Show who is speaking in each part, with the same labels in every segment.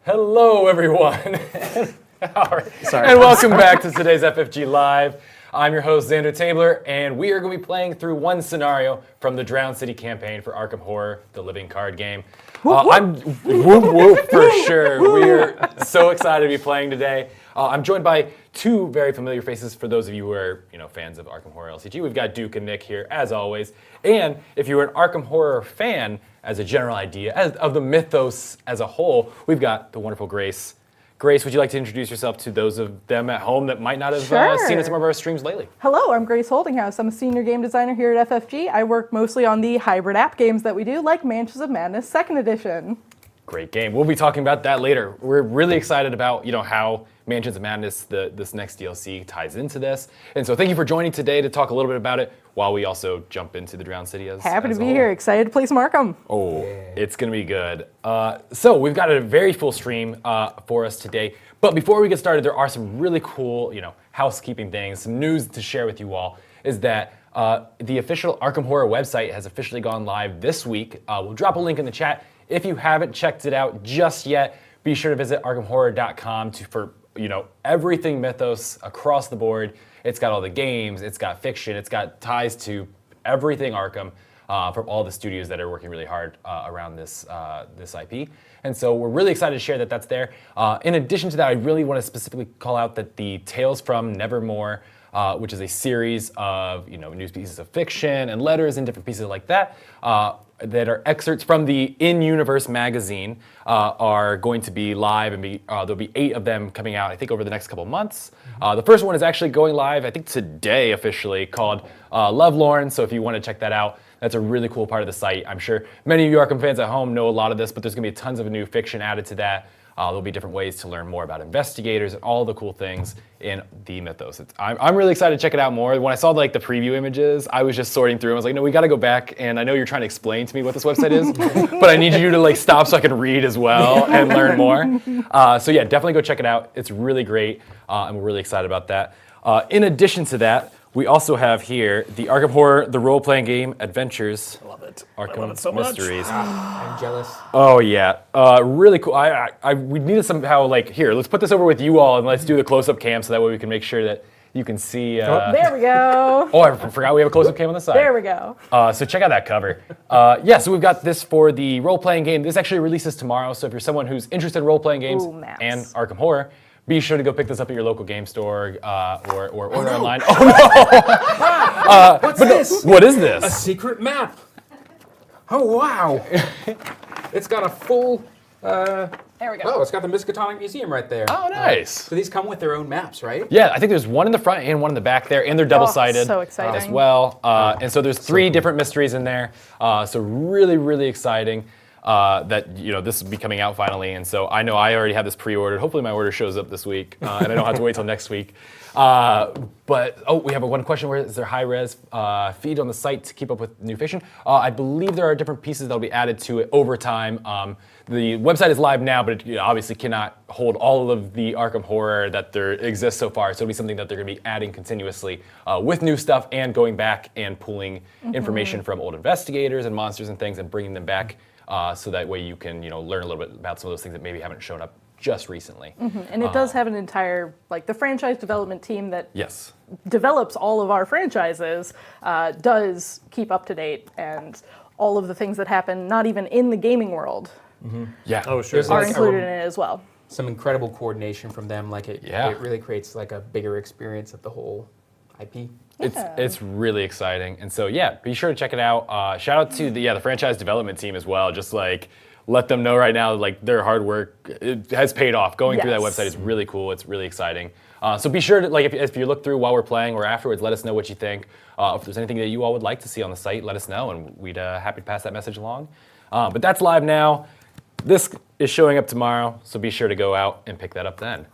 Speaker 1: Hello, everyone.
Speaker 2: Sorry.
Speaker 1: And welcome back to today's FFG Live. I'm your host, Xander Tabler, and we are going to be playing through one scenario from the Drowned City campaign for Arkham Horror, the living card game. I'm whoop whoop for sure. We're so excited to be playing today. I'm joined by two very familiar faces for those of you who are, fans of Arkham Horror LCG. We've got Duke and Nick here, as always. And if you're an Arkham Horror fan, as a general idea, of the mythos as a whole, we've got the wonderful Grace. Grace, would you like to introduce yourself to those of them at home that might not have seen some of our streams lately?
Speaker 3: Hello, I'm Grace Holdinghouse. I'm a senior game designer here at FFG. I work mostly on the hybrid app games that we do, like Mansions of Madness 2nd Edition.
Speaker 1: Great game. We'll be talking about that later. We're really excited about how Mansions of Madness, this next DLC, ties into this. And so thank you for joining today to talk a little bit about it while we also jump into the Drowned City as
Speaker 3: Happy to
Speaker 1: a
Speaker 3: be
Speaker 1: whole.
Speaker 3: here. Excited to play some Arkham.
Speaker 1: Oh, It's going to be good. So we've got a very full stream for us today. But before we get started, there are some really cool, housekeeping things, some news to share with you all, is that the official Arkham Horror website has officially gone live this week. We'll drop a link in the chat. If you haven't checked it out just yet, be sure to visit arkhamhorror.com for everything Mythos across the board. It's got all the games, it's got fiction, it's got ties to everything Arkham from all the studios that are working really hard around this IP. And so we're really excited to share that that's there. In addition to that, I really want to specifically call out that the Tales from Nevermore, which is a series of news pieces of fiction and letters and different pieces like that, that are excerpts from the In-Universe magazine, are going to be live, and there'll be 8 of them coming out, I think, over the next couple months. The first one is actually going live, I think today officially, called Lovelorn, so if you want to check that out, that's a really cool part of the site. I'm sure many of you Arkham fans at home know a lot of this, but there's going to be tons of new fiction added to that. There'll be different ways to learn more about investigators and all the cool things in the mythos. I'm really excited to check it out more. When I saw the preview images, I was just sorting through. I was like, no, we got to go back. And I know you're trying to explain to me what this website is, but I need you to stop so I can read as well and learn more. So yeah, definitely go check it out. It's really great, and we're really excited about that. In addition to that, we also have here the Arkham Horror, the role-playing game Adventures.
Speaker 2: I love it.
Speaker 1: Arkham
Speaker 2: I love it so much.
Speaker 1: Mysteries.
Speaker 4: I'm jealous.
Speaker 1: Oh yeah, really cool. We need to somehow here. Let's put this over with you all and let's do the close-up cam so that way we can make sure that you can see.
Speaker 3: There we go.
Speaker 1: Oh, I forgot we have a close-up cam on the side.
Speaker 3: There we go.
Speaker 1: So check out that cover. Yeah, so we've got this for the role-playing game. This actually releases tomorrow. So if you're someone who's interested in role-playing games and Arkham Horror, be sure to go pick this up at your local game store or order online. Oh no!
Speaker 4: What's this?
Speaker 1: What is this?
Speaker 4: A secret map. Oh wow! It's got a full.
Speaker 3: There we go.
Speaker 4: Oh, it's got the Miskatonic Museum right there.
Speaker 1: Oh, nice.
Speaker 4: So these come with their own maps, right?
Speaker 1: Yeah, I think there's one in the front and one in the back there, and they're double-sided
Speaker 3: so exciting.
Speaker 1: as well. And so there's 3 different mysteries in there. So really, really exciting that this will be coming out finally. And so I know I already have this pre-ordered. Hopefully my order shows up this week, and I don't have to wait till next week. But we have one question: where is there high-res feed on the site to keep up with new fiction? I believe there are different pieces that will be added to it over time. The website is live now, but it obviously cannot hold all of the Arkham Horror that there exists so far. So it'll be something that they're going to be adding continuously with new stuff and going back and pulling information from old investigators and monsters and things and bringing them back, so that way you can learn a little bit about some of those things that maybe haven't shown up just recently.
Speaker 3: And it does have an entire, the franchise development team that
Speaker 1: Yes.
Speaker 3: develops all of our franchises, does keep up to date, and all of the things that happen, not even in the gaming world,
Speaker 1: Yeah.
Speaker 2: Oh, sure.
Speaker 4: There's
Speaker 3: are
Speaker 4: like
Speaker 3: included in it as well.
Speaker 4: some incredible coordination from them.
Speaker 1: Yeah.
Speaker 4: It really creates a bigger experience of the whole IP.
Speaker 1: It's really exciting, and so yeah, be sure to check it out. Shout out to the franchise development team as well. Just let them know right now, their hard work has paid off. Going through that
Speaker 3: Yes.
Speaker 1: website is really cool. It's really exciting. So be sure to if you look through while we're playing or afterwards, let us know what you think. If there's anything that you all would like to see on the site, let us know, and we'd happy to pass that message along. But that's live now. This is showing up tomorrow, so be sure to go out and pick that up then.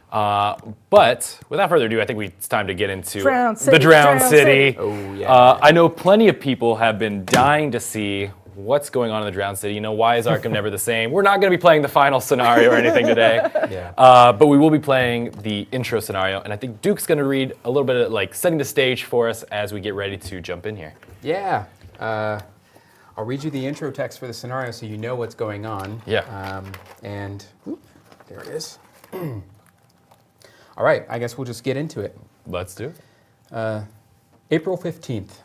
Speaker 1: But without further ado, I think it's time to get into the Drowned City.
Speaker 4: Oh yeah.
Speaker 1: I know plenty of people have been dying to see what's going on in the Drowned City. Why is Arkham never the same? We're not going to be playing the final scenario or anything today.
Speaker 4: Yeah.
Speaker 1: But we will be playing the intro scenario, and I think Duke's going to read a little bit of setting the stage for us as we get ready to jump in here.
Speaker 4: Yeah. I'll read you the intro text for the scenario so you know what's going on.
Speaker 1: Yeah.
Speaker 4: And
Speaker 2: There it is. All right, I guess we'll just get into it.
Speaker 1: Let's do it.
Speaker 2: April 15th.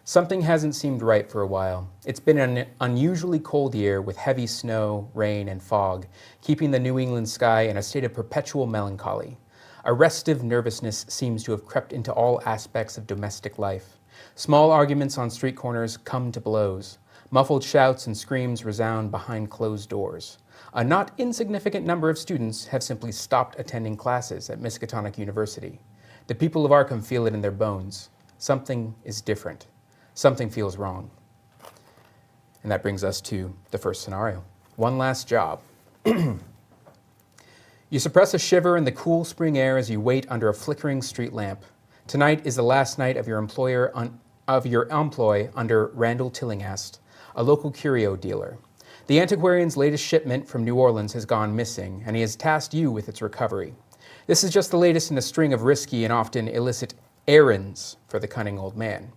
Speaker 2: Something hasn't seemed right for a while. It's been an unusually cold year with heavy snow, rain, and fog, keeping the New England sky in a state of perpetual melancholy. A restive nervousness seems to have crept into all aspects of domestic life. Small arguments on street corners come to blows. Muffled shouts and screams resound behind closed doors. A not insignificant number of students have simply stopped attending classes at Miskatonic University. The people of Arkham feel it in their bones. Something is different. Something feels wrong. And that brings us to the first scenario. One last job. You suppress a shiver in the cool spring air as you wait under a flickering street lamp. Tonight is the last night of your employ under Randall Tillinghast, a local curio dealer. The antiquarian's latest shipment from New Orleans has gone missing, and he has tasked you with its recovery. This is just the latest in a string of risky and often illicit errands for the cunning old man.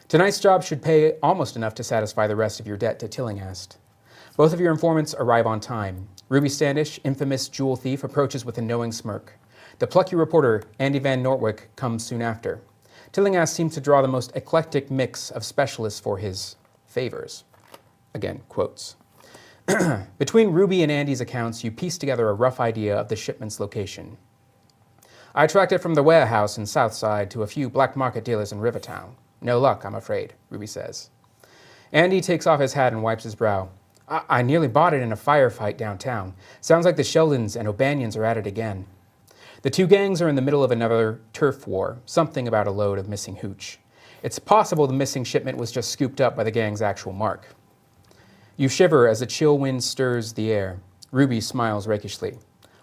Speaker 2: Tonight's job should pay almost enough to satisfy the rest of your debt to Tillinghast. Both of your informants arrive on time. Ruby Standish, infamous jewel thief, approaches with a knowing smirk. The plucky reporter, Andy Van Nortwick, comes soon after. Tillinghast seems to draw the most eclectic mix of specialists for his favors. Again, quotes. Between Ruby and Andy's accounts, you piece together a rough idea of the shipment's location. I tracked it from the warehouse in Southside to a few black market dealers in Rivertown. No luck, I'm afraid, Ruby says. Andy takes off his hat and wipes his brow. I nearly bought it in a firefight downtown. Sounds like the Sheldons and O'Banions are at it again. The two gangs are in the middle of another turf war, something about a load of missing hooch. It's possible the missing shipment was just scooped up by the gang's actual mark. You shiver as a chill wind stirs the air. Ruby smiles rakishly.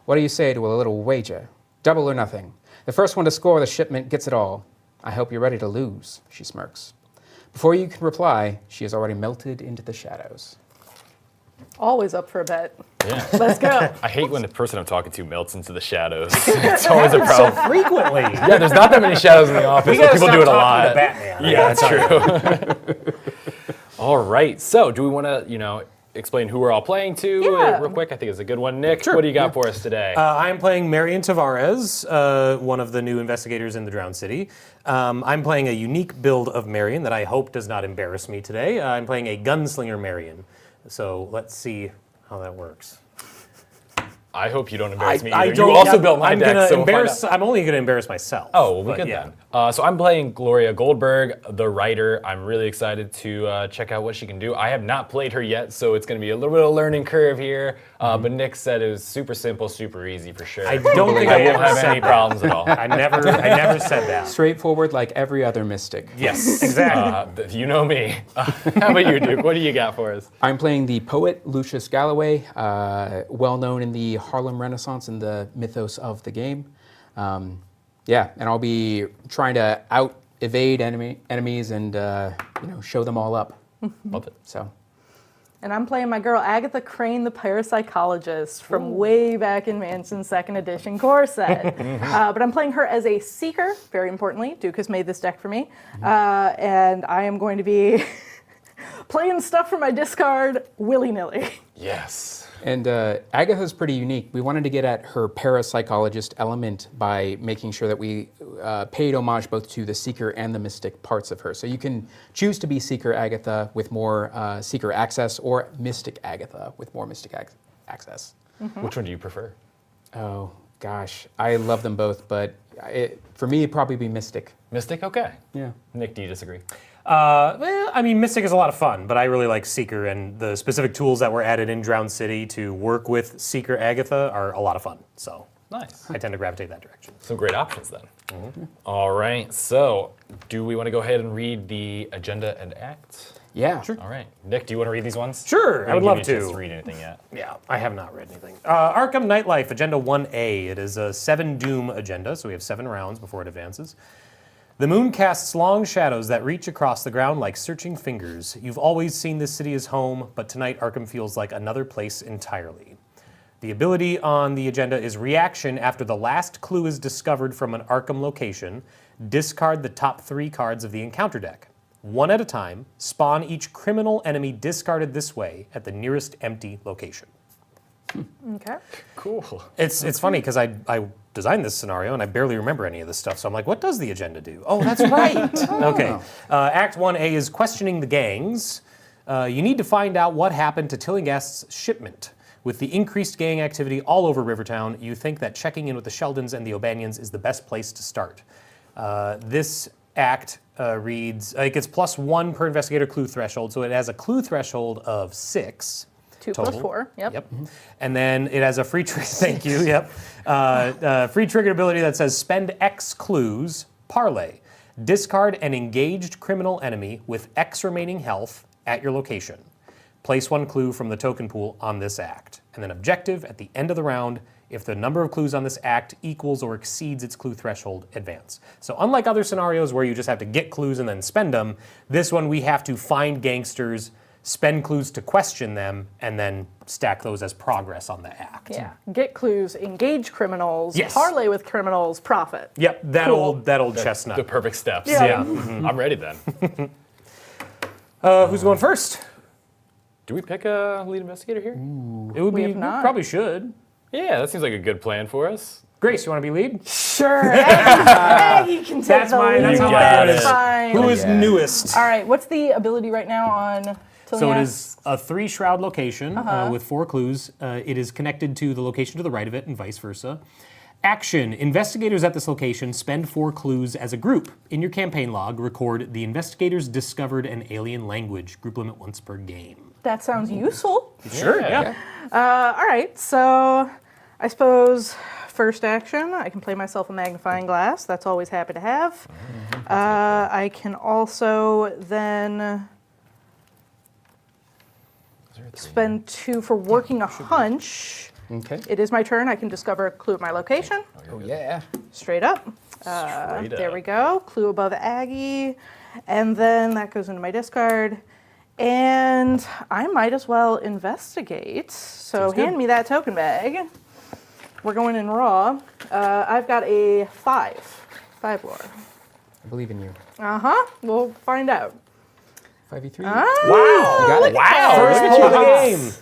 Speaker 2: What do you say to a little wager? Double or nothing. The first one to score the shipment gets it all. I hope you're ready to lose, she smirks. Before you can reply, she has already melted into the shadows.
Speaker 3: Always up for a bet.
Speaker 1: Yeah.
Speaker 3: Let's go.
Speaker 1: I hate when the person I'm talking to melts into the shadows. It's always a problem.
Speaker 4: Frequently.
Speaker 1: Yeah, there's not that many shadows in the office, but people do it a lot.
Speaker 4: To Batman.
Speaker 1: Yeah, that's true. All right. So, do we want to, explain who we're all playing to real quick? I think it's a good one. Nick, what do you got for us today?
Speaker 4: I'm playing Marion Tavares, one of the new investigators in the Drowned City. I'm playing a unique build of Marion that I hope does not embarrass me today. I'm playing a gunslinger Marion. So let's see how that works.
Speaker 1: I hope you don't embarrass me either. You also built my deck, so
Speaker 4: I'm only going to embarrass myself.
Speaker 1: Oh, well, we good then. So I'm playing Gloria Goldberg, the writer. I'm really excited to check out what she can do. I have not played her yet, so it's going to be a little bit of a learning curve here. But Nick said it was super simple, super easy for sure.
Speaker 4: I don't think I
Speaker 1: won't have any problems at all.
Speaker 4: I never said that.
Speaker 2: Straightforward like every other mystic.
Speaker 4: Yes, exactly.
Speaker 1: You know me. How about you, Duke? What do you got for us?
Speaker 2: I'm playing the poet Lucius Galloway, well known in the Harlem Renaissance and the mythos of the game. And I'll be trying to evade enemies and show them all up.
Speaker 1: Love it.
Speaker 2: So.
Speaker 3: And I'm playing my girl Agatha Crane, the parapsychologist from way back in Manson's second edition core set. But I'm playing her as a seeker, very importantly. Duke has made this deck for me. And I am going to be playing stuff from my discard willy-nilly.
Speaker 1: Yes.
Speaker 2: And Agatha's pretty unique. We wanted to get at her parapsychologist element by making sure that we paid homage both to the Seeker and the Mystic parts of her. So you can choose to be Seeker Agatha with more Seeker access, or Mystic Agatha with more Mystic access.
Speaker 1: Which one do you prefer?
Speaker 2: Oh, gosh. I love them both, but for me, it'd probably be Mystic.
Speaker 1: Mystic? Okay.
Speaker 2: Yeah.
Speaker 1: Nick, do you disagree?
Speaker 4: Mystic is a lot of fun, but I really like Seeker, and the specific tools that were added in Drowned City to work with Seeker Agatha are a lot of fun. So
Speaker 1: nice.
Speaker 4: I tend to gravitate that direction.
Speaker 1: Some great options then. All right. So, do we want to go ahead and read the agenda and act?
Speaker 2: Yeah. Sure.
Speaker 1: All right. Nick, do you want to read these ones?
Speaker 4: Sure, I would love
Speaker 1: give you a chance
Speaker 4: to.
Speaker 1: Read anything yet?
Speaker 4: Yeah, I have not read anything. Arkham Nightlife, Agenda 1A. It is a 7 Doom agenda, so we have 7 rounds before it advances. The moon casts long shadows that reach across the ground like searching fingers. You've always seen this city as home, but tonight Arkham feels like another place entirely. The ability on the agenda is reaction after the last clue is discovered from an Arkham location. Discard the top 3 cards of the encounter deck. One at a time, spawn each criminal enemy discarded this way at the nearest empty location.
Speaker 3: Okay.
Speaker 1: Cool.
Speaker 4: It's funny because I designed this scenario and I barely remember any of this stuff. So I'm like, what does the agenda do? Oh, that's right. Okay. Act 1A is questioning the gangs. You need to find out what happened to Tillinghast's shipment. With the increased gang activity all over Rivertown, you think that checking in with the Sheldons and the O'Banions is the best place to start. This act reads, it gets +1 per investigator clue threshold, so it has a clue threshold of 6.
Speaker 3: 2
Speaker 4: total.
Speaker 3: plus 4. Yep.
Speaker 4: And then it has a free thank you, yep. Free triggered ability that says spend X clues, parlay. Discard an engaged criminal enemy with X remaining health at your location. Place 1 clue from the token pool on this act. And then objective, at the end of the round, if the number of clues on this act equals or exceeds its clue threshold, advance. So unlike other scenarios where you just have to get clues and then spend them, this one we have to find gangsters, spend clues to question them, and then stack those as progress on the act.
Speaker 3: Yeah. Get clues, engage criminals,
Speaker 4: Yes.
Speaker 3: parlay with criminals, profit.
Speaker 4: Yep, that
Speaker 3: Cool.
Speaker 4: old chestnut.
Speaker 1: The perfect steps.
Speaker 3: Yeah.
Speaker 1: I'm ready then.
Speaker 4: Who's going first?
Speaker 1: Do we pick a lead investigator here?
Speaker 4: It would
Speaker 3: We
Speaker 4: be,
Speaker 3: have not.
Speaker 4: probably should.
Speaker 1: Yeah, that seems like a good plan for us.
Speaker 4: Grace, you want to be lead?
Speaker 3: Sure. Aggie can take
Speaker 4: That's
Speaker 3: the
Speaker 4: fine, that's
Speaker 3: lead.
Speaker 1: how I do it.
Speaker 3: That's fine.
Speaker 4: Who is
Speaker 2: Yeah.
Speaker 4: newest?
Speaker 3: All right. What's the ability right now on Tillinghast?
Speaker 4: So it is a 3-shroud location with 4 clues. It is connected to the location to the right of it and vice versa. Action. Investigators at this location spend 4 clues as a group. In your campaign log, record the investigators discovered an alien language. Group limit once per game.
Speaker 3: That sounds useful.
Speaker 4: Sure, yeah.
Speaker 3: All right. So I suppose first action, I can play myself a magnifying glass. That's always happy to have. I can also then spend 2 for working a hunch.
Speaker 2: Okay.
Speaker 3: It is my turn. I can discover a clue at my location.
Speaker 2: Oh, yeah.
Speaker 3: Straight up.
Speaker 1: Straight
Speaker 3: There
Speaker 1: up.
Speaker 3: we go. Clue above Aggie. And then that goes into my discard. And I might as well investigate. So
Speaker 4: Sounds good.
Speaker 3: hand me that token bag. We're going in raw. I've got a 5. 5 lore.
Speaker 2: I believe in you.
Speaker 3: We'll find out.
Speaker 2: 5v3.
Speaker 4: Wow.
Speaker 2: You got it.
Speaker 1: Wow!
Speaker 4: First
Speaker 1: look
Speaker 4: pull
Speaker 1: at
Speaker 4: of the
Speaker 1: you.
Speaker 4: game.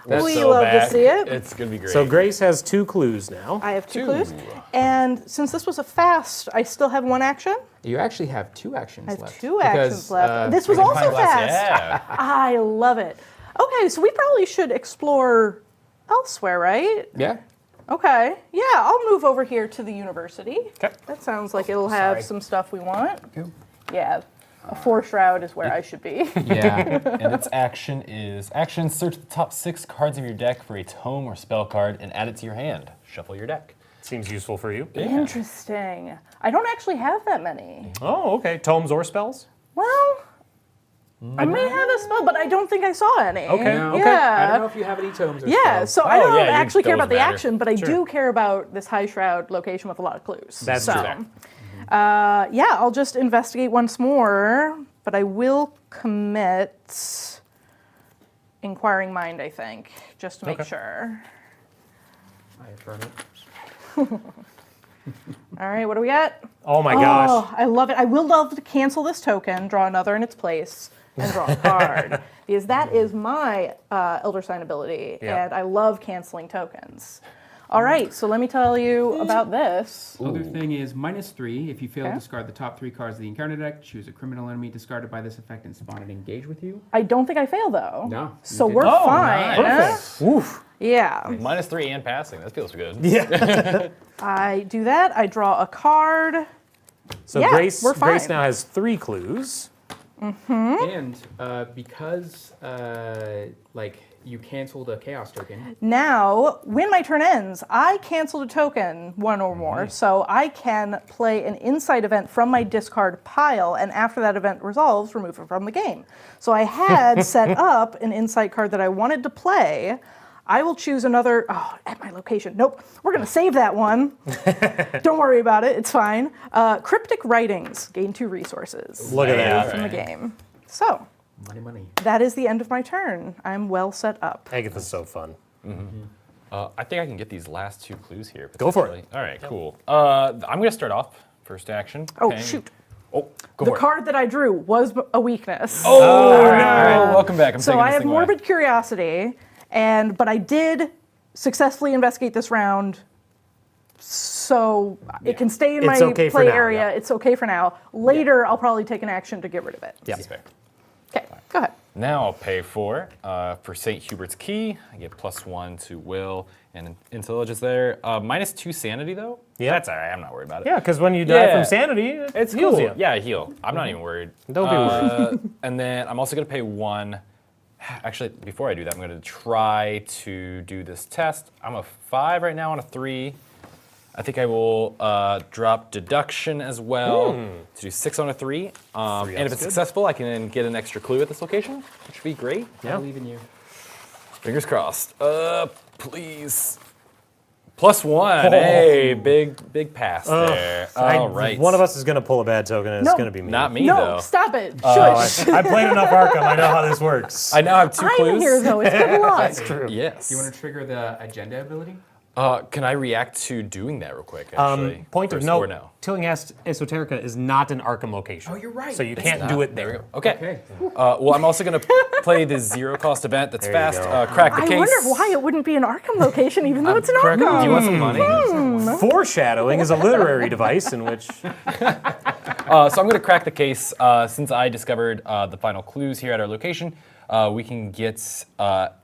Speaker 1: That's
Speaker 3: We
Speaker 1: so
Speaker 3: love to
Speaker 1: back.
Speaker 3: see it.
Speaker 1: It's gonna be great.
Speaker 4: So Grace has 2 clues now.
Speaker 3: I have 2
Speaker 1: 2.
Speaker 3: clues. And since this was a fast, I still have 1 action.
Speaker 2: You actually have 2 actions
Speaker 3: I have
Speaker 2: left.
Speaker 3: 2 actions left. This was
Speaker 1: Magnifying
Speaker 3: also
Speaker 1: glass,
Speaker 3: fast.
Speaker 1: Yeah.
Speaker 3: I love it. Okay, so we probably should explore elsewhere, right?
Speaker 2: Yeah.
Speaker 3: Okay. Yeah, I'll move over here to the university.
Speaker 4: Okay.
Speaker 3: That sounds like it'll have
Speaker 2: Sorry.
Speaker 3: some stuff we want.
Speaker 2: Go.
Speaker 3: Yeah. A 4 shroud is where I should be.
Speaker 2: Yeah.
Speaker 1: And its action is action. Search the top 6 cards of your deck for a tome or spell card and add it to your hand. Shuffle your deck.
Speaker 4: Seems useful for you.
Speaker 3: Interesting. I don't actually have that many.
Speaker 4: Oh, okay. Tomes or spells?
Speaker 3: Well, I may have a spell, but I don't think I saw any.
Speaker 4: Okay.
Speaker 2: No,
Speaker 4: Okay.
Speaker 3: Yeah.
Speaker 2: I don't know if you have any tomes or
Speaker 3: Yeah,
Speaker 2: spells.
Speaker 3: so I
Speaker 1: Oh,
Speaker 3: don't
Speaker 1: yeah,
Speaker 3: actually care
Speaker 1: those
Speaker 3: about the
Speaker 1: matter.
Speaker 3: action, but I
Speaker 4: Sure.
Speaker 3: do care about this high shroud location with a lot of clues.
Speaker 4: That's
Speaker 3: so,
Speaker 4: true.
Speaker 3: Yeah, I'll just investigate once more, but I will commit Inquiring Mind, I think, just to make
Speaker 4: Okay.
Speaker 3: sure.
Speaker 2: I affirm it.
Speaker 3: All right, what do we got?
Speaker 4: Oh my gosh.
Speaker 3: Oh, I love it. I will love to cancel this token, draw another in its place, and draw a card. Because that is my Elder Sign ability,
Speaker 4: Yeah.
Speaker 3: and I love canceling tokens. All right, so let me tell you about this.
Speaker 2: Other thing is -3. If you fail,
Speaker 3: Okay.
Speaker 2: discard the top 3 cards of the encounter deck. Choose a criminal enemy discarded by this effect and spawn it engage with you.
Speaker 3: I don't think I fail, though.
Speaker 2: No, you
Speaker 3: So
Speaker 2: did.
Speaker 3: we're
Speaker 1: Oh,
Speaker 3: fine.
Speaker 1: nice.
Speaker 4: Oof.
Speaker 3: Yeah.
Speaker 1: -3 and passing. That feels good.
Speaker 4: Yeah.
Speaker 3: I do that. I draw a card.
Speaker 4: So
Speaker 3: Yeah,
Speaker 4: Grace
Speaker 3: we're
Speaker 4: Grace
Speaker 3: fine.
Speaker 4: now has 3 clues.
Speaker 2: And because like you canceled a chaos token,
Speaker 3: Now, when my turn ends, I canceled a token, 1 or more, so I can play an insight event from my discard pile, and after that event resolves, remove it from the game. So I had set up an insight card that I wanted to play. I will choose another, at my location. Nope, we're gonna save that one. Don't worry about it, it's fine. Cryptic Writings, gain 2 resources
Speaker 4: Look at
Speaker 1: Yeah.
Speaker 4: that.
Speaker 3: from the game. So,
Speaker 2: money.
Speaker 3: that is the end of my turn. I'm well set up.
Speaker 4: Agatha's so fun.
Speaker 1: I think I can get these last 2 clues here.
Speaker 4: Go for it.
Speaker 1: potentially. All right, cool. I'm gonna start off. First action.
Speaker 3: Oh,
Speaker 1: Pang.
Speaker 3: shoot.
Speaker 1: Oh, go
Speaker 3: The
Speaker 1: for it.
Speaker 3: card that I drew was a weakness.
Speaker 1: Oh, no. Welcome back. I'm
Speaker 3: So
Speaker 1: taking
Speaker 3: I
Speaker 1: this
Speaker 3: have
Speaker 1: thing away.
Speaker 3: morbid curiosity, but I did successfully investigate this round, so it can stay in
Speaker 4: It's
Speaker 3: my
Speaker 4: okay for
Speaker 3: play
Speaker 4: now,
Speaker 3: area.
Speaker 4: yeah.
Speaker 3: It's okay for now. Later, I'll probably take an action to get rid of it.
Speaker 4: Yeah.
Speaker 1: That's fair.
Speaker 3: Okay, go ahead.
Speaker 1: Now I'll pay for St. Hubert's Key. I get +1 to will and intelligence there. -2 sanity though.
Speaker 4: Yeah.
Speaker 1: That's all right. I'm not worried about it.
Speaker 4: Yeah, because when you die
Speaker 1: Yeah.
Speaker 4: from sanity,
Speaker 1: It's
Speaker 4: heals
Speaker 1: cool.
Speaker 4: you.
Speaker 1: Yeah, I heal. I'm not even worried.
Speaker 4: Don't be worried.
Speaker 1: And then I'm also going to pay 1. Actually, before I do that, I'm going to try to do this test. I'm a 5 right now on a 3. I think I will drop deduction as well to do 6 on a 3. And if it's
Speaker 4: good.
Speaker 1: successful, I can get an extra clue at this location, which would be great.
Speaker 2: I believe in you.
Speaker 1: Fingers crossed. Please. +1. Hey, big pass there. All right.
Speaker 4: One of us is going to pull a bad token, and it's
Speaker 3: No.
Speaker 4: going to be me.
Speaker 1: Not me,
Speaker 3: No,
Speaker 1: though.
Speaker 3: stop it.
Speaker 4: Oh,
Speaker 3: Shush.
Speaker 4: I played enough Arkham. I know how this works.
Speaker 1: I now have 2
Speaker 3: I'm
Speaker 1: clues.
Speaker 3: here, though. It's good luck.
Speaker 4: True.
Speaker 1: Yes.
Speaker 2: Do you want to trigger the agenda ability?
Speaker 1: Can I react to doing that real quick, actually?
Speaker 4: Point of
Speaker 1: First, or
Speaker 4: note,
Speaker 1: no?
Speaker 4: Tillinghast Esoterica is not an Arkham location.
Speaker 2: Oh, you're right.
Speaker 4: So you
Speaker 2: It's
Speaker 4: can't do it there.
Speaker 1: There we go. Okay.
Speaker 2: Okay.
Speaker 1: Well, I'm also going to play the 0-cost event that's
Speaker 4: There you
Speaker 1: fast.
Speaker 4: go.
Speaker 1: Crack the
Speaker 3: I
Speaker 1: case.
Speaker 3: wonder why it wouldn't be an Arkham location, even though it's an
Speaker 1: Correct.
Speaker 3: Arkham.
Speaker 1: Do you want some money?
Speaker 4: Foreshadowing is a literary device in which
Speaker 1: So I'm going to crack the case. Since I discovered the final clues here at our location, we can get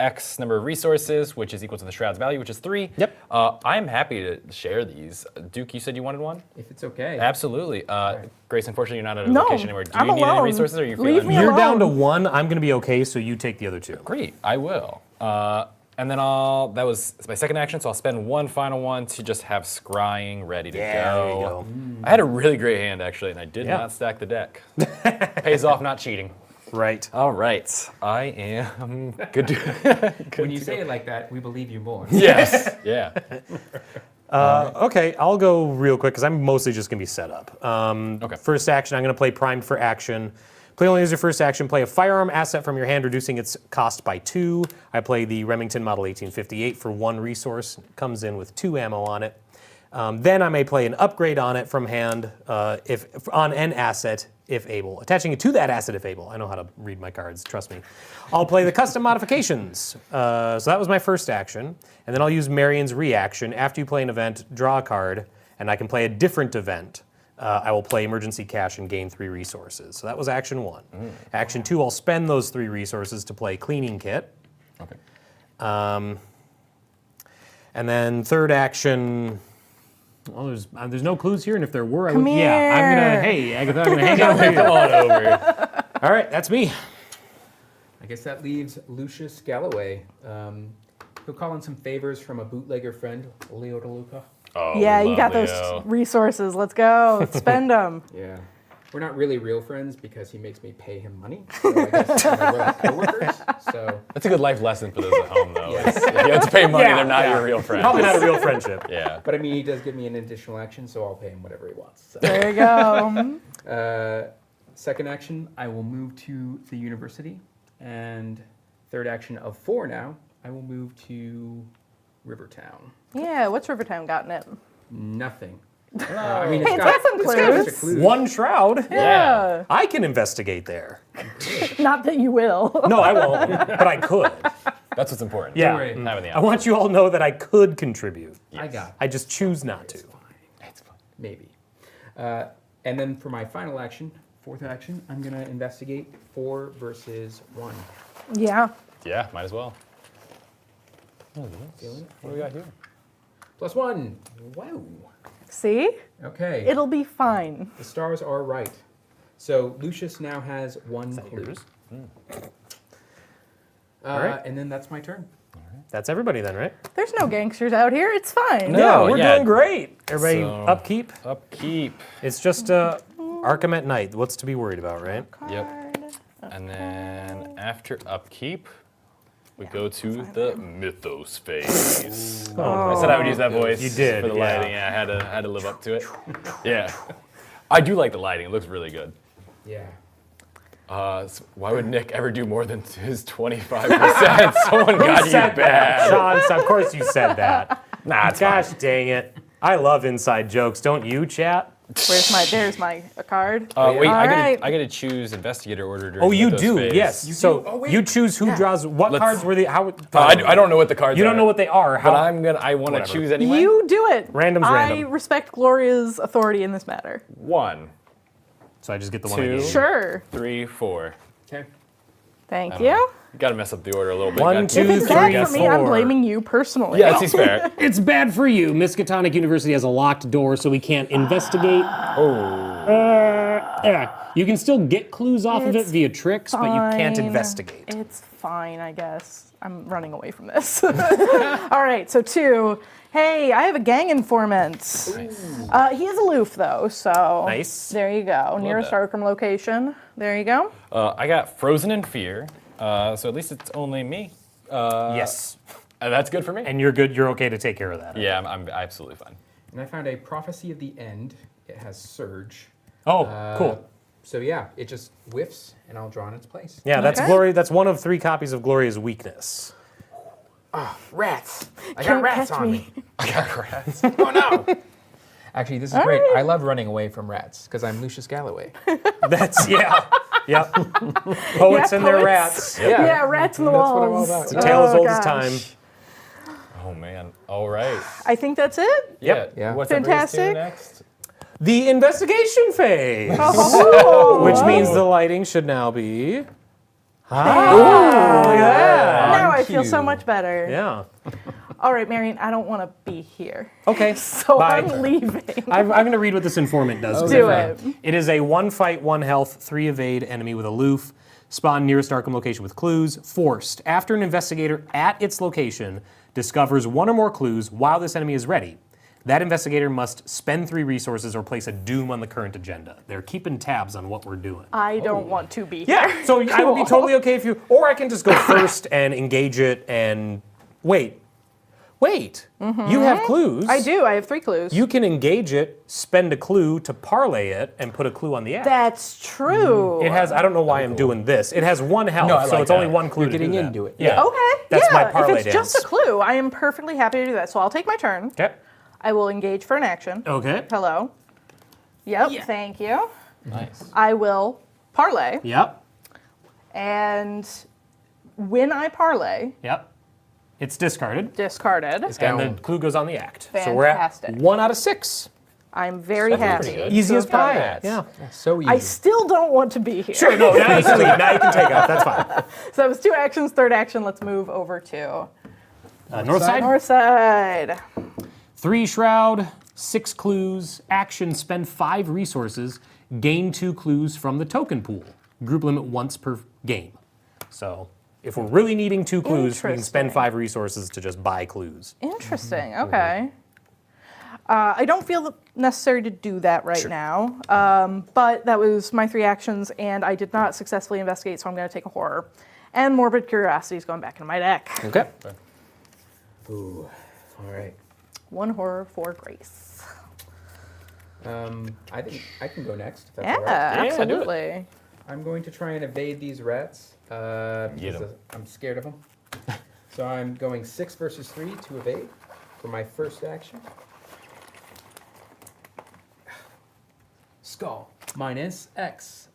Speaker 1: X number of resources, which is equal to the Shroud's value, which is 3.
Speaker 4: Yep.
Speaker 1: I'm happy to share these. Duke, you said you wanted one?
Speaker 2: If it's okay.
Speaker 1: Absolutely. Grace, unfortunately, you're not at a
Speaker 3: No,
Speaker 1: location anymore. Do
Speaker 3: I'm
Speaker 1: you need
Speaker 3: alone.
Speaker 1: any resources? Or are you
Speaker 3: Leave
Speaker 1: feeling
Speaker 3: me
Speaker 4: you're
Speaker 3: alone.
Speaker 4: down to 1. I'm going to be okay, so you take the other 2.
Speaker 1: Great, I will. And then it's my second action, so I'll spend 1 final one to just have scrying ready to
Speaker 4: Yeah,
Speaker 1: go.
Speaker 4: there you go.
Speaker 1: I had a really great hand, actually, and I did
Speaker 4: Yeah.
Speaker 1: not stack the deck. Pays off not cheating.
Speaker 4: Right.
Speaker 1: All right, I am good to
Speaker 2: When you say it like that, we believe you more.
Speaker 1: Yes, yeah.
Speaker 4: Okay, I'll go real quick because I'm mostly just going to be set up.
Speaker 1: Okay.
Speaker 4: First action, I'm going to play Primed for Action. Play only as your first action. Play a firearm asset from your hand, reducing its cost by 2. I play the Remington Model 1858 for 1 resource. It comes in with 2 ammo on it. Then I may play an upgrade on it from hand if on an asset if able. Attaching it to that asset if able. I know how to read my cards, trust me. I'll play the custom modifications. So that was my first action. And then I'll use Marion's reaction. After you play an event, draw a card, and I can play a different event. I will play emergency cash and gain 3 resources. So that was action 1. Action 2, I'll spend those 3 resources to play cleaning kit.
Speaker 1: Okay.
Speaker 4: And then third action. Well, there's no clues here, and if there were, I would.
Speaker 3: Come
Speaker 4: Yeah, I'm gonna.
Speaker 3: here.
Speaker 4: Hey, Agatha, I'm gonna hang out with you.
Speaker 1: Come on over.
Speaker 4: All right, that's me.
Speaker 2: I guess that leaves Lucius Galloway. He'll call in some favors from a bootlegger friend, Leo DeLuca.
Speaker 1: Oh,
Speaker 3: Yeah, you got
Speaker 1: love
Speaker 3: those
Speaker 1: Leo.
Speaker 3: resources. Let's go. Let's spend them.
Speaker 2: Yeah. We're not really real friends because he makes me pay him money. So I guess we're real coworkers. So
Speaker 1: That's a good life lesson for those at home, though.
Speaker 2: Yes.
Speaker 1: If you have to pay money,
Speaker 4: Yeah,
Speaker 1: they're not
Speaker 4: yeah.
Speaker 1: your real friends.
Speaker 4: Probably not a real friendship.
Speaker 1: Yeah.
Speaker 2: but I mean, he does give me an additional action, so I'll pay him whatever he wants. So.
Speaker 3: There you go.
Speaker 2: Second action, I will move to the university. And third action of 4 now, I will move to Rivertown.
Speaker 3: Yeah, what's Rivertown got in it?
Speaker 2: Nothing. I mean,
Speaker 3: Hey, it's got some
Speaker 2: it's got
Speaker 3: clues.
Speaker 2: extra clues.
Speaker 4: 1 shroud.
Speaker 3: Yeah.
Speaker 4: I can investigate there.
Speaker 3: Not that you will.
Speaker 4: No, I won't, but I could.
Speaker 1: That's what's important.
Speaker 4: Yeah.
Speaker 2: worry.
Speaker 1: Having the
Speaker 4: I want you all to know that I could contribute.
Speaker 2: I got it.
Speaker 4: I just choose not to.
Speaker 1: It's fine.
Speaker 2: Maybe. And then for my final action, fourth action, I'm going to investigate 4 versus 1.
Speaker 3: Yeah.
Speaker 1: Yeah, might as well.
Speaker 2: Feeling it?
Speaker 1: What do we got here?
Speaker 2: +1. Wow.
Speaker 3: See?
Speaker 2: Okay.
Speaker 3: It'll be fine.
Speaker 2: The stars are right. So Lucius now has 1 clue.
Speaker 1: yours?
Speaker 4: Alright.
Speaker 2: And then that's my turn.
Speaker 4: That's everybody then, right?
Speaker 3: There's no gangsters out here. It's fine.
Speaker 1: No.
Speaker 4: Yeah, we're
Speaker 1: yeah.
Speaker 4: doing great. Everybody
Speaker 1: So-
Speaker 4: upkeep.
Speaker 1: Upkeep.
Speaker 4: It's just Arkham at night. What's to be worried about, right?
Speaker 1: Yep.
Speaker 3: Card.
Speaker 1: And then after upkeep, we go to the mythos phase. I said I would use that voice.
Speaker 4: You did,
Speaker 1: for the
Speaker 4: yeah.
Speaker 1: lighting. Yeah, I had to live up to it. Yeah, I do like the lighting. It looks really good.
Speaker 2: Yeah.
Speaker 1: So why would Nick ever do more than his 25%? Someone got you bad.
Speaker 4: Sean, of course you said that.
Speaker 1: Nah, it's
Speaker 4: Gosh
Speaker 1: fine.
Speaker 4: dang it. I love inside jokes, don't you, chat?
Speaker 3: There's my card.
Speaker 1: Wait,
Speaker 3: All right.
Speaker 1: I get to choose investigator order during
Speaker 4: Oh, you
Speaker 1: Mythos
Speaker 4: do.
Speaker 1: phase.
Speaker 4: Yes.
Speaker 2: You
Speaker 4: So
Speaker 2: do? Oh, wait.
Speaker 4: you choose who draws what cards were the how.
Speaker 1: I don't know what the cards
Speaker 4: You
Speaker 1: are.
Speaker 4: don't know what they are. How?
Speaker 1: But I want to
Speaker 4: Whatever.
Speaker 1: choose anyway.
Speaker 3: You do it.
Speaker 4: Random's
Speaker 3: I
Speaker 4: random.
Speaker 3: respect Gloria's authority in this matter.
Speaker 1: 1,
Speaker 4: So I just get the one I
Speaker 1: 2.
Speaker 4: gave you.
Speaker 3: Sure.
Speaker 1: 3, 4.
Speaker 2: Okay.
Speaker 3: Thank you.
Speaker 1: Got to mess up the order a little bit.
Speaker 4: One,
Speaker 1: Gotta-
Speaker 4: two,
Speaker 3: If it's
Speaker 4: three,
Speaker 3: bad for me, I'm
Speaker 4: four.
Speaker 3: blaming you personally.
Speaker 1: Yeah, it's fair.
Speaker 5: It's bad for you. Miskatonic University has a locked door, so we can't investigate. Yeah. You can still get clues off of it
Speaker 3: It's
Speaker 5: via tricks, but you
Speaker 4: Can't
Speaker 3: Fine.
Speaker 4: investigate.
Speaker 3: It's fine, I guess. I'm running away from this. All right, so 2. Hey, I have a gang informant. He is aloof, though, so
Speaker 4: Nice.
Speaker 3: there you go. Nearest
Speaker 1: that.
Speaker 3: Arkham location. There you go.
Speaker 1: I got frozen in fear, so at least it's only me.
Speaker 4: Yes.
Speaker 1: And that's good for me.
Speaker 4: And you're good. You're okay to take care of that.
Speaker 1: Yeah, I'm absolutely fine.
Speaker 2: And I found a Prophecy of the End. It has Surge.
Speaker 4: Oh, cool.
Speaker 2: So yeah, it just whiffs, and I'll draw in its place.
Speaker 4: Yeah, that's
Speaker 3: Okay.
Speaker 4: Glory. That's one of 3 copies of Gloria's weakness.
Speaker 2: Rats! I
Speaker 3: Can't
Speaker 2: got rats
Speaker 3: catch
Speaker 2: on
Speaker 3: me.
Speaker 2: me.
Speaker 1: I got rats.
Speaker 2: Oh no! Actually, this is
Speaker 3: All
Speaker 2: great.
Speaker 3: right.
Speaker 2: I love running away from rats because I'm Lucius Galloway.
Speaker 4: That's Yep. Poets and their
Speaker 3: poets.
Speaker 4: rats.
Speaker 3: Yeah, rats in the
Speaker 2: That's what I'm all
Speaker 3: walls.
Speaker 2: about.
Speaker 4: It's a tale as old as
Speaker 3: gosh.
Speaker 4: time.
Speaker 1: Oh man. All right.
Speaker 3: I think that's it.
Speaker 4: Yep.
Speaker 2: Yeah.
Speaker 1: What's that bring us to
Speaker 3: Fantastic.
Speaker 1: next?
Speaker 4: The investigation phase,
Speaker 3: Oh.
Speaker 4: which means the lighting should now be.
Speaker 3: Now I feel so
Speaker 2: cue.
Speaker 3: much better.
Speaker 4: Yeah.
Speaker 3: All right, Marion, I don't want to be here.
Speaker 4: Okay.
Speaker 3: So
Speaker 4: Bye.
Speaker 3: I'm leaving.
Speaker 4: I'm going to read what this informant does.
Speaker 3: Do it.
Speaker 4: It is a 1 fight, 1 health, 3 evade enemy with aloof. Spawn nearest Arkham location with clues. Forced. After an investigator at its location discovers 1 or more clues while this enemy is ready, that investigator must spend 3 resources or place a doom on the current agenda. They're keeping tabs on what we're doing.
Speaker 3: I don't want to be here.
Speaker 4: Yeah, so I would be totally okay if you, or I can just go first and engage it and wait. You have clues.
Speaker 3: I do. I have 3 clues.
Speaker 4: You can engage it, spend a clue to parlay it, and put a clue on the app.
Speaker 3: That's true.
Speaker 4: It has, I don't know why I'm doing this. It has 1 health,
Speaker 1: No, I
Speaker 4: so
Speaker 1: like
Speaker 4: it's only
Speaker 1: that.
Speaker 4: 1 clue
Speaker 2: You're
Speaker 4: to
Speaker 2: getting
Speaker 4: do that.
Speaker 2: into it.
Speaker 4: Yeah.
Speaker 3: Okay.
Speaker 4: That's
Speaker 3: yeah.
Speaker 4: my parlay
Speaker 3: If it's just
Speaker 4: dance.
Speaker 3: a clue, I am perfectly happy to do that. So I'll take my turn.
Speaker 4: Okay.
Speaker 3: I will engage for an action.
Speaker 4: Okay.
Speaker 3: Hello. Yep. Thank you.
Speaker 1: Nice.
Speaker 3: I will parlay,
Speaker 4: Yep.
Speaker 3: and when I parlay,
Speaker 4: Yep. It's discarded.
Speaker 3: discarded.
Speaker 4: And the clue goes on the act. So
Speaker 3: Fantastic.
Speaker 4: we're at 1 out of 6.
Speaker 3: I'm very
Speaker 1: That's pretty
Speaker 3: happy.
Speaker 1: good.
Speaker 4: Easy
Speaker 3: to
Speaker 4: as
Speaker 3: have done
Speaker 4: pie.
Speaker 3: that.
Speaker 4: Yeah.
Speaker 2: So easy.
Speaker 3: I still don't want to be here.
Speaker 4: Sure, no, now you can leave. Now you can take off. That's fine.
Speaker 3: So that was 2 actions. Third action, let's move over to
Speaker 4: North side.
Speaker 3: north side.
Speaker 4: 3 shroud, 6 clues, action, spend 5 resources, gain 2 clues from the token pool. Group limit once per game. So if we're really needing 2 clues, we can spend
Speaker 3: Interesting.
Speaker 4: 5 resources to just buy clues.
Speaker 3: Interesting. Okay. I don't feel necessary to do that right now, but that was my 3 actions, and I did not successfully investigate, so I'm going to take a horror. And morbid curiosity is going back into my deck.
Speaker 4: Okay.
Speaker 2: Ooh. All right.
Speaker 3: 1 horror, 4 grace.
Speaker 2: I think I can go next. If that's
Speaker 3: Yeah,
Speaker 2: all right.
Speaker 1: do it.
Speaker 3: absolutely.
Speaker 2: I'm going to try and evade these rats because
Speaker 1: 'em.
Speaker 2: I'm scared of them. So I'm going 6 versus 3 to evade for my first action. Skull minus X,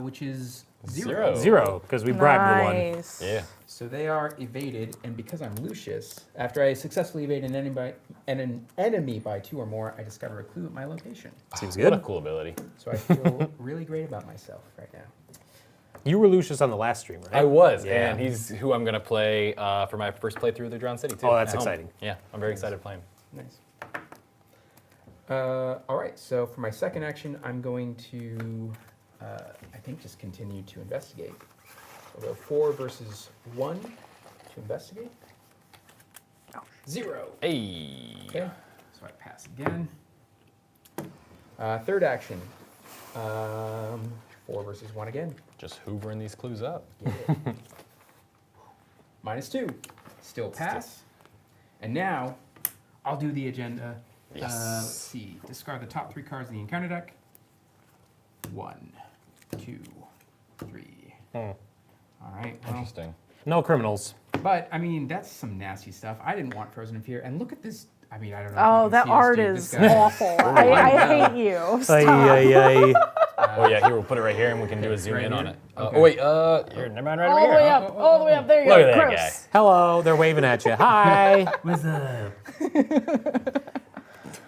Speaker 2: which is 0.
Speaker 4: 0, because we bribed the one.
Speaker 3: Nice.
Speaker 1: Yeah.
Speaker 2: So they are evaded, and because I'm Lucius, after I successfully evade an enemy by 2 or more, I discover a clue at my location.
Speaker 4: Seems
Speaker 1: What a
Speaker 4: good.
Speaker 1: cool ability.
Speaker 2: So I feel really great about myself right now.
Speaker 4: You were Lucius on the last stream, right?
Speaker 1: I was,
Speaker 4: Yeah.
Speaker 1: and he's who I'm gonna play for my first playthrough of the Drowned City too.
Speaker 4: Oh, that's
Speaker 1: at home.
Speaker 4: exciting.
Speaker 1: Yeah, I'm very excited to play him.
Speaker 2: Nice. All right, so for my second action, I'm going to, I think, just continue to investigate. I'll go 4 versus 1 to investigate. 0.
Speaker 1: Hey.
Speaker 2: Okay, so I pass again. Third action, 4 versus 1 again.
Speaker 1: Just hoovering these clues up.
Speaker 2: Minus 2, still pass. And now, I'll do the agenda.
Speaker 1: Yes.
Speaker 2: Let's see, discard the top 3 cards in the encounter deck. 1, 2, 3. All right, well,
Speaker 1: Interesting.
Speaker 4: No criminals.
Speaker 2: but I mean, that's some nasty stuff. I didn't want Frozen in Fear. And look at this, I mean, I don't know.
Speaker 3: Oh,
Speaker 2: if you
Speaker 3: that
Speaker 2: can see us,
Speaker 3: art
Speaker 2: dude.
Speaker 3: is
Speaker 2: This guy-
Speaker 3: awful. I hate you.
Speaker 4: Ay,
Speaker 3: Stop.
Speaker 4: ay, ay.
Speaker 1: Oh yeah, here we'll put it right here and we can do a zoom
Speaker 2: Right
Speaker 1: in on
Speaker 2: here?
Speaker 1: it.
Speaker 2: Okay.
Speaker 1: Oh wait, here, never mind, right
Speaker 3: All
Speaker 1: over
Speaker 3: the
Speaker 1: here.
Speaker 3: way up. All the way up. There you
Speaker 1: Look
Speaker 3: go.
Speaker 1: at that
Speaker 3: Gross.
Speaker 4: Hello, they're waving at you. Hi. What's up?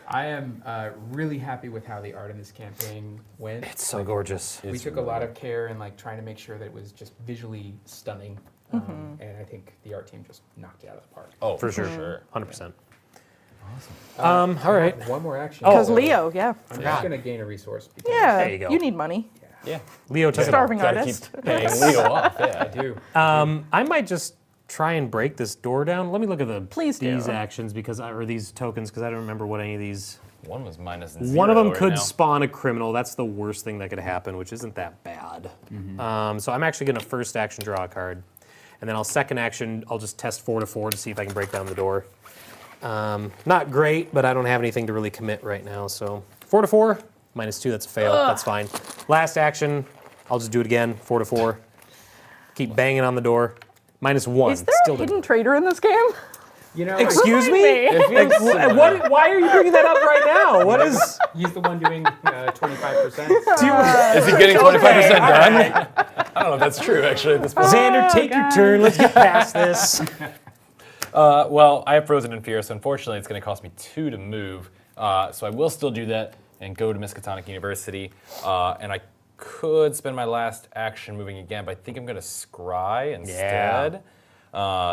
Speaker 2: I am really happy with how the art in this campaign went.
Speaker 4: It's so gorgeous.
Speaker 2: We took a lot of care in like trying to make sure that it was just visually stunning, and I think the art team just knocked it out of the park.
Speaker 1: Oh,
Speaker 4: For sure.
Speaker 1: sure.
Speaker 4: 100%. All right.
Speaker 2: One more action.
Speaker 3: Because Leo, yeah.
Speaker 2: I'm just gonna gain a resource. Because
Speaker 3: Yeah.
Speaker 4: There you go.
Speaker 3: You need money.
Speaker 1: Yeah.
Speaker 4: Leo took it all.
Speaker 3: Starving
Speaker 1: Gotta
Speaker 3: artist.
Speaker 1: keep paying Leo off. Yeah.
Speaker 2: I do.
Speaker 4: I might just try and break this door down. Let me look at
Speaker 3: Please do.
Speaker 4: these actions or these tokens because I don't remember what any of these.
Speaker 1: One was minus and 0
Speaker 4: One of them
Speaker 1: right
Speaker 4: could
Speaker 1: now.
Speaker 4: spawn a criminal. That's the worst thing that could happen, which isn't that bad. So I'm actually going to first action draw a card, and then I'll second action. I'll just test 4 to 4 to see if I can break down the door. Not great, but I don't have anything to really commit right now. So 4 to 4, -2. That's a fail. That's fine. Last action. I'll just do it again. 4 to 4. Keep banging on the door. -1.
Speaker 3: Is there
Speaker 4: Still
Speaker 3: a
Speaker 4: didn't.
Speaker 3: hidden traitor in this game?
Speaker 2: You know,
Speaker 4: Excuse
Speaker 3: Remind
Speaker 4: me?
Speaker 3: me.
Speaker 4: What? Why are you bringing that up right now? What is?
Speaker 2: he's the one doing 25%.
Speaker 1: Is he getting 25% done? I don't know if that's true actually at this point.
Speaker 4: Xander, take your turn. Let's get past this.
Speaker 1: Well, I have Frozen in Fear, so unfortunately it's going to cost me 2 to move. So I will still do that and go to Miskatonic University. And I could spend my last action moving again, but I think I'm going to scry instead.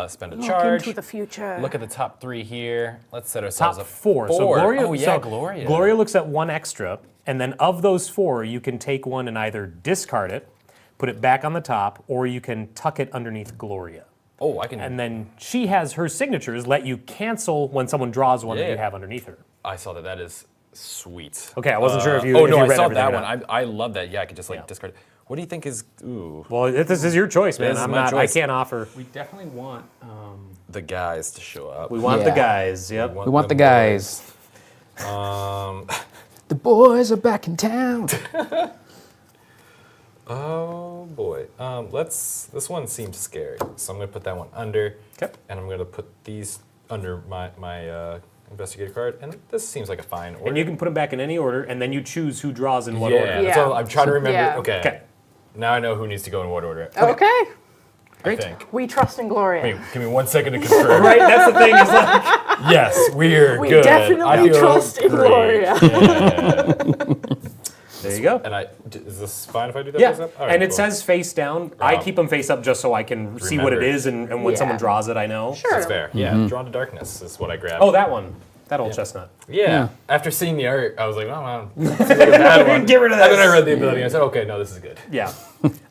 Speaker 1: Spend a charge.
Speaker 3: Look into the future.
Speaker 1: Look at the top 3 here. Let's set ourselves
Speaker 4: Top
Speaker 1: up
Speaker 4: 4. So Gloria.
Speaker 1: Oh yeah,
Speaker 4: so
Speaker 1: Gloria.
Speaker 4: Gloria looks at 1 extra, and then of those 4, you can take one and either discard it, put it back on the top, or you can tuck it underneath Gloria.
Speaker 1: Oh, I can.
Speaker 4: And then she has her signatures let you cancel when someone draws one that you
Speaker 1: Yeah.
Speaker 4: have underneath her.
Speaker 1: I saw that. That is sweet.
Speaker 4: Okay, I wasn't sure if you.
Speaker 1: Oh
Speaker 4: if
Speaker 1: no,
Speaker 4: you
Speaker 1: I
Speaker 4: read
Speaker 1: saw
Speaker 4: everything
Speaker 1: that
Speaker 4: or
Speaker 1: one.
Speaker 4: not.
Speaker 1: I love that. Yeah, I could just like
Speaker 4: Yeah.
Speaker 1: discard it. What do you think is? Ooh,
Speaker 4: Well, this is your choice, man.
Speaker 1: This is
Speaker 4: I'm
Speaker 1: my
Speaker 4: not.
Speaker 1: choice.
Speaker 4: I can't offer.
Speaker 2: We definitely want.
Speaker 1: the guys to show up.
Speaker 4: We want the
Speaker 2: Yeah.
Speaker 4: guys. Yep.
Speaker 2: We want the
Speaker 1: them
Speaker 2: guys.
Speaker 1: boys.
Speaker 2: The boys are back in town.
Speaker 1: Oh boy. This one seems scary, so I'm gonna put that one under.
Speaker 4: Okay.
Speaker 1: And I'm gonna put these under my investigator card, and this seems like a fine order.
Speaker 4: And you can put them back in any order, and then you choose who draws in what
Speaker 1: yeah,
Speaker 4: order.
Speaker 1: that's
Speaker 3: Yeah.
Speaker 1: all I'm trying to remember.
Speaker 3: Yeah.
Speaker 1: Okay.
Speaker 4: Okay.
Speaker 1: Now I know who needs to go in what order.
Speaker 3: Okay.
Speaker 1: I think.
Speaker 3: We trust in Gloria.
Speaker 1: Wait, give me 1 second to confirm.
Speaker 4: Right. That's the thing. Is like.
Speaker 1: Yes, we're
Speaker 3: We
Speaker 1: good.
Speaker 3: definitely
Speaker 1: I feel
Speaker 3: trust in
Speaker 1: great.
Speaker 3: Gloria.
Speaker 1: Yeah.
Speaker 4: There you go.
Speaker 1: And is this fine if I do that?
Speaker 4: Yeah,
Speaker 1: face up? All right,
Speaker 4: and it
Speaker 1: cool.
Speaker 4: says face down. I
Speaker 1: Um,
Speaker 4: keep them face up just so I can see what it
Speaker 1: remember.
Speaker 4: is, and when
Speaker 3: Yeah.
Speaker 4: someone draws it, I know.
Speaker 3: Sure.
Speaker 1: That's fair. Yeah, Drawn to Darkness is what I grabbed.
Speaker 4: Oh, that one. That old chestnut.
Speaker 1: Yeah. After seeing the art, I was like, oh, wow. Seems like a bad one.
Speaker 4: Get rid of
Speaker 1: And then I
Speaker 4: this.
Speaker 1: read the ability and I said, okay, no, this is good.
Speaker 4: Yeah.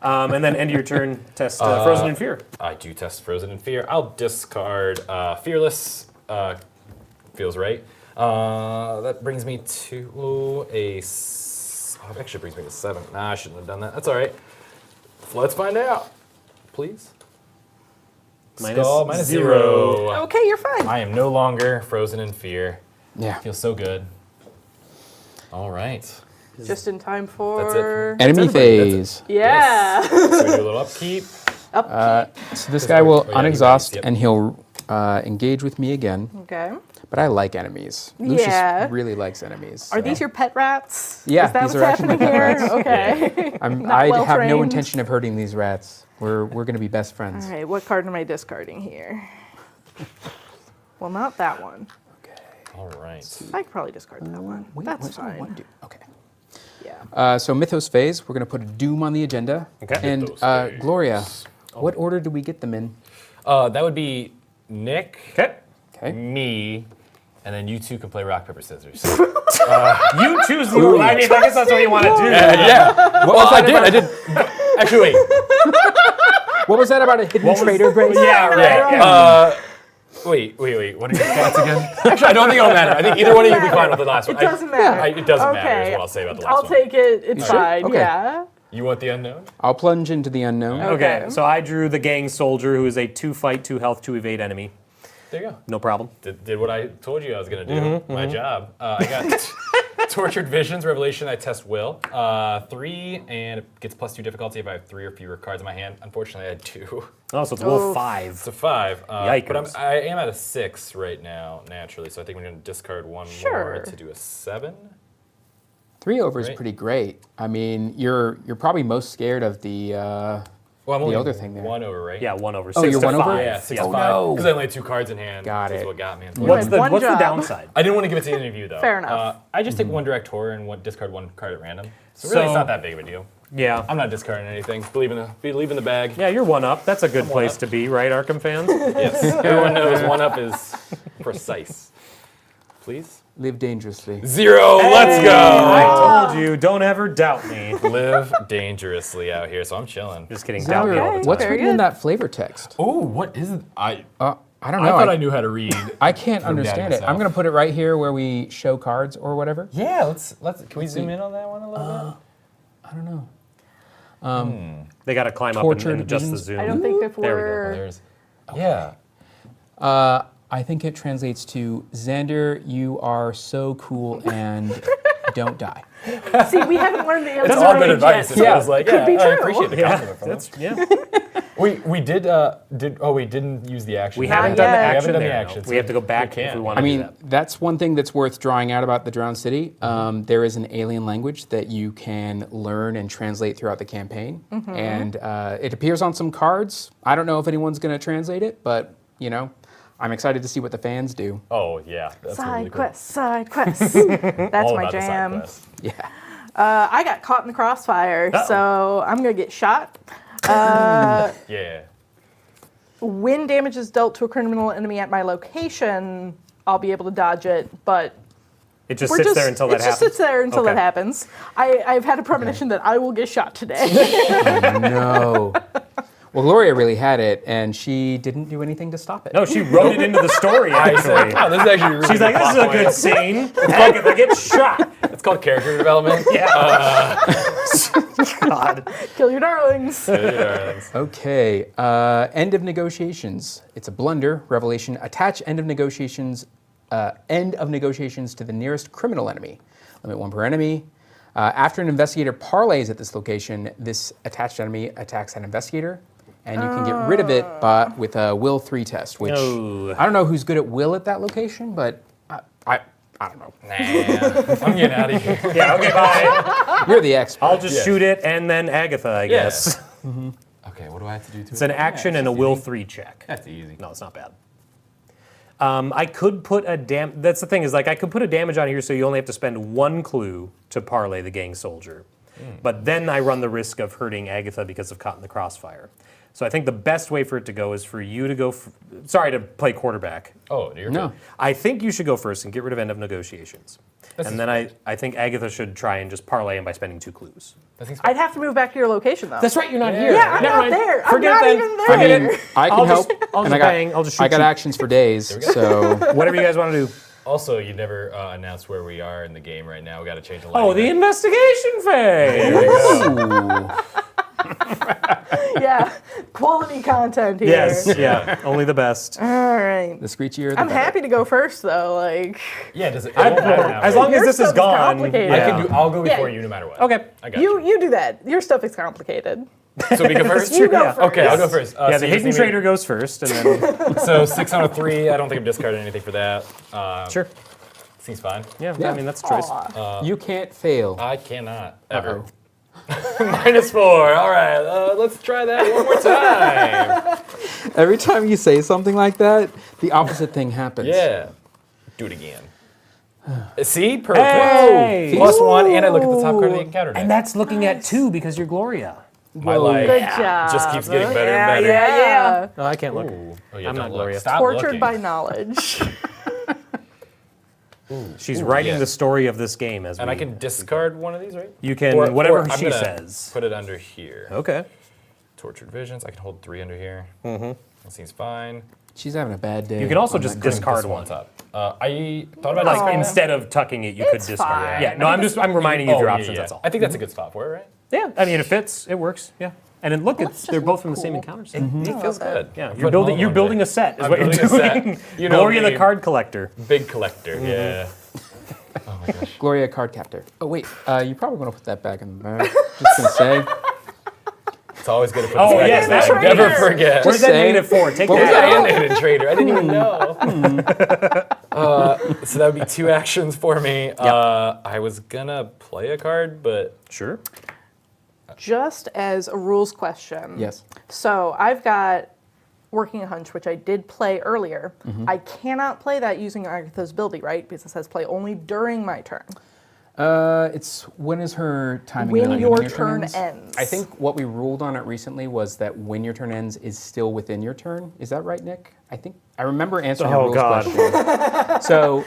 Speaker 4: And then end of your turn, test Frozen in Fear.
Speaker 1: I do test Frozen in Fear. I'll discard Fearless. Feels right. That brings me to it actually brings me to 7. Nah, I shouldn't have done that. That's all right. Let's find out, please. Skull, minus 0.
Speaker 3: Okay, you're fine.
Speaker 1: I am no longer frozen in fear.
Speaker 2: Yeah.
Speaker 1: Feels so good. All right.
Speaker 3: Just in time for.
Speaker 1: That's it.
Speaker 2: Enemy phase.
Speaker 3: Yeah.
Speaker 1: So we do a little upkeep.
Speaker 2: So this guy will
Speaker 1: Oh, yeah, he
Speaker 2: unexhaust
Speaker 1: raised, yep.
Speaker 2: and he'll engage with me again.
Speaker 3: Okay.
Speaker 2: But I like enemies. Lucius
Speaker 3: Yeah.
Speaker 2: really likes enemies.
Speaker 3: Are
Speaker 2: so.
Speaker 3: these your pet rats?
Speaker 2: Yeah,
Speaker 3: Is that
Speaker 2: these
Speaker 3: what's
Speaker 2: are actually
Speaker 3: happening
Speaker 2: my pet
Speaker 3: here? Okay.
Speaker 2: I
Speaker 3: Not
Speaker 2: have no
Speaker 3: well-trained?
Speaker 2: intention of hurting these rats. We're going to be best friends.
Speaker 3: All right, what card am I discarding here? Well, not that one.
Speaker 1: All right.
Speaker 3: I could probably discard that one.
Speaker 2: Wait,
Speaker 3: That's
Speaker 2: what's
Speaker 3: fine.
Speaker 2: one do? Okay.
Speaker 3: Yeah.
Speaker 2: So Mythos phase, we're going to put a Doom on the agenda.
Speaker 4: Okay.
Speaker 2: And
Speaker 1: Mythos phase.
Speaker 2: Gloria, what order do we get them in?
Speaker 1: That would be Nick,
Speaker 4: Okay.
Speaker 2: Okay.
Speaker 1: me, and then you two can play rock, paper, scissors.
Speaker 4: You choose the order. I mean, I guess that's what you want to do.
Speaker 1: Yeah. Well, I did. Actually, wait.
Speaker 2: What was that about a hidden traitor, Grace?
Speaker 4: Yeah, right. Yeah.
Speaker 1: Wait. What are your stats again? Actually, I don't think it'll matter. I think either one of you will be fine with the last one.
Speaker 3: It doesn't matter.
Speaker 1: It doesn't matter
Speaker 3: Okay.
Speaker 1: is what I'll say about the last
Speaker 3: I'll
Speaker 1: one.
Speaker 3: take it. It's
Speaker 2: sure?
Speaker 3: fine.
Speaker 2: Okay.
Speaker 3: Yeah.
Speaker 1: You want the unknown?
Speaker 2: I'll plunge into the unknown.
Speaker 4: Okay, so I drew the gang soldier, who is a 2 fight, 2 health, 2 evade enemy.
Speaker 1: There you go.
Speaker 4: No problem.
Speaker 1: Did what I told you I was going to do. My job. I got Tortured Visions, Revelation, I test will. 3, and it gets +2 difficulty if I have 3 or fewer cards in my hand. Unfortunately, I had 2.
Speaker 4: Oh, so it's will 5.
Speaker 1: It's a 5. But
Speaker 4: Yikers.
Speaker 1: I am at a 6 right now, naturally, so I think we're going to discard one more to do a 7.
Speaker 2: 3 over is
Speaker 1: Right.
Speaker 2: pretty great. I mean, you're probably most scared of the
Speaker 1: Well, I'm only
Speaker 2: other thing there.
Speaker 1: 1 over, right?
Speaker 4: Yeah, 1 over.
Speaker 2: Oh,
Speaker 4: 6
Speaker 2: you're
Speaker 4: to
Speaker 2: 1 over?
Speaker 4: 5.
Speaker 1: Yeah, 6
Speaker 2: Oh,
Speaker 1: to 5.
Speaker 2: no.
Speaker 1: Because I only had 2 cards in hand.
Speaker 2: Got
Speaker 1: Is
Speaker 2: it.
Speaker 1: what got me.
Speaker 4: What's the
Speaker 3: One job.
Speaker 4: downside?
Speaker 1: I didn't want to give it to any of you, though.
Speaker 3: Fair enough.
Speaker 1: I just take 1 Director and discard 1 card at random. So really, it's not that big of a deal.
Speaker 4: Yeah.
Speaker 1: I'm not discarding anything. Believe in the bag.
Speaker 4: Yeah, you're 1 up. That's a good place
Speaker 1: up.
Speaker 4: to be, right, Arkham fans?
Speaker 1: Yes. Everyone knows 1 up is precise. Please.
Speaker 2: live dangerously.
Speaker 1: 0. Let's go.
Speaker 4: I told you, don't ever doubt me.
Speaker 1: Live dangerously out here, so I'm chilling.
Speaker 4: Just kidding, doubt me all the
Speaker 2: Xander,
Speaker 4: time.
Speaker 2: what's
Speaker 3: Very
Speaker 2: written in
Speaker 3: good.
Speaker 2: that flavor text?
Speaker 1: Oh, what is it?
Speaker 2: I don't
Speaker 1: I
Speaker 2: know.
Speaker 1: thought I knew how to read.
Speaker 2: I can't
Speaker 1: from Dad
Speaker 2: understand it.
Speaker 1: myself.
Speaker 2: I'm going to put it right here where we show cards or whatever.
Speaker 1: Yeah, let's. Can we zoom in on that one a little
Speaker 2: I don't know.
Speaker 4: They got to climb up
Speaker 2: Tortured
Speaker 4: and adjust the
Speaker 2: visions.
Speaker 4: zoom.
Speaker 3: I don't think if
Speaker 4: There we go.
Speaker 3: we're.
Speaker 1: bit? There's. Yeah.
Speaker 2: I think it translates to Xander, you are so cool and don't die.
Speaker 3: See, we haven't learned the answer.
Speaker 1: It's all good
Speaker 3: yet,
Speaker 1: advice.
Speaker 3: so
Speaker 1: It's always like,
Speaker 3: could be
Speaker 1: I
Speaker 3: true.
Speaker 1: appreciate the compliment from
Speaker 4: That's,
Speaker 1: them.
Speaker 4: yeah.
Speaker 1: We did we didn't use the action.
Speaker 4: We
Speaker 3: Not
Speaker 4: haven't done the
Speaker 3: yet.
Speaker 1: We
Speaker 4: action
Speaker 1: haven't done the
Speaker 4: there.
Speaker 1: action,
Speaker 4: no.
Speaker 1: so
Speaker 4: We have to go back
Speaker 1: we
Speaker 4: if we
Speaker 1: can.
Speaker 4: want
Speaker 2: I
Speaker 4: to do
Speaker 2: mean,
Speaker 4: that.
Speaker 2: that's one thing that's worth drawing out about the Drowned City. There is an alien language that you can learn and translate throughout the campaign. And it appears on some cards. I don't know if anyone's going to translate it, but, you know, I'm excited to see what the fans do.
Speaker 1: Oh yeah, that's
Speaker 3: Side
Speaker 1: really cool.
Speaker 3: quests, side quests. That's
Speaker 1: All
Speaker 3: my
Speaker 1: about the side
Speaker 3: jam.
Speaker 1: quest.
Speaker 2: Yeah.
Speaker 3: I got caught in the crossfire,
Speaker 4: Uh-oh.
Speaker 3: so I'm gonna get shot.
Speaker 1: Yeah.
Speaker 3: When damage is dealt to a criminal enemy at my location, I'll be able to dodge it, but
Speaker 4: It just sits there until that
Speaker 3: it
Speaker 4: happens.
Speaker 3: just sits there until
Speaker 4: Okay.
Speaker 3: that happens. I've had a premonition that I will get shot today.
Speaker 2: No. Well, Gloria really had it, and she didn't do anything to stop it.
Speaker 4: No, she wrote it into the story,
Speaker 1: I said,
Speaker 4: actually.
Speaker 1: oh, this is actually really
Speaker 4: She's like, this is a good scene. Agatha gets shot.
Speaker 1: It's called character development.
Speaker 4: Yeah. God.
Speaker 3: Kill your darlings.
Speaker 2: Okay. End of negotiations. It's a blunder. Revelation. Attach end of negotiations. End of negotiations to the nearest criminal enemy. Limit 1 per enemy. After an investigator parlays at this location, this attached enemy attacks that investigator, and you can get rid of it with a Will 3 test, which
Speaker 4: No.
Speaker 2: I don't know who's good at Will at that location, but I don't know.
Speaker 1: Nah, I'm getting out of here.
Speaker 4: Yeah, okay, bye.
Speaker 2: You're the expert.
Speaker 4: I'll just
Speaker 1: Yeah.
Speaker 4: shoot it and then Agatha, I
Speaker 1: Yeah.
Speaker 4: guess.
Speaker 1: Okay, what do I have to do to it?
Speaker 4: It's an action and a will 3 check.
Speaker 1: That's easy.
Speaker 4: No, it's not bad. I could put a that's the thing is like I could put a damage on here so you only have to spend 1 clue to parlay the gang soldier. But then I run the risk of hurting Agatha because of caught in the crossfire. So I think the best way for it to go is for you to go, sorry to play quarterback.
Speaker 1: Oh, you're
Speaker 2: No.
Speaker 1: good.
Speaker 4: I think you should go first and get rid of end of negotiations. And then I think Agatha should try and just parlay him by spending 2 clues.
Speaker 1: That seems
Speaker 3: I'd have to move back to your location though.
Speaker 4: That's right, you're not here.
Speaker 3: Yeah, I'm
Speaker 4: Never
Speaker 3: not
Speaker 4: mind.
Speaker 3: there. I'm
Speaker 4: Forget
Speaker 3: not
Speaker 4: then.
Speaker 3: even there.
Speaker 2: I mean, I can
Speaker 4: I'll
Speaker 2: help.
Speaker 4: just- I'll
Speaker 2: and
Speaker 4: just
Speaker 2: I got,
Speaker 4: bang, I'll just
Speaker 2: I
Speaker 4: shoot
Speaker 2: got
Speaker 4: you.
Speaker 2: actions for days, so
Speaker 4: Whatever you guys want to do.
Speaker 1: Also, you never announced where we are in the game right now. We got to change the
Speaker 4: Oh,
Speaker 1: lighting.
Speaker 4: the investigation phase.
Speaker 3: Yeah, quality content here.
Speaker 4: Yes, yeah, only the best.
Speaker 3: All right.
Speaker 2: the screechier the
Speaker 3: I'm
Speaker 2: better.
Speaker 3: happy to go first though. Like,
Speaker 1: Yeah, does it? It won't matter now,
Speaker 4: As
Speaker 1: right?
Speaker 4: long as
Speaker 3: Your
Speaker 4: this is
Speaker 3: stuff is
Speaker 4: gone.
Speaker 3: complicated.
Speaker 1: I
Speaker 4: yeah.
Speaker 1: can do. I'll go before
Speaker 3: Yeah.
Speaker 1: you, no matter what.
Speaker 4: Okay.
Speaker 1: I got you.
Speaker 3: you do that. Your stuff is complicated.
Speaker 1: So we go first.
Speaker 3: You go
Speaker 4: Yeah.
Speaker 3: first.
Speaker 1: Okay, I'll go first.
Speaker 4: Yeah,
Speaker 1: so
Speaker 4: the
Speaker 1: you
Speaker 4: hidden
Speaker 1: just need me-
Speaker 4: trader goes first, and then
Speaker 1: So 6 on a 3. I don't think I'm discarding anything for that.
Speaker 4: sure.
Speaker 1: Seems fine.
Speaker 4: Yeah,
Speaker 2: Yeah.
Speaker 4: I mean that's a choice.
Speaker 3: Aw.
Speaker 2: You can't fail.
Speaker 1: I cannot ever.
Speaker 2: Uh-oh.
Speaker 1: -4. All right, let's try that one more time.
Speaker 2: Every time you say something like that, the opposite thing happens.
Speaker 1: Yeah. Do it again. See? Perfect.
Speaker 4: Hey!
Speaker 1: +1, and I look at the top card of the encounter deck.
Speaker 4: And that's looking at 2 because you're Gloria.
Speaker 1: My life
Speaker 3: Good job.
Speaker 1: just keeps getting better and better.
Speaker 3: Yeah.
Speaker 4: No, I can't look.
Speaker 1: Ooh. Oh, yeah,
Speaker 4: I'm
Speaker 1: don't
Speaker 4: not
Speaker 1: look.
Speaker 4: Gloria.
Speaker 1: Stop
Speaker 3: Tortured
Speaker 1: looking.
Speaker 3: by knowledge.
Speaker 4: She's writing
Speaker 1: yeah.
Speaker 4: the story of this game as
Speaker 1: And I can discard one of these, right?
Speaker 4: You can
Speaker 1: Or
Speaker 4: whatever
Speaker 1: I'm
Speaker 4: she
Speaker 1: gonna
Speaker 4: says.
Speaker 1: Put it under here.
Speaker 4: Okay.
Speaker 1: Tortured Visions. I can hold 3 under here. Mm-hmm. That seems fine.
Speaker 2: She's having a bad day.
Speaker 4: You can also
Speaker 2: on
Speaker 4: just
Speaker 2: that
Speaker 4: discard
Speaker 1: This
Speaker 4: one.
Speaker 1: one's up. I thought about
Speaker 4: Like
Speaker 1: discarding
Speaker 4: instead of tucking it, you could
Speaker 3: It's
Speaker 4: discard
Speaker 3: fine.
Speaker 4: it. Yeah. No, I'm reminding you of your options. That's all.
Speaker 1: I think that's a good spot for it, right?
Speaker 4: Yeah. I mean, it fits. It works. Yeah. And then look, they're both from the same encounters.
Speaker 1: It feels good.
Speaker 4: Yeah.
Speaker 1: I'm
Speaker 4: You're
Speaker 1: putting
Speaker 4: building.
Speaker 1: all
Speaker 4: You're
Speaker 1: one
Speaker 4: building
Speaker 1: day.
Speaker 4: a set. Is
Speaker 1: I'm
Speaker 4: what you're
Speaker 1: building a set.
Speaker 4: doing.
Speaker 1: You know
Speaker 4: Gloria
Speaker 1: me.
Speaker 4: the card collector.
Speaker 1: Big collector, yeah. Oh my gosh.
Speaker 2: Gloria card captor. Oh wait, you probably want to put that back in the bag. Just gonna say.
Speaker 1: It's always good to put
Speaker 4: Oh,
Speaker 1: this back
Speaker 4: yes,
Speaker 1: in.
Speaker 4: that's
Speaker 1: I never
Speaker 3: right.
Speaker 1: forget.
Speaker 4: What is that
Speaker 2: saying.
Speaker 4: negative for? Take
Speaker 2: What was
Speaker 4: that.
Speaker 1: Animated trader. I didn't even know. So that would be 2 actions for me. I was gonna play a card, but
Speaker 4: Sure.
Speaker 3: Just as a rules question.
Speaker 2: Yes.
Speaker 3: So I've got Working a Hunch, which I did play earlier.
Speaker 2: Mm-hmm.
Speaker 3: I cannot play that using Agatha's ability, right? Because it says play only during my turn.
Speaker 2: It's when is her timing?
Speaker 3: When
Speaker 2: really?
Speaker 3: your turn ends.
Speaker 2: I think what we ruled on it recently was that when your turn ends is still within your turn. Is that right, Nick? I remember answering a
Speaker 4: Oh,
Speaker 2: rules
Speaker 4: God.
Speaker 2: question. So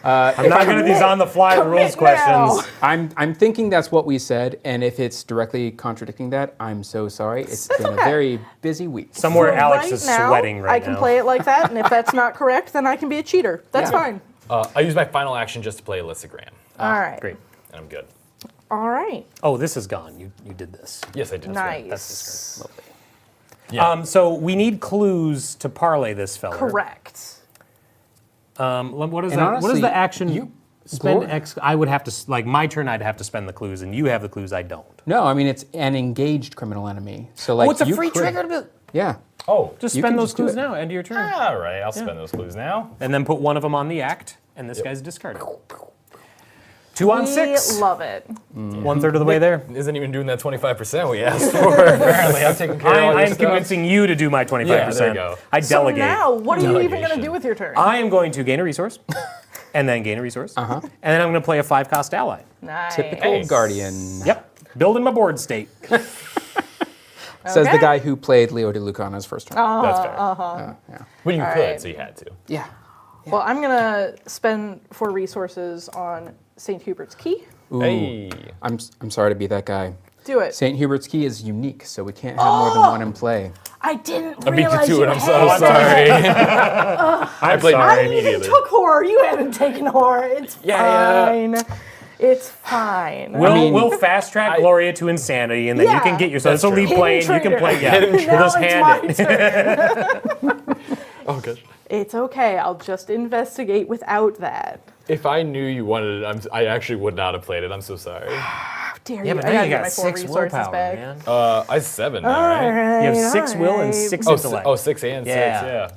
Speaker 4: I'm not good at these on-the-fly rules
Speaker 3: Commit now.
Speaker 4: questions.
Speaker 2: I'm thinking that's what we said, and if it's directly contradicting that, I'm so sorry. It's been a very busy week.
Speaker 4: Somewhere
Speaker 3: So
Speaker 4: Alex
Speaker 3: right
Speaker 4: is
Speaker 3: now,
Speaker 4: sweating right now.
Speaker 3: I can play it like that, and if that's not correct, then I can be a cheater. That's
Speaker 2: Yeah.
Speaker 3: fine.
Speaker 1: I use my final action just to play a listogram,
Speaker 3: All right.
Speaker 4: Great.
Speaker 1: and I'm good.
Speaker 3: All right.
Speaker 4: Oh, this is gone. You did this.
Speaker 1: Yes, I did.
Speaker 3: Nice.
Speaker 1: Yeah.
Speaker 4: So we need clues to parlay this fella.
Speaker 3: Correct.
Speaker 4: What is
Speaker 2: And
Speaker 4: that? What is
Speaker 2: honestly,
Speaker 4: the action?
Speaker 2: you-
Speaker 4: Spend
Speaker 2: Glory-
Speaker 4: X. I would have to like my turn. I'd have to spend the clues, and you have the clues. I don't.
Speaker 2: No, I mean it's an engaged criminal enemy. So like
Speaker 4: Oh, it's a
Speaker 2: you
Speaker 4: free
Speaker 2: could-
Speaker 4: trigger to
Speaker 2: Yeah.
Speaker 1: Oh,
Speaker 4: just
Speaker 2: You
Speaker 4: spend
Speaker 2: can
Speaker 4: those
Speaker 2: just do
Speaker 4: clues
Speaker 2: it.
Speaker 4: now. End of your turn,
Speaker 1: all right. I'll spend those clues now.
Speaker 4: and then put one of them on the act, and this guy's discarded. 2 on
Speaker 3: We
Speaker 4: 6.
Speaker 3: love it.
Speaker 4: 1/3 of the way there.
Speaker 1: Isn't even doing that 25% we asked for. Apparently, I'm taking care of all your
Speaker 4: I'm
Speaker 1: stuff.
Speaker 4: convincing you to do my 25%.
Speaker 1: Yeah, there you go.
Speaker 4: I
Speaker 3: So
Speaker 4: delegate.
Speaker 3: now, what are you even going to
Speaker 1: Delegation.
Speaker 3: do with your turn?
Speaker 4: I am going to gain a resource, and then gain a resource, and then I'm going to play a 5-cost ally.
Speaker 3: Nice.
Speaker 2: Typical
Speaker 1: Hey.
Speaker 2: guardian.
Speaker 4: Yep, building my board state.
Speaker 2: Says the
Speaker 3: Okay.
Speaker 2: guy who played Leo DeLuca on his first turn.
Speaker 1: That's fair.
Speaker 2: Yeah.
Speaker 1: But you
Speaker 3: All
Speaker 1: could,
Speaker 3: right.
Speaker 1: so you had to.
Speaker 2: Yeah.
Speaker 3: Well, I'm going to spend 4 resources on St. Hubert's Key.
Speaker 2: Ooh.
Speaker 1: Hey.
Speaker 2: I'm sorry to be that guy.
Speaker 3: Do it.
Speaker 2: St. Hubert's Key is unique, so we can't have more than one in play.
Speaker 3: I didn't
Speaker 1: I beat you
Speaker 3: realize
Speaker 1: to
Speaker 3: you
Speaker 1: it. I'm
Speaker 3: had
Speaker 1: so
Speaker 3: it.
Speaker 1: sorry.
Speaker 4: I'm
Speaker 1: played
Speaker 3: I
Speaker 1: sorry.
Speaker 3: even
Speaker 1: Immediately.
Speaker 3: took horror. You haven't taken horror. It's
Speaker 1: Yeah.
Speaker 3: fine. It's fine.
Speaker 4: We'll fast track Gloria to insanity, and then you
Speaker 3: Yeah.
Speaker 4: can get yourself.
Speaker 1: That's
Speaker 4: So leave
Speaker 1: true.
Speaker 4: playing. You can
Speaker 3: Hidden
Speaker 4: play. Yeah,
Speaker 3: traitor.
Speaker 4: we'll
Speaker 3: Now
Speaker 4: just
Speaker 3: it's
Speaker 4: hand
Speaker 3: my
Speaker 4: it.
Speaker 3: turn.
Speaker 1: Oh gosh.
Speaker 3: It's okay. I'll just investigate without that.
Speaker 1: If I knew you wanted it, I actually would not have played it. I'm so sorry.
Speaker 3: How dare
Speaker 4: Yeah,
Speaker 3: you?
Speaker 4: but
Speaker 3: I
Speaker 4: now
Speaker 3: gotta
Speaker 4: you
Speaker 3: get
Speaker 4: got
Speaker 3: my 4
Speaker 4: 6
Speaker 3: resources
Speaker 4: willpower,
Speaker 3: back.
Speaker 4: man.
Speaker 1: I have 7 now, right?
Speaker 3: Alright,
Speaker 4: You have 6 will and
Speaker 3: alright.
Speaker 4: 6
Speaker 1: Oh,
Speaker 4: intellect.
Speaker 1: 6 and 6,
Speaker 4: Yeah.
Speaker 1: yeah.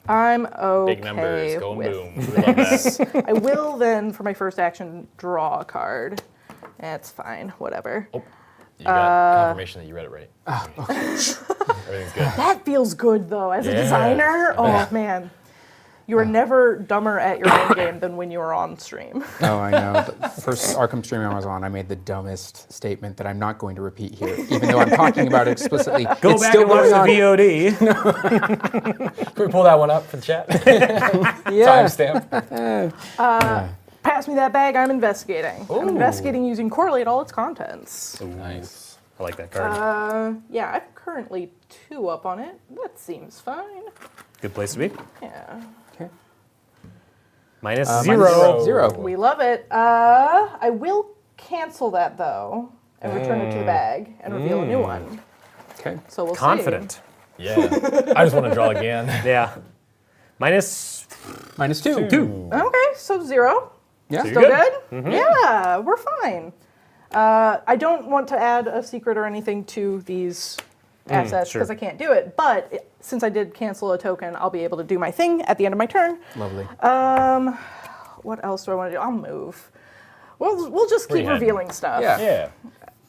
Speaker 3: I'm okay
Speaker 1: Big numbers, going
Speaker 3: with
Speaker 1: boom. We love that.
Speaker 3: I will then, for my first action, draw a card. That's fine. Whatever.
Speaker 1: You got confirmation that you read it right. Everything's good.
Speaker 3: That feels good though, as a designer. Oh man, you are never dumber at your own game than when you are on stream.
Speaker 2: Oh, I know. The first Arkham stream I was on, I made the dumbest statement that I'm not going to repeat here, even though I'm talking about it explicitly.
Speaker 4: Go
Speaker 2: it's
Speaker 4: back
Speaker 2: still
Speaker 4: and watch
Speaker 2: going
Speaker 4: the
Speaker 2: on.
Speaker 4: VOD.
Speaker 1: Can we pull that one up for the chat?
Speaker 2: Yeah.
Speaker 1: Timestamp.
Speaker 3: Pass me that bag. I'm investigating. I'm investigating using correlate all its contents.
Speaker 1: Nice.
Speaker 4: I like that card.
Speaker 3: Yeah, I'm currently 2 up on it. That seems fine.
Speaker 4: Good place to be.
Speaker 3: Yeah,
Speaker 2: Okay.
Speaker 4: Minus
Speaker 2: Minus
Speaker 4: 0.
Speaker 2: 0.
Speaker 3: we love it. I will cancel that though and return it to the bag and reveal a new one.
Speaker 2: Okay.
Speaker 3: So we'll
Speaker 4: Confident.
Speaker 1: Yeah. I just want to draw again.
Speaker 4: Yeah. Minus
Speaker 2: Minus 2.
Speaker 4: 2.
Speaker 3: see. Okay, so 0.
Speaker 2: Yeah.
Speaker 4: So
Speaker 3: Still
Speaker 4: You're
Speaker 3: good?
Speaker 4: good?
Speaker 3: Yeah, we're fine. I don't want to add a secret or anything to these assets
Speaker 4: sure.
Speaker 3: because I can't do it. But since I did cancel a token, I'll be able to do my thing at the end of my turn.
Speaker 2: Lovely.
Speaker 3: What else do I want to do? I'll move. We'll just keep
Speaker 1: Freehand.
Speaker 3: revealing stuff.
Speaker 2: Yeah.
Speaker 1: Yeah.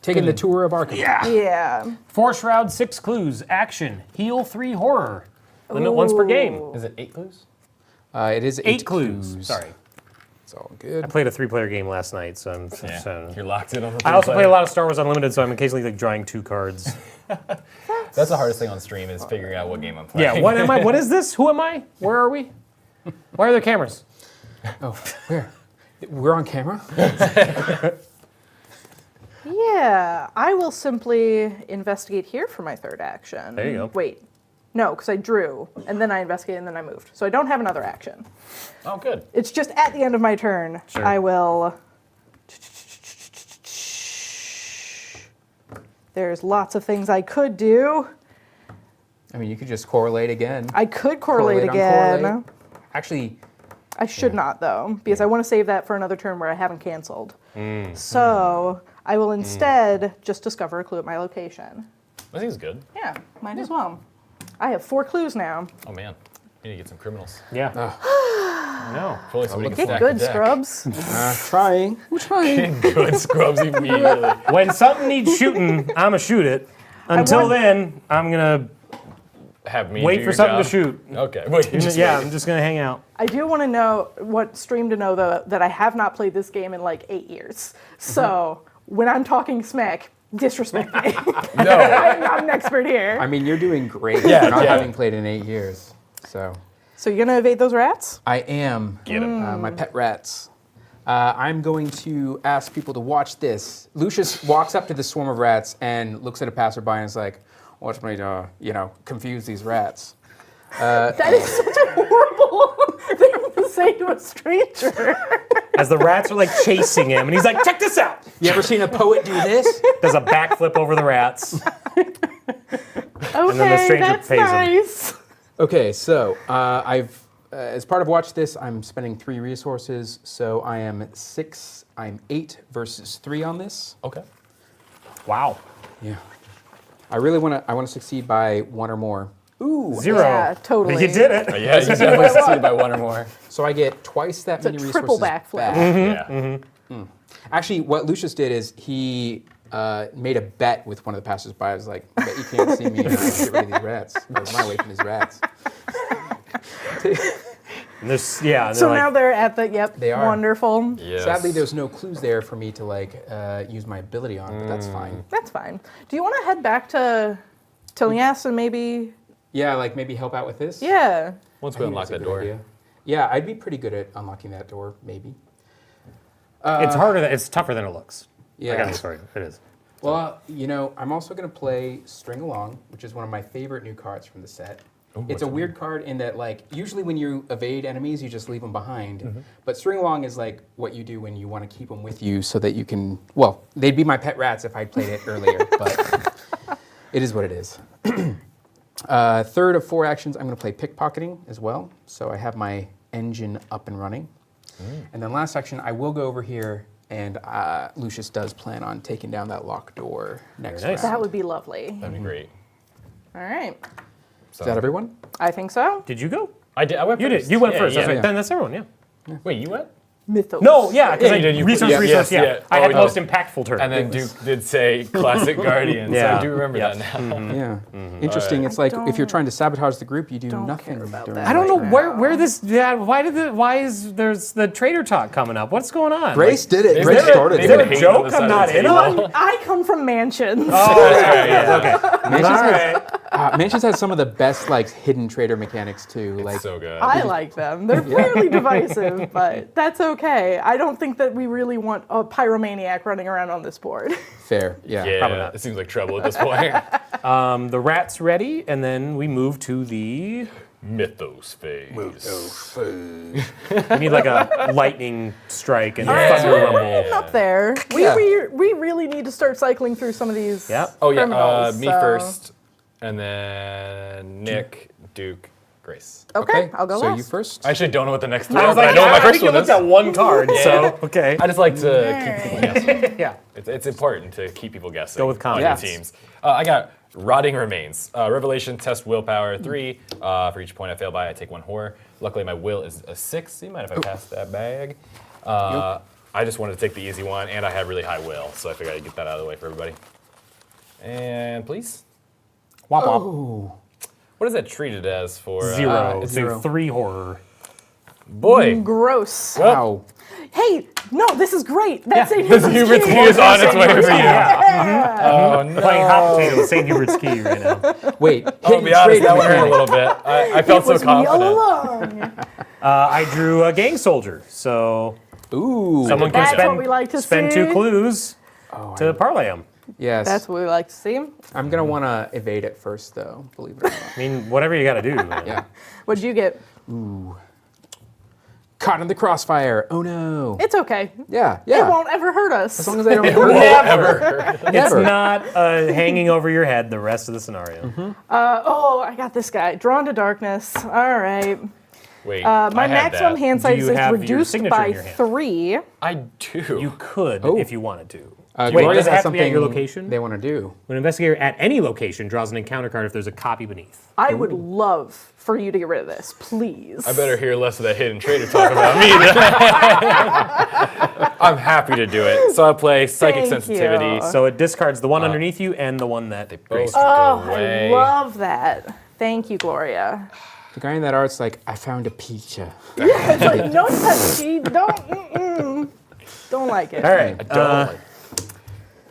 Speaker 2: Taking the tour of Arkham.
Speaker 3: Yeah.
Speaker 4: 4 shroud, 6 clues. Action. Heal 3 horror. Limit once per game.
Speaker 1: Is it 8 clues?
Speaker 2: It is
Speaker 4: 8 clues. Sorry.
Speaker 2: It's all
Speaker 4: I
Speaker 2: good.
Speaker 4: played a 3-player game last night, so I'm.
Speaker 1: Yeah.
Speaker 4: So.
Speaker 1: You're locked in on the
Speaker 4: I also play a lot of Star Wars Unlimited, so I'm occasionally like drawing 2 cards.
Speaker 1: That's the hardest thing on stream is figuring out what game I'm playing.
Speaker 4: Yeah. What am I? What is this? Who am I? Where are we? Why are there cameras?
Speaker 2: Oh, where? We're on camera?
Speaker 3: Yeah. I will simply investigate here for my 3rd action.
Speaker 4: There you go.
Speaker 3: Wait. No, because I drew, and then I investigated, and then I moved. So I don't have another action.
Speaker 1: Oh, good.
Speaker 3: It's just at the end of my turn,
Speaker 4: Sure.
Speaker 3: I will. There's lots of things I could do.
Speaker 2: I mean, you could just correlate again.
Speaker 3: I could correlate
Speaker 2: on
Speaker 3: again.
Speaker 2: correlate. Actually,
Speaker 3: I should not, though, because I want to save that for another turn where I haven't canceled. So I will instead just discover a clue at my location.
Speaker 1: That seems good.
Speaker 3: Yeah, might as well. I have 4 clues now.
Speaker 1: Oh man, we need to get some criminals.
Speaker 4: Yeah. I know.
Speaker 1: Hopefully somebody can
Speaker 3: Get
Speaker 1: stack
Speaker 3: good,
Speaker 1: the deck.
Speaker 3: scrubs.
Speaker 2: Trying. We're trying.
Speaker 1: Good scrubs immediately.
Speaker 4: When something needs shooting, I'm gonna shoot it. Until then, I'm gonna
Speaker 1: Have me
Speaker 4: wait
Speaker 1: do
Speaker 4: for
Speaker 1: your
Speaker 4: something
Speaker 1: job.
Speaker 4: to shoot.
Speaker 1: Okay. Wait, you're just
Speaker 4: Yeah,
Speaker 1: waiting.
Speaker 4: I'm just gonna hang out.
Speaker 3: I do want to know what stream to know, though, that I have not played this game in like 8 years. So when I'm talking smack, disrespect me.
Speaker 1: No.
Speaker 3: I'm not an expert here.
Speaker 2: I mean, you're doing great
Speaker 1: Yeah,
Speaker 2: for not
Speaker 1: yeah.
Speaker 2: having played in 8 years. So
Speaker 3: So you're gonna evade those rats?
Speaker 2: I am.
Speaker 1: Get 'em.
Speaker 2: My pet rats. I'm going to ask people to watch this. Lucius walks up to the swarm of rats and looks at a passerby and is like, "Watch me, confuse these rats."
Speaker 3: That is such a horrible thing to say to a stranger.
Speaker 4: As the rats are like chasing him, and he's like, "Check this out!"
Speaker 2: You ever seen a poet do this?
Speaker 4: Does a backflip over the rats.
Speaker 3: Okay,
Speaker 4: stranger
Speaker 3: that's
Speaker 4: pays him.
Speaker 3: nice.
Speaker 2: Okay, so I've as part of Watch This, I'm spending 3 resources, so I am 6. I'm 8 versus 3 on this.
Speaker 1: Okay.
Speaker 4: Wow.
Speaker 2: Yeah. I really want to. I want to succeed by 1 or more. Ooh.
Speaker 4: 0.
Speaker 3: Yeah, totally.
Speaker 4: You did it.
Speaker 1: Yeah, you definitely succeeded by 1 or more.
Speaker 2: So I get twice that
Speaker 3: It's a
Speaker 2: many
Speaker 3: triple
Speaker 2: resources
Speaker 3: backflip.
Speaker 2: back.
Speaker 1: Yeah.
Speaker 2: Actually, what Lucius did is he made a bet with one of the passersby. I was like, I bet you can't see me get rid of these rats. Or run away from these rats.
Speaker 4: And there's, yeah. And
Speaker 3: So
Speaker 4: they're
Speaker 3: now
Speaker 4: like,
Speaker 3: they're at the, yep,
Speaker 2: They are.
Speaker 3: wonderful.
Speaker 1: Yes.
Speaker 2: Sadly, there's no clues there for me to use my ability on, but that's fine.
Speaker 3: That's fine. Do you want to head back to Tillias and maybe,
Speaker 2: Yeah, like maybe help out with this?
Speaker 3: yeah.
Speaker 1: Once
Speaker 2: I
Speaker 1: we
Speaker 2: think
Speaker 1: unlock
Speaker 2: that's a
Speaker 1: that
Speaker 2: good
Speaker 1: door.
Speaker 2: idea. Yeah, I'd be pretty good at unlocking that door, maybe.
Speaker 4: it's harder. It's tougher than it looks.
Speaker 2: Yeah.
Speaker 4: I got the story. It is.
Speaker 2: Well, I'm also going to play String Along, which is one of my favorite new cards from the set.
Speaker 1: Ooh,
Speaker 2: It's
Speaker 1: what's
Speaker 2: a
Speaker 1: that?
Speaker 2: weird card in that, like, usually when you evade enemies, you just leave them behind. But String Along is like what you do when you want to keep them with you so that you can, well, they'd be my pet rats if I'd played it earlier, but it is what it is. Third of 4 actions, I'm going to play Pickpocketing as well. So I have my engine up and running. And then last action, I will go over here, and Lucius does plan on taking down that locked door next
Speaker 4: Very nice.
Speaker 2: round.
Speaker 3: That would be lovely.
Speaker 1: That'd be great.
Speaker 3: All right.
Speaker 1: So,
Speaker 2: Is that everyone?
Speaker 3: I think so.
Speaker 4: Did you go?
Speaker 1: I did. I went
Speaker 4: You
Speaker 1: first.
Speaker 4: did. You went
Speaker 1: Yeah,
Speaker 4: first.
Speaker 1: Yeah.
Speaker 4: That's right.
Speaker 2: Yeah.
Speaker 4: Then that's everyone. Yeah.
Speaker 1: Wait, you went?
Speaker 3: Mythos.
Speaker 4: No. Yeah. Because
Speaker 1: Yeah, you did. You put-
Speaker 4: resource.
Speaker 1: yes,
Speaker 4: Resource.
Speaker 1: yes,
Speaker 4: Yeah.
Speaker 1: yeah.
Speaker 4: I had the
Speaker 1: Oh,
Speaker 4: most
Speaker 1: no.
Speaker 4: impactful turn.
Speaker 1: And then
Speaker 4: It was-
Speaker 1: Duke did say classic Guardians.
Speaker 4: Yeah.
Speaker 1: I do remember
Speaker 4: Yes.
Speaker 1: that now.
Speaker 2: Yeah. Interesting. It's like if you're trying to sabotage the group, you do
Speaker 3: don't
Speaker 2: nothing
Speaker 3: care about
Speaker 2: during
Speaker 3: that.
Speaker 4: I don't know
Speaker 3: Right
Speaker 4: where this. Yeah. Why is there's the trader talk coming up? What's going on?
Speaker 2: Grace did it.
Speaker 1: Is
Speaker 2: Grace
Speaker 1: there-
Speaker 2: started
Speaker 1: is
Speaker 4: Is there
Speaker 1: there
Speaker 2: it.
Speaker 4: a
Speaker 1: hate on
Speaker 4: joke
Speaker 1: the
Speaker 4: I'm
Speaker 1: side
Speaker 4: not
Speaker 1: of the
Speaker 4: in
Speaker 1: table?
Speaker 4: on?
Speaker 3: I come from mansions.
Speaker 4: Oh, yeah. Okay.
Speaker 2: Mansions
Speaker 4: All
Speaker 2: has,
Speaker 4: right.
Speaker 2: Mansions has some of the best like hidden trader mechanics too. Like
Speaker 1: So good.
Speaker 3: I like them. They're fairly divisive, but that's okay. I don't think that we really want a pyromaniac running around on this board.
Speaker 2: fair. Yeah.
Speaker 4: probably
Speaker 1: Yeah,
Speaker 4: not.
Speaker 1: it seems like trouble at this point.
Speaker 4: The rat's ready, and then we move to the.
Speaker 1: Mythos phase.
Speaker 4: We need like a lightning strike and
Speaker 1: Yeah.
Speaker 4: thunder rumble.
Speaker 3: Up there.
Speaker 2: Yeah.
Speaker 3: We really need to start cycling through some of these.
Speaker 4: Yep.
Speaker 1: Oh yeah,
Speaker 3: criminals,
Speaker 1: me
Speaker 3: so-
Speaker 1: first, and then Nick, Duke, Grace.
Speaker 3: Okay, I'll go
Speaker 2: So
Speaker 3: last.
Speaker 2: you first.
Speaker 1: I actually don't know what the next three
Speaker 4: I
Speaker 1: are,
Speaker 4: was
Speaker 1: but I
Speaker 4: like,
Speaker 1: know what my
Speaker 4: I
Speaker 1: first
Speaker 4: think you
Speaker 1: one
Speaker 4: looked
Speaker 1: is.
Speaker 4: at one card, so okay.
Speaker 1: I just like to keep people guessing.
Speaker 4: Yeah.
Speaker 1: It's important to keep people guessing.
Speaker 4: Go with
Speaker 1: on
Speaker 4: confidence.
Speaker 1: your teams. I got Rotting Remains. Revelation, test willpower 3. For each point I fail by, I take 1 horror. Luckily, my will is a 6. So you mind if I pass that bag? I just wanted to take the easy one, and I had really high will, so I figured I'd get that out of the way for everybody. And please,
Speaker 4: Wop wop.
Speaker 2: Oh.
Speaker 1: what is that treated as for?
Speaker 4: 0.
Speaker 2: it's
Speaker 4: So
Speaker 2: 0.
Speaker 4: 3 horror.
Speaker 1: Boy,
Speaker 3: Gross.
Speaker 2: Wow.
Speaker 3: Hey, no, this is great. That's St.
Speaker 1: this
Speaker 3: Hubert's
Speaker 1: Hubert's
Speaker 3: Key.
Speaker 1: key is on its way for you.
Speaker 4: Yeah.
Speaker 1: Oh no!
Speaker 4: Playing hot potato with St. Hubert's Key right now.
Speaker 2: Wait.
Speaker 1: I'll
Speaker 2: hidden
Speaker 1: be honest,
Speaker 2: trader
Speaker 1: that one hurt a
Speaker 2: mechanic.
Speaker 1: little bit. I felt
Speaker 3: It was
Speaker 1: so
Speaker 3: me all
Speaker 1: confident.
Speaker 3: along.
Speaker 4: I drew a gang soldier, so
Speaker 2: Ooh.
Speaker 4: someone can
Speaker 3: That's
Speaker 4: spend,
Speaker 3: what we like to
Speaker 4: spend
Speaker 3: see.
Speaker 4: 2 clues to parlay them.
Speaker 2: Yes.
Speaker 3: That's what we like to see.
Speaker 2: I'm gonna want to evade it first, though. Believe it or not.
Speaker 4: I mean, whatever you got to do. Man.
Speaker 2: Yeah.
Speaker 3: What'd you get?
Speaker 2: Caught in the crossfire. Oh no.
Speaker 3: It's okay.
Speaker 2: Yeah. Yeah.
Speaker 3: It won't ever hurt us.
Speaker 2: As long as I don't hurt
Speaker 4: Never. It's
Speaker 2: Never.
Speaker 4: not hanging over your head the rest of the scenario.
Speaker 3: Oh, I got this guy. Drawn to Darkness. All right.
Speaker 1: Wait,
Speaker 3: My
Speaker 1: I had
Speaker 3: maximum
Speaker 1: that.
Speaker 3: hand
Speaker 4: Do
Speaker 3: size
Speaker 4: you
Speaker 3: is
Speaker 4: have your
Speaker 3: reduced
Speaker 4: signature
Speaker 3: by
Speaker 4: in your hand?
Speaker 3: 3.
Speaker 1: I do.
Speaker 4: You could
Speaker 2: Oh.
Speaker 4: if you wanted to.
Speaker 2: Wait,
Speaker 4: Wait,
Speaker 2: does
Speaker 4: does it have to be at your location?
Speaker 2: They want to do.
Speaker 4: When an investigator at any location draws an encounter card if there's a copy beneath.
Speaker 3: I would love for you to get rid of this, please.
Speaker 1: I better hear less of that hidden traitor talk about me. I'm happy to do it. So I play psychic
Speaker 3: Thank
Speaker 1: sensitivity.
Speaker 3: you.
Speaker 4: So it discards the one underneath you and the one that
Speaker 1: Both
Speaker 3: Oh,
Speaker 1: go away.
Speaker 3: I love that. Thank you, Gloria.
Speaker 2: The guy in that art's like, I found a pizza.
Speaker 3: It's like, no touchy, don't like it.
Speaker 4: All right.
Speaker 1: I don't like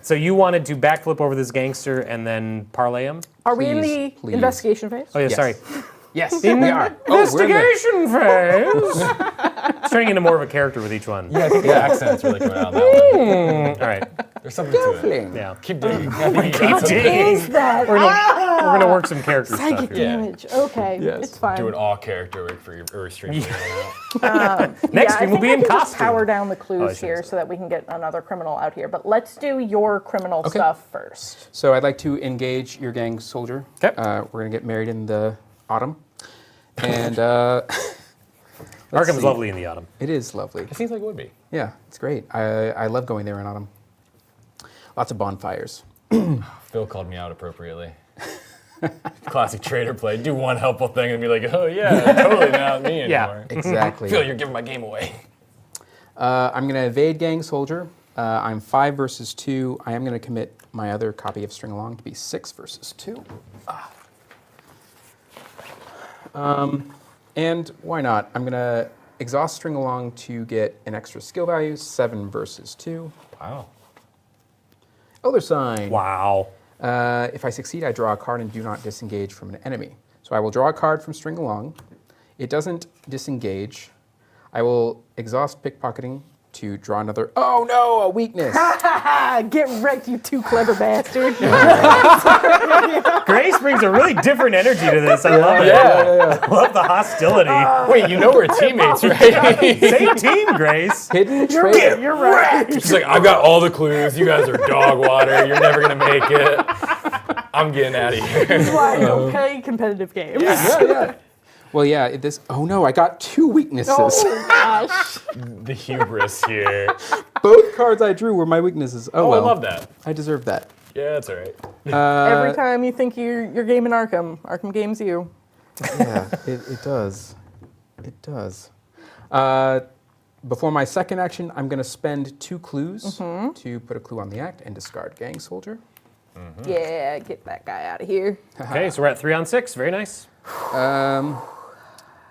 Speaker 4: So you wanted to backflip over this gangster and then parlay him?
Speaker 3: Are we in the
Speaker 2: Please.
Speaker 3: investigation phase?
Speaker 4: Oh yeah,
Speaker 2: Yes.
Speaker 4: sorry.
Speaker 2: Yes, we are. Oh, we're in the-
Speaker 4: Investigation phase. It's turning into more of a character with each one.
Speaker 1: I think the accent's really coming out on that one.
Speaker 4: All right.
Speaker 1: There's something to it.
Speaker 2: Fling.
Speaker 4: Yeah.
Speaker 1: Keep digging. I think you got something.
Speaker 3: Is that?
Speaker 4: We're gonna work some character
Speaker 3: Psychic
Speaker 4: stuff here.
Speaker 3: damage. Okay,
Speaker 2: Yes.
Speaker 3: it's fine.
Speaker 1: Doing all character work for your stream.
Speaker 4: Next
Speaker 3: I
Speaker 4: stream will
Speaker 3: think
Speaker 4: be
Speaker 3: I
Speaker 4: in
Speaker 3: can just
Speaker 4: costume.
Speaker 3: power down the
Speaker 4: I
Speaker 3: clues
Speaker 4: see.
Speaker 3: here so that we can get another criminal out here. But let's do your criminal
Speaker 2: Okay.
Speaker 3: stuff first.
Speaker 2: So I'd like to engage your gang soldier.
Speaker 4: 'Kay.
Speaker 2: We're going to get married in the autumn. And
Speaker 4: Arkham's
Speaker 2: see.
Speaker 4: lovely in the autumn.
Speaker 2: it is lovely.
Speaker 1: It seems like it would be.
Speaker 2: Yeah, it's great. I love going there in autumn. Lots of bonfires.
Speaker 1: Phil called me out appropriately. Classic traitor play. Do one helpful thing and be like, oh yeah, totally not me anymore.
Speaker 4: Yeah.
Speaker 2: Exactly.
Speaker 1: Phil, you're giving my game away.
Speaker 2: I'm going to evade gang soldier. I'm 5 versus 2. I am going to commit my other copy of String Along to be 6 versus 2. And why not? I'm going to exhaust String Along to get an extra skill value, 7 versus 2.
Speaker 1: Wow.
Speaker 2: Elder Sign.
Speaker 4: Wow.
Speaker 2: If I succeed, I draw a card and do not disengage from an enemy. So I will draw a card from String Along. It doesn't disengage. I will exhaust pickpocketing to draw another. Oh no, a weakness.
Speaker 3: Get wrecked, you two clever bastard.
Speaker 4: Grace brings a really different energy to this. I love it. I love the hostility.
Speaker 1: Wait, you know we're teammates, right?
Speaker 4: Same team, Grace.
Speaker 2: Hidden traitor.
Speaker 3: You're right.
Speaker 1: She's like, I've got all the clues. You guys are dog water. You're never gonna make it. I'm getting out of here.
Speaker 3: That's why I don't play competitive games.
Speaker 2: Yeah. Well, yeah. This. Oh no, I got 2 weaknesses.
Speaker 3: Oh gosh.
Speaker 1: The hubris here.
Speaker 2: Both cards I drew were my weaknesses. Oh,
Speaker 1: Oh,
Speaker 2: well.
Speaker 1: I love that.
Speaker 2: I deserve that.
Speaker 1: Yeah, that's all right.
Speaker 3: Every time you think you're gaming Arkham, Arkham games you.
Speaker 2: Yeah, it does. It does. Before my second action, I'm going to spend 2 clues to put a clue on the act and discard gang soldier.
Speaker 3: Yeah, get that guy out of here.
Speaker 4: Okay, so we're at 3 on 6. Very nice.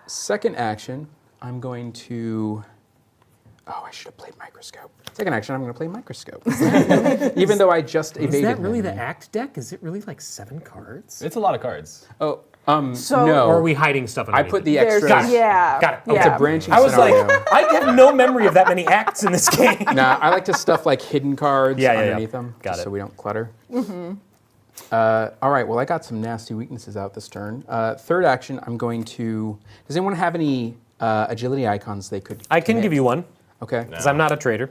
Speaker 2: Second action, I'm going to. Oh, I should have played microscope. Second action, I'm going to play microscope. Even though I just evaded.
Speaker 5: Is that really
Speaker 2: an
Speaker 5: the
Speaker 2: enemy.
Speaker 5: act deck? Is it really like 7 cards?
Speaker 1: It's a lot of cards.
Speaker 2: Oh,
Speaker 3: So-
Speaker 2: no.
Speaker 4: Or are we hiding stuff
Speaker 2: I
Speaker 4: underneath
Speaker 2: put
Speaker 4: it?
Speaker 2: the
Speaker 3: There's-
Speaker 2: extras.
Speaker 3: Yeah.
Speaker 4: Got it.
Speaker 3: Yeah.
Speaker 2: It's a branching
Speaker 4: I was like,
Speaker 2: scenario.
Speaker 4: I have no memory of that many acts in this game.
Speaker 2: Nah, I like to stuff like hidden cards
Speaker 4: Yeah, yeah, yeah.
Speaker 2: underneath them,
Speaker 4: Got
Speaker 2: just
Speaker 4: it.
Speaker 2: so we don't clutter. All right, well, I got some nasty weaknesses out this turn. Third action, I'm going to. Does anyone have any agility icons they could?
Speaker 4: I can
Speaker 2: commit?
Speaker 4: give you one,
Speaker 2: Okay,
Speaker 4: because I'm not a traitor.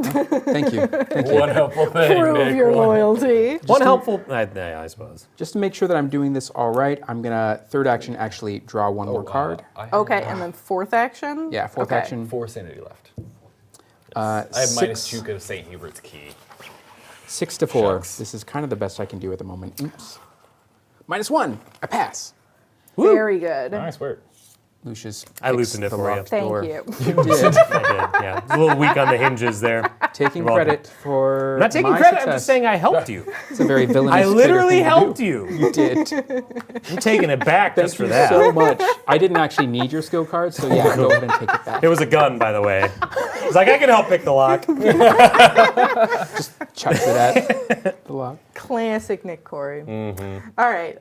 Speaker 2: thank you. Thank you.
Speaker 1: One helpful thing.
Speaker 3: Prove
Speaker 1: Nick,
Speaker 3: your
Speaker 1: one.
Speaker 3: loyalty.
Speaker 4: One helpful, I suppose.
Speaker 2: Just to make sure that I'm doing this all right, I'm gonna third action actually draw one more card.
Speaker 1: I have
Speaker 3: Okay, and then fourth action?
Speaker 2: Yeah, fourth
Speaker 3: Okay.
Speaker 2: action.
Speaker 1: 4 sanity left. I have minus
Speaker 2: 6
Speaker 1: 2 of St. Hubert's key.
Speaker 2: 6 to 4.
Speaker 1: Shucks.
Speaker 2: This is kind of the best I can do at the moment. Oops. -1. I pass.
Speaker 3: Very good.
Speaker 1: Nice work.
Speaker 2: Lucius.
Speaker 4: I
Speaker 2: picks
Speaker 4: loosened it
Speaker 2: the
Speaker 4: for you.
Speaker 2: locked
Speaker 3: Thank
Speaker 2: door.
Speaker 3: you.
Speaker 2: You did.
Speaker 4: I did, yeah. It's a little weak on the hinges there.
Speaker 2: Taking
Speaker 4: You're welcome.
Speaker 2: credit for.
Speaker 4: I'm not taking
Speaker 2: my
Speaker 4: credit, I'm
Speaker 2: success.
Speaker 4: just saying I helped you.
Speaker 2: It's a very villainous.
Speaker 4: I literally
Speaker 2: trigger thing to
Speaker 4: helped
Speaker 2: do.
Speaker 4: you.
Speaker 2: You did.
Speaker 4: I'm taking it back
Speaker 2: Thank
Speaker 4: just for
Speaker 2: you
Speaker 4: that.
Speaker 2: so much. I didn't actually need your skill card, so yeah, go ahead and take it back.
Speaker 4: It was a gun, by the way. It's like, I can help pick the lock.
Speaker 2: Chucks it at the lock.
Speaker 3: Classic Nick Kory. All right.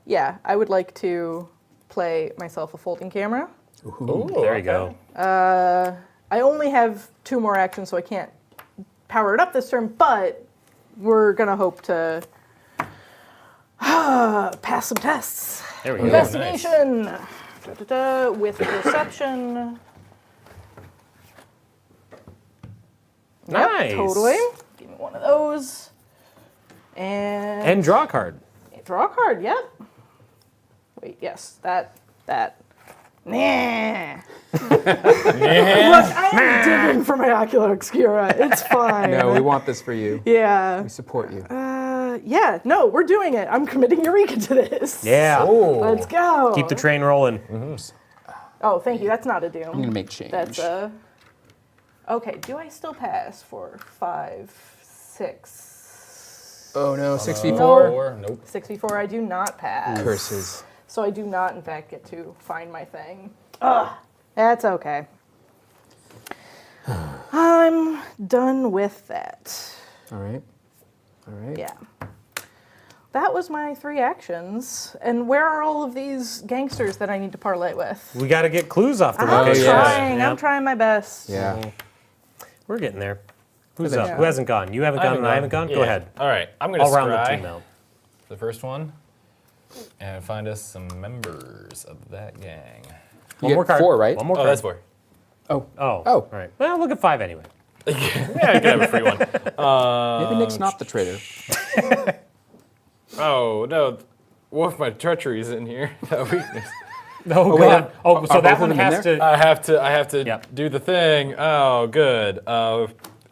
Speaker 3: Yeah, I would like to play myself a folding camera.
Speaker 1: Ooh,
Speaker 4: There you go.
Speaker 3: I only have 2 more actions, so I can't power it up this turn, but we're going to hope to pass some tests.
Speaker 4: There we go.
Speaker 3: Investigation with perception.
Speaker 4: Nice.
Speaker 3: Yep, totally. Give me one of those.
Speaker 4: And draw a card.
Speaker 3: Draw a card, yep. Wait, yes, that. Nah. Look, I'm digging for my ocular obscura. It's fine.
Speaker 2: No, we want this for you.
Speaker 3: Yeah.
Speaker 2: We support you.
Speaker 3: Yeah, no, we're doing it. I'm committing Eureka to this.
Speaker 4: Yeah.
Speaker 3: Let's go.
Speaker 4: Keep the train rolling.
Speaker 3: Oh, thank you. That's not a doom.
Speaker 2: I'm gonna make change.
Speaker 3: That's a. Okay, do I still pass for 5, 6?
Speaker 2: Oh no, 6v4.
Speaker 1: Or nope.
Speaker 3: 6v4, I do not pass.
Speaker 2: Curses.
Speaker 3: So I do not, in fact, get to find my thing. Ugh, that's okay. I'm done with that.
Speaker 2: All right. All right.
Speaker 3: Yeah. That was my 3 actions. And where are all of these gangsters that I need to parlay with?
Speaker 4: We got to get clues off the
Speaker 3: I'm
Speaker 4: location.
Speaker 3: trying.
Speaker 4: Yeah.
Speaker 3: I'm trying my best.
Speaker 2: Yeah.
Speaker 4: We're getting there. Who's
Speaker 2: Yeah.
Speaker 4: up? Who hasn't gone? You haven't gone and I haven't gone? Go
Speaker 1: Yeah.
Speaker 4: ahead.
Speaker 1: All right, I'm gonna
Speaker 4: I'll round the
Speaker 1: scry
Speaker 4: team out.
Speaker 1: the first one and find us some members of that gang.
Speaker 2: You
Speaker 4: One
Speaker 2: get
Speaker 4: more card.
Speaker 2: 4, right?
Speaker 4: One more
Speaker 1: Oh,
Speaker 4: card.
Speaker 1: that's 4.
Speaker 2: Oh.
Speaker 4: Oh.
Speaker 2: Oh.
Speaker 4: All right. Well, look at 5 anyway.
Speaker 1: Yeah, I can have a free one.
Speaker 2: Maybe Nick's not the traitor.
Speaker 1: Oh no, Wolf, my treachery is in here. That weakness.
Speaker 4: Oh,
Speaker 2: wait,
Speaker 4: God. Oh, so
Speaker 2: are
Speaker 4: that
Speaker 2: both of
Speaker 4: one
Speaker 2: them in
Speaker 4: has
Speaker 2: there?
Speaker 4: to.
Speaker 1: I have to
Speaker 4: Yep.
Speaker 1: do the thing. Oh, good.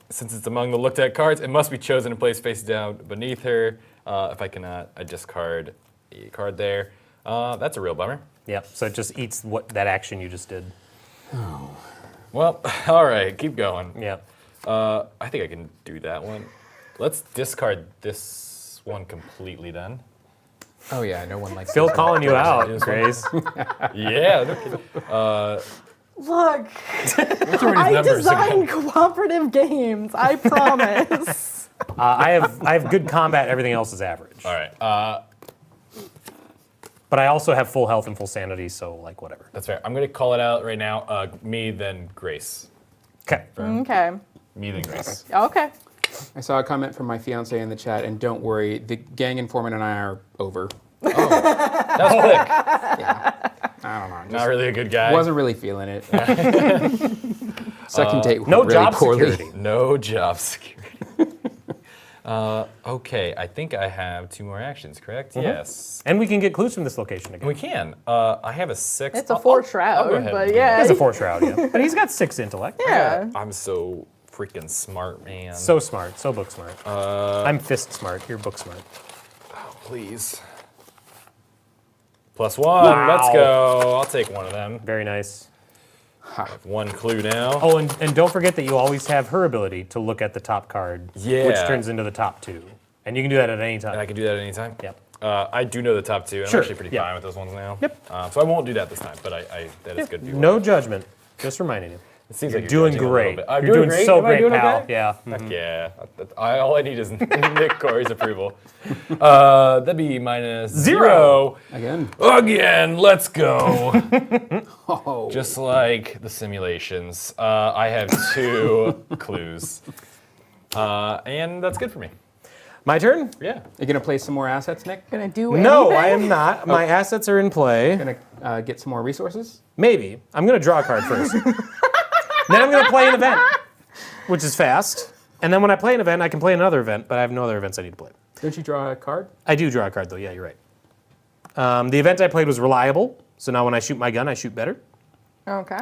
Speaker 1: Since it's among the looked at cards, it must be chosen and placed face down beneath her. If I cannot, I discard a card there. That's a real bummer.
Speaker 4: Yep. So it just eats that action you just did.
Speaker 1: Well, all right, keep going.
Speaker 4: Yep.
Speaker 1: I think I can do that one. Let's discard this one completely then.
Speaker 2: Oh yeah, no one likes
Speaker 4: Phil
Speaker 2: this.
Speaker 4: calling you out, Grace.
Speaker 1: Yeah.
Speaker 3: Look,
Speaker 1: What's your
Speaker 3: I
Speaker 1: numbers
Speaker 3: design
Speaker 1: again?
Speaker 3: cooperative games. I promise.
Speaker 4: I have good combat. Everything else is average.
Speaker 1: All right.
Speaker 4: But I also have full health and full sanity, so like whatever.
Speaker 1: That's fair. I'm gonna call it out right now. Me then Grace.
Speaker 4: Okay.
Speaker 3: Okay.
Speaker 1: Me then Grace.
Speaker 3: Okay.
Speaker 2: I saw a comment from my fiance in the chat, and don't worry, the gang informant and I are over.
Speaker 1: That was quick.
Speaker 2: I don't know.
Speaker 1: Not really a good guy.
Speaker 2: Wasn't really feeling it. Second date went
Speaker 4: No
Speaker 2: really
Speaker 4: job
Speaker 2: poorly.
Speaker 4: security.
Speaker 1: No job security. Okay, I think I have 2 more actions, correct? Yes.
Speaker 4: And we can get clues from this location again.
Speaker 1: We can. I have a 6.
Speaker 3: It's a 4 shroud,
Speaker 1: go ahead
Speaker 3: but
Speaker 1: and do
Speaker 3: yeah.
Speaker 4: He has a 4 shroud, yeah. But he's got 6 intellect.
Speaker 3: Yeah.
Speaker 1: I'm so freaking smart, man.
Speaker 4: So smart. So book smart. I'm fist smart. You're book smart.
Speaker 1: please. +1. Let's go. I'll take one of them.
Speaker 4: Very nice.
Speaker 1: I have 1 clue now.
Speaker 4: Oh, and don't forget that you always have her ability to look at the top card, which
Speaker 1: Yeah.
Speaker 4: turns into the top 2. And you can do that at any time.
Speaker 1: And I can do that at any time?
Speaker 4: Yep.
Speaker 1: I do know the top 2, and
Speaker 4: Sure,
Speaker 1: I'm actually pretty
Speaker 4: yeah.
Speaker 1: fine with those ones now.
Speaker 4: Yep.
Speaker 1: So I won't do that this time, but that is good.
Speaker 4: No judgment. Just reminding you.
Speaker 1: It seems
Speaker 4: You're
Speaker 1: like
Speaker 4: doing
Speaker 1: judging a little
Speaker 4: great.
Speaker 1: bit. I'm
Speaker 4: You're doing
Speaker 1: great.
Speaker 4: so
Speaker 1: Am I
Speaker 4: great,
Speaker 1: doing
Speaker 4: pal.
Speaker 1: okay?
Speaker 4: Yeah.
Speaker 1: Heck yeah. All I need is Nick Kory's approval. That'd be -0. Again, let's go.
Speaker 2: Oh.
Speaker 1: Just like the simulations. I have 2 clues. And that's good for me.
Speaker 4: My turn?
Speaker 1: Yeah.
Speaker 2: You gonna play some more assets, Nick?
Speaker 3: Gonna do
Speaker 4: No,
Speaker 3: anything?
Speaker 4: I am not. My assets are in play.
Speaker 2: Gonna get some more resources?
Speaker 4: Maybe. I'm going to draw a card first. Then I'm going to play an event, which is fast. And then when I play an event, I can play another event, but I have no other events I need to play.
Speaker 2: Don't you draw a card?
Speaker 4: I do draw a card, though. Yeah, you're right. The event I played was reliable, so now when I shoot my gun, I shoot better.
Speaker 3: Okay.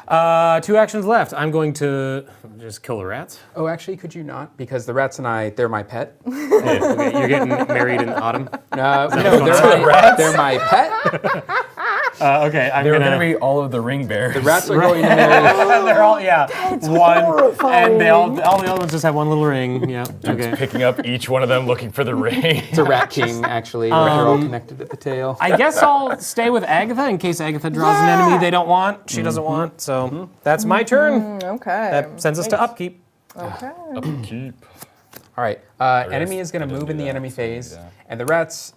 Speaker 4: 2 actions left. I'm going to just kill the rats.
Speaker 2: Oh, actually, could you not? Because the rats and I, they're my pet.
Speaker 4: Okay, you're getting married in autumn.
Speaker 2: No,
Speaker 1: going on?
Speaker 2: they're my pet.
Speaker 4: Okay, I'm
Speaker 1: They're
Speaker 4: gonna.
Speaker 1: going to be all of the ring bears.
Speaker 2: The rats are going to marry.
Speaker 4: They're all one,
Speaker 3: horrifying.
Speaker 4: and all the other ones just have one little ring. Yeah. Okay.
Speaker 1: Picking up each one of them, looking for the ring.
Speaker 2: It's a rat king, actually. They're all connected at the tail.
Speaker 4: I guess I'll stay with Agatha in case Agatha draws an enemy they don't want. She doesn't want. So that's my turn.
Speaker 3: Okay.
Speaker 4: That sends us to upkeep.
Speaker 3: Okay.
Speaker 1: Upkeep.
Speaker 2: All right. Enemy is going to move in the enemy phase, and the rats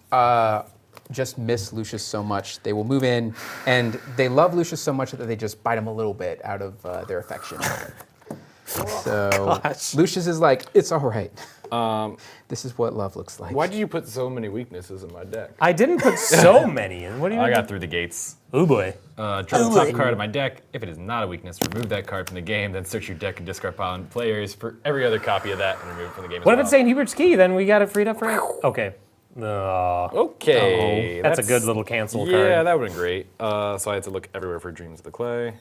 Speaker 2: just miss Lucius so much. They will move in, and they love Lucius so much that they just bite him a little bit out of their affection. So Lucius is like, it's all right. This is what love looks like.
Speaker 1: Why did you put so many weaknesses in my deck?
Speaker 4: I didn't put so many in. What do you?
Speaker 1: I got through the gates.
Speaker 4: Oh boy.
Speaker 1: Draw the top card of my deck. If it is not a weakness, remove that card from the game. Then search your deck and discard pile on players for every other copy of that and remove it from the game.
Speaker 4: What if it's St. Hubert's Key? Then we got it freed up for. Okay.
Speaker 1: Okay.
Speaker 4: That's a good little cancel card.
Speaker 1: Yeah, that would have been great. So I had to look everywhere for Dreams of the Clay.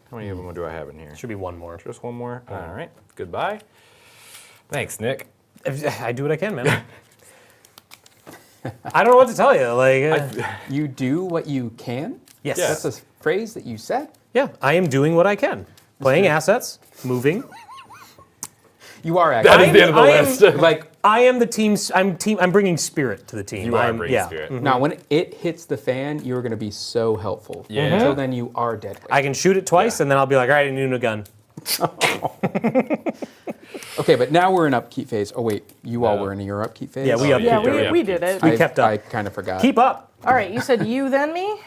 Speaker 1: How many of them do I have in here?
Speaker 4: Should be one more.
Speaker 1: Just one more? All right. Goodbye. Thanks, Nick.
Speaker 4: I do what I can, man. I don't know what to tell you. Like,
Speaker 2: You do what you can?
Speaker 4: yes.
Speaker 1: Yeah.
Speaker 2: That's a phrase that you said?
Speaker 4: Yeah, I am doing what I can. Playing assets, moving.
Speaker 2: You are
Speaker 1: That
Speaker 2: actually.
Speaker 1: is the end of the
Speaker 4: I am-
Speaker 1: list.
Speaker 2: Like,
Speaker 4: I am the team's. I'm bringing spirit to the team.
Speaker 1: You are
Speaker 4: I'm,
Speaker 1: bringing
Speaker 4: yeah.
Speaker 1: spirit.
Speaker 2: now when it hits the fan, you're going to be so helpful.
Speaker 1: Yeah.
Speaker 2: Until then, you are dead weight.
Speaker 4: I can shoot it twice,
Speaker 1: Yeah.
Speaker 4: and then I'll be like, all right, I need a gun.
Speaker 2: Okay, but now we're in upkeep phase. Oh, wait. You all were in your upkeep phase?
Speaker 4: Yeah, we
Speaker 1: Oh,
Speaker 4: up.
Speaker 3: Yeah,
Speaker 1: Yeah,
Speaker 3: we did it.
Speaker 4: We kept up.
Speaker 2: I kind of forgot.
Speaker 4: Keep up.
Speaker 3: All right, you said you then me?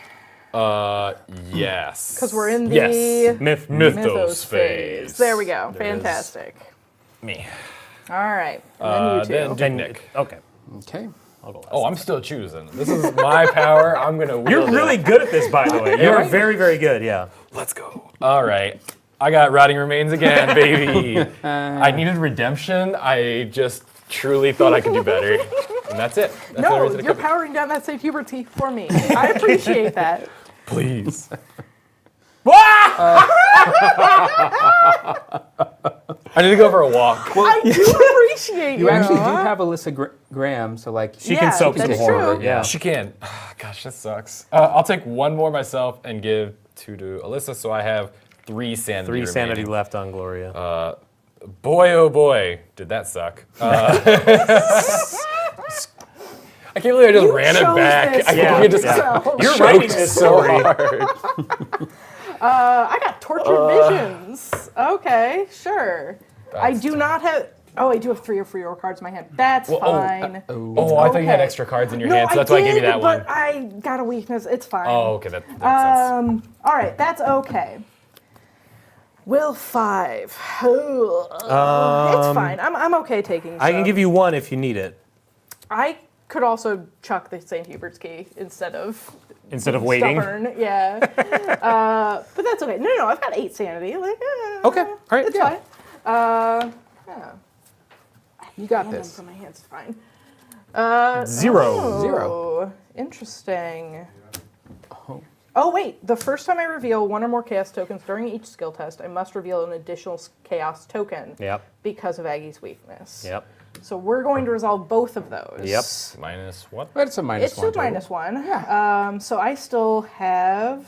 Speaker 1: Yes.
Speaker 3: Because we're in the
Speaker 1: Yes.
Speaker 4: Mythos.
Speaker 1: Mythos phase.
Speaker 3: There we go.
Speaker 1: There it is.
Speaker 3: Fantastic.
Speaker 1: Me.
Speaker 3: All right. And then you two.
Speaker 1: Then Nick.
Speaker 4: Okay.
Speaker 2: Okay.
Speaker 4: I'll go last.
Speaker 1: Oh, I'm still choosing. This is my power. I'm going to wield
Speaker 4: You're really good at this, by the way. You're
Speaker 1: right?
Speaker 4: very, very good. Yeah.
Speaker 1: Let's go. All right. I got Rotting Remains again, baby. I needed redemption. I just truly thought I could do better. And that's it. That's the
Speaker 3: No,
Speaker 1: reason I
Speaker 3: you're
Speaker 1: kept it.
Speaker 3: powering down that safe puberty for me. I appreciate that.
Speaker 1: Please. I need to go for a walk.
Speaker 3: I do appreciate
Speaker 2: You actually do have Alyssa Graham, so like
Speaker 4: She can soak some
Speaker 3: that's
Speaker 4: horror.
Speaker 3: true.
Speaker 4: Yeah.
Speaker 1: She can. Gosh, that sucks. I'll take one more myself and give two to Alyssa, so I have 3 sanity
Speaker 4: 3 sanity
Speaker 1: remaining.
Speaker 4: left on Gloria.
Speaker 1: Boy, oh boy, did that suck. I can't believe I just ran it
Speaker 3: chose
Speaker 1: back.
Speaker 3: this
Speaker 1: I
Speaker 4: Yeah,
Speaker 1: think it just
Speaker 4: yeah.
Speaker 3: So,
Speaker 4: You're
Speaker 1: choked
Speaker 4: writing this
Speaker 1: so
Speaker 4: story.
Speaker 1: hard.
Speaker 3: I got tortured visions. Okay, sure. I
Speaker 1: That's
Speaker 3: do not have. Oh, I do have 3 or 4 cards in my hand. That's
Speaker 1: Well,
Speaker 3: fine.
Speaker 1: Oh, I thought you had
Speaker 3: Okay.
Speaker 1: extra cards in your
Speaker 3: No,
Speaker 1: hand, so that's why I gave you that one.
Speaker 3: But I got a weakness. It's fine.
Speaker 1: Oh, okay, that makes sense.
Speaker 3: All right, that's okay. Will 5. It's fine. I'm okay taking.
Speaker 4: I can
Speaker 3: some.
Speaker 4: give you 1 if you need it.
Speaker 3: I could also chuck the St. Hubert's key instead of
Speaker 4: Waiting.
Speaker 3: stubborn. Yeah. But that's okay. No, I've got 8 sanity. Like,
Speaker 4: Okay. All right.
Speaker 3: it's
Speaker 4: Yeah.
Speaker 3: fine. Yeah.
Speaker 2: you got
Speaker 3: Hand them
Speaker 2: this.
Speaker 3: from my hands. It's fine.
Speaker 4: 0.
Speaker 2: Zero.
Speaker 3: Interesting. Oh, wait. The first time I reveal 1 or more chaos tokens during each skill test, I must reveal an additional chaos token
Speaker 4: Yep.
Speaker 3: because of Aggie's weakness.
Speaker 4: Yep.
Speaker 3: So we're going to resolve both of those.
Speaker 4: Yep.
Speaker 1: Minus what?
Speaker 2: But it's a minus
Speaker 3: It's
Speaker 2: one.
Speaker 3: still
Speaker 2: total.
Speaker 3: -1. So I still have.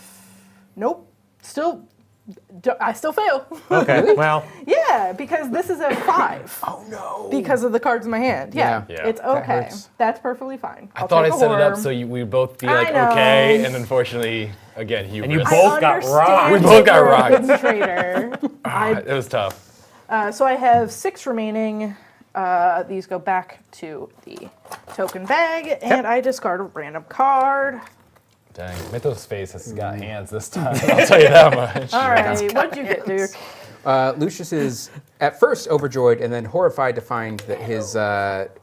Speaker 3: Nope. I still fail.
Speaker 4: Okay. Well,
Speaker 3: Yeah, because this is a 5.
Speaker 2: Oh no.
Speaker 3: Because of the cards in my hand. Yeah,
Speaker 1: Yeah.
Speaker 3: it's
Speaker 2: That
Speaker 3: okay.
Speaker 2: hurts.
Speaker 3: That's perfectly fine.
Speaker 1: I thought I
Speaker 3: take a
Speaker 1: set it up
Speaker 3: horror.
Speaker 1: so we'd both be
Speaker 3: I
Speaker 1: like
Speaker 3: know.
Speaker 1: okay, and unfortunately, again,
Speaker 4: you
Speaker 1: hubris.
Speaker 4: both got rocked.
Speaker 1: We both got rocked.
Speaker 3: Traitor.
Speaker 1: It was tough.
Speaker 3: So I have 6 remaining. These go back to the token bag, and I discard a random card.
Speaker 1: Dang, Mythos Face has got hands this time. I'll tell you that much.
Speaker 3: All right, what'd you get, Duke?
Speaker 2: Lucius is at first overjoyed and then horrified to find that his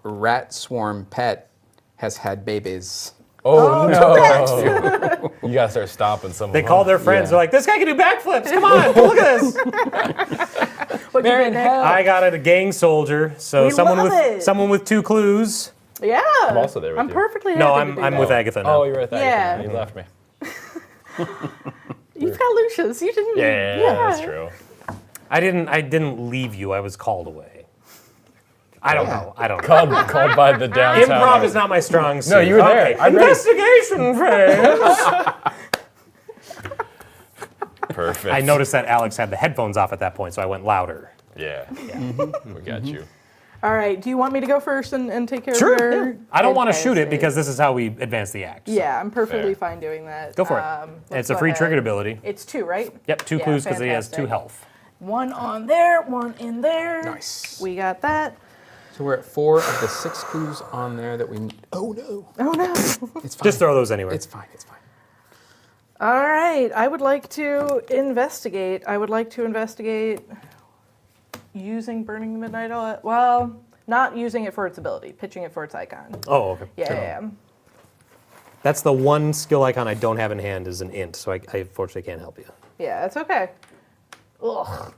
Speaker 2: rat swarm pet has had babies.
Speaker 1: Oh, no! You gotta start stomping some.
Speaker 4: they
Speaker 1: of
Speaker 4: call
Speaker 1: them.
Speaker 4: their friends.
Speaker 2: Yeah.
Speaker 4: They're like, this guy can do backflips. Come on, look at this.
Speaker 3: What'd you
Speaker 2: Baron,
Speaker 3: get, Nick?
Speaker 2: help.
Speaker 4: I got a gang soldier. So
Speaker 3: We love it.
Speaker 4: someone with 2 clues.
Speaker 3: Yeah. I'm
Speaker 1: also there with
Speaker 3: I'm
Speaker 1: you.
Speaker 3: perfectly happy
Speaker 4: No,
Speaker 3: to
Speaker 4: I'm
Speaker 3: do
Speaker 4: I'm
Speaker 3: that.
Speaker 4: with Agatha now.
Speaker 1: Oh, you were at that.
Speaker 3: Yeah.
Speaker 1: You left me.
Speaker 3: You've got Lucius. You didn't.
Speaker 1: Yeah, that's true.
Speaker 4: I didn't leave you. I was called away. I don't know.
Speaker 1: Called by the downtown.
Speaker 4: Improv is not my strong suit.
Speaker 1: No, you were there.
Speaker 4: Okay.
Speaker 1: I'm ready.
Speaker 4: Investigation phase.
Speaker 1: Perfect.
Speaker 4: I noticed that Alex had the headphones off at that point, so I went louder.
Speaker 1: Yeah. We got you.
Speaker 3: All right. Do you want me to go first and take care of
Speaker 4: Sure.
Speaker 3: your?
Speaker 4: Yeah. I don't want to shoot it
Speaker 3: Okay.
Speaker 4: because this is how we advance the act. so.
Speaker 3: Yeah, I'm perfectly
Speaker 1: Fair.
Speaker 3: fine doing that.
Speaker 4: Go for it.
Speaker 3: Let's
Speaker 4: It's a
Speaker 3: go
Speaker 4: free
Speaker 3: ahead.
Speaker 4: triggered ability.
Speaker 3: It's 2, right?
Speaker 4: Yep, 2
Speaker 3: Yeah,
Speaker 4: clues because he has 2
Speaker 3: fantastic.
Speaker 4: health.
Speaker 3: 1 on there, 1 in there.
Speaker 2: Nice.
Speaker 3: We got that.
Speaker 2: So we're at 4 of the 6 clues on there that we. Oh no.
Speaker 3: Oh no.
Speaker 2: It's fine.
Speaker 4: Just throw those anywhere.
Speaker 2: It's fine. It's fine.
Speaker 3: All right. I would like to investigate. Using Burning the Midnight Oil. Well, not using it for its ability, pitching it for its icon.
Speaker 4: Oh, okay.
Speaker 3: Yeah.
Speaker 4: That's the one skill icon I don't have in hand is an int, so I unfortunately can't help you.
Speaker 3: Yeah, that's okay. Ugh.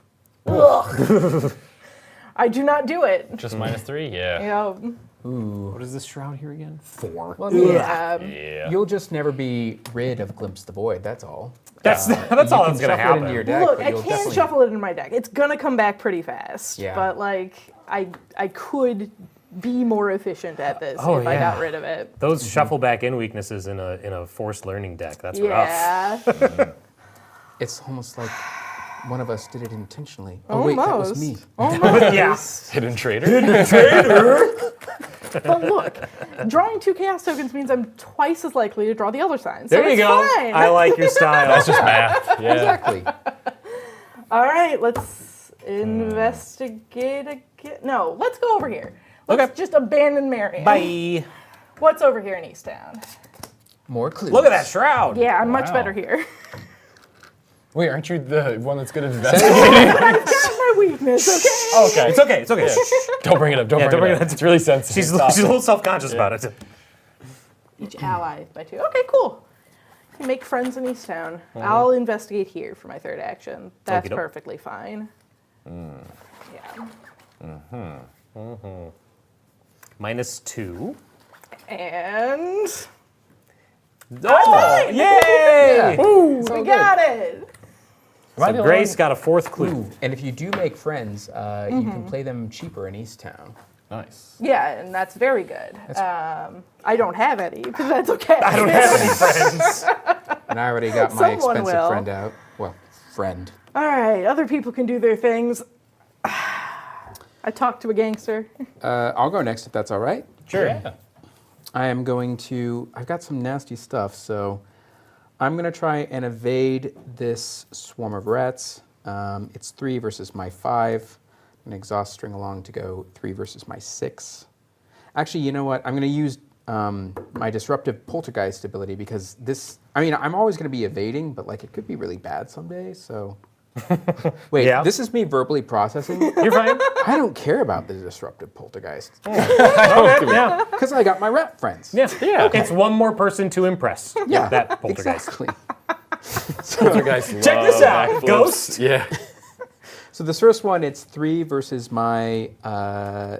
Speaker 3: I do not do it.
Speaker 1: Just -3? Yeah.
Speaker 3: You know,
Speaker 4: What is this shroud here again? 4.
Speaker 2: Well, yeah.
Speaker 1: Yeah.
Speaker 2: You'll just never be rid of Glimpse the Void. That's all.
Speaker 4: That's all
Speaker 2: You
Speaker 4: that's
Speaker 2: can
Speaker 4: going to
Speaker 2: shuffle it
Speaker 4: happen.
Speaker 2: into your deck,
Speaker 3: Look,
Speaker 2: but
Speaker 3: I
Speaker 2: you'll
Speaker 3: can
Speaker 2: definitely-
Speaker 3: shuffle it in my deck. It's gonna come back pretty fast.
Speaker 2: Yeah.
Speaker 3: But like, I could be more efficient at this
Speaker 4: Oh,
Speaker 3: if I
Speaker 4: yeah.
Speaker 3: got rid of it.
Speaker 4: Those shuffle back in weaknesses in a forced learning deck. That's rough.
Speaker 3: Yeah.
Speaker 2: It's almost like one of us did it intentionally. Oh, wait, that was me.
Speaker 3: Almost.
Speaker 4: Yeah.
Speaker 1: Hidden traitor.
Speaker 3: But look, drawing 2 chaos tokens means I'm twice as likely to draw the other sign. So
Speaker 4: There you
Speaker 3: it's
Speaker 4: go.
Speaker 3: fine.
Speaker 4: I like your style.
Speaker 1: That's just math. Yeah.
Speaker 2: Exactly.
Speaker 3: All right, let's investigate again. No, let's go over here. Let's just abandon Marion.
Speaker 4: Bye.
Speaker 3: What's over here in Easttown?
Speaker 2: More clues.
Speaker 4: Look at that shroud.
Speaker 3: Yeah, I'm much
Speaker 1: Wow.
Speaker 3: better here.
Speaker 1: Wait, aren't you the one that's good at investigating?
Speaker 3: My weakness, okay?
Speaker 1: Okay.
Speaker 4: It's okay. It's okay.
Speaker 1: Don't bring it up. Don't bring it up. It's really sensitive.
Speaker 4: She's
Speaker 1: Stop
Speaker 4: a
Speaker 1: it.
Speaker 4: little self-conscious about it.
Speaker 3: Each ally by 2. Okay, cool. Make friends in Easttown. I'll investigate here for my 3rd action. That's
Speaker 4: Okey-doke.
Speaker 3: perfectly fine. Yeah.
Speaker 4: -2.
Speaker 3: And
Speaker 4: Oh, yay!
Speaker 3: we got it.
Speaker 1: Am I the
Speaker 4: So
Speaker 1: only
Speaker 4: Grace
Speaker 1: one?
Speaker 4: got a 4th clue.
Speaker 2: Ooh, and if you do make friends, you can play them cheaper in Easttown.
Speaker 1: Nice.
Speaker 3: Yeah, and that's very good. I don't have any, but that's okay.
Speaker 4: I don't have any friends.
Speaker 2: And I already got my
Speaker 3: Someone
Speaker 2: expensive
Speaker 3: will.
Speaker 2: friend out. Well, friend.
Speaker 3: All right, other people can do their things. I talked to a gangster.
Speaker 2: I'll go next if that's all right.
Speaker 1: Sure. Yeah.
Speaker 2: I am going to, I've got some nasty stuff, so I'm going to try and evade this swarm of rats. It's 3 versus my 5. An exhaust string along to go 3 versus my 6. Actually, you know what? I'm going to use my disruptive poltergeist ability because this, I mean, I'm always going to be evading, but like it could be really bad someday, so. Wait,
Speaker 4: Yeah.
Speaker 2: this is me verbally processing?
Speaker 4: You're fine.
Speaker 2: I don't care about the disruptive poltergeist
Speaker 4: Yeah.
Speaker 2: because I got my rat friends.
Speaker 4: Yeah. It's one more person to impress.
Speaker 2: Yeah,
Speaker 4: That poltergeist.
Speaker 2: exactly.
Speaker 1: Poltergeist
Speaker 4: Check this
Speaker 1: love
Speaker 4: out,
Speaker 1: backflips.
Speaker 4: Ghost.
Speaker 1: Yeah.
Speaker 2: So this first one, it's 3 versus my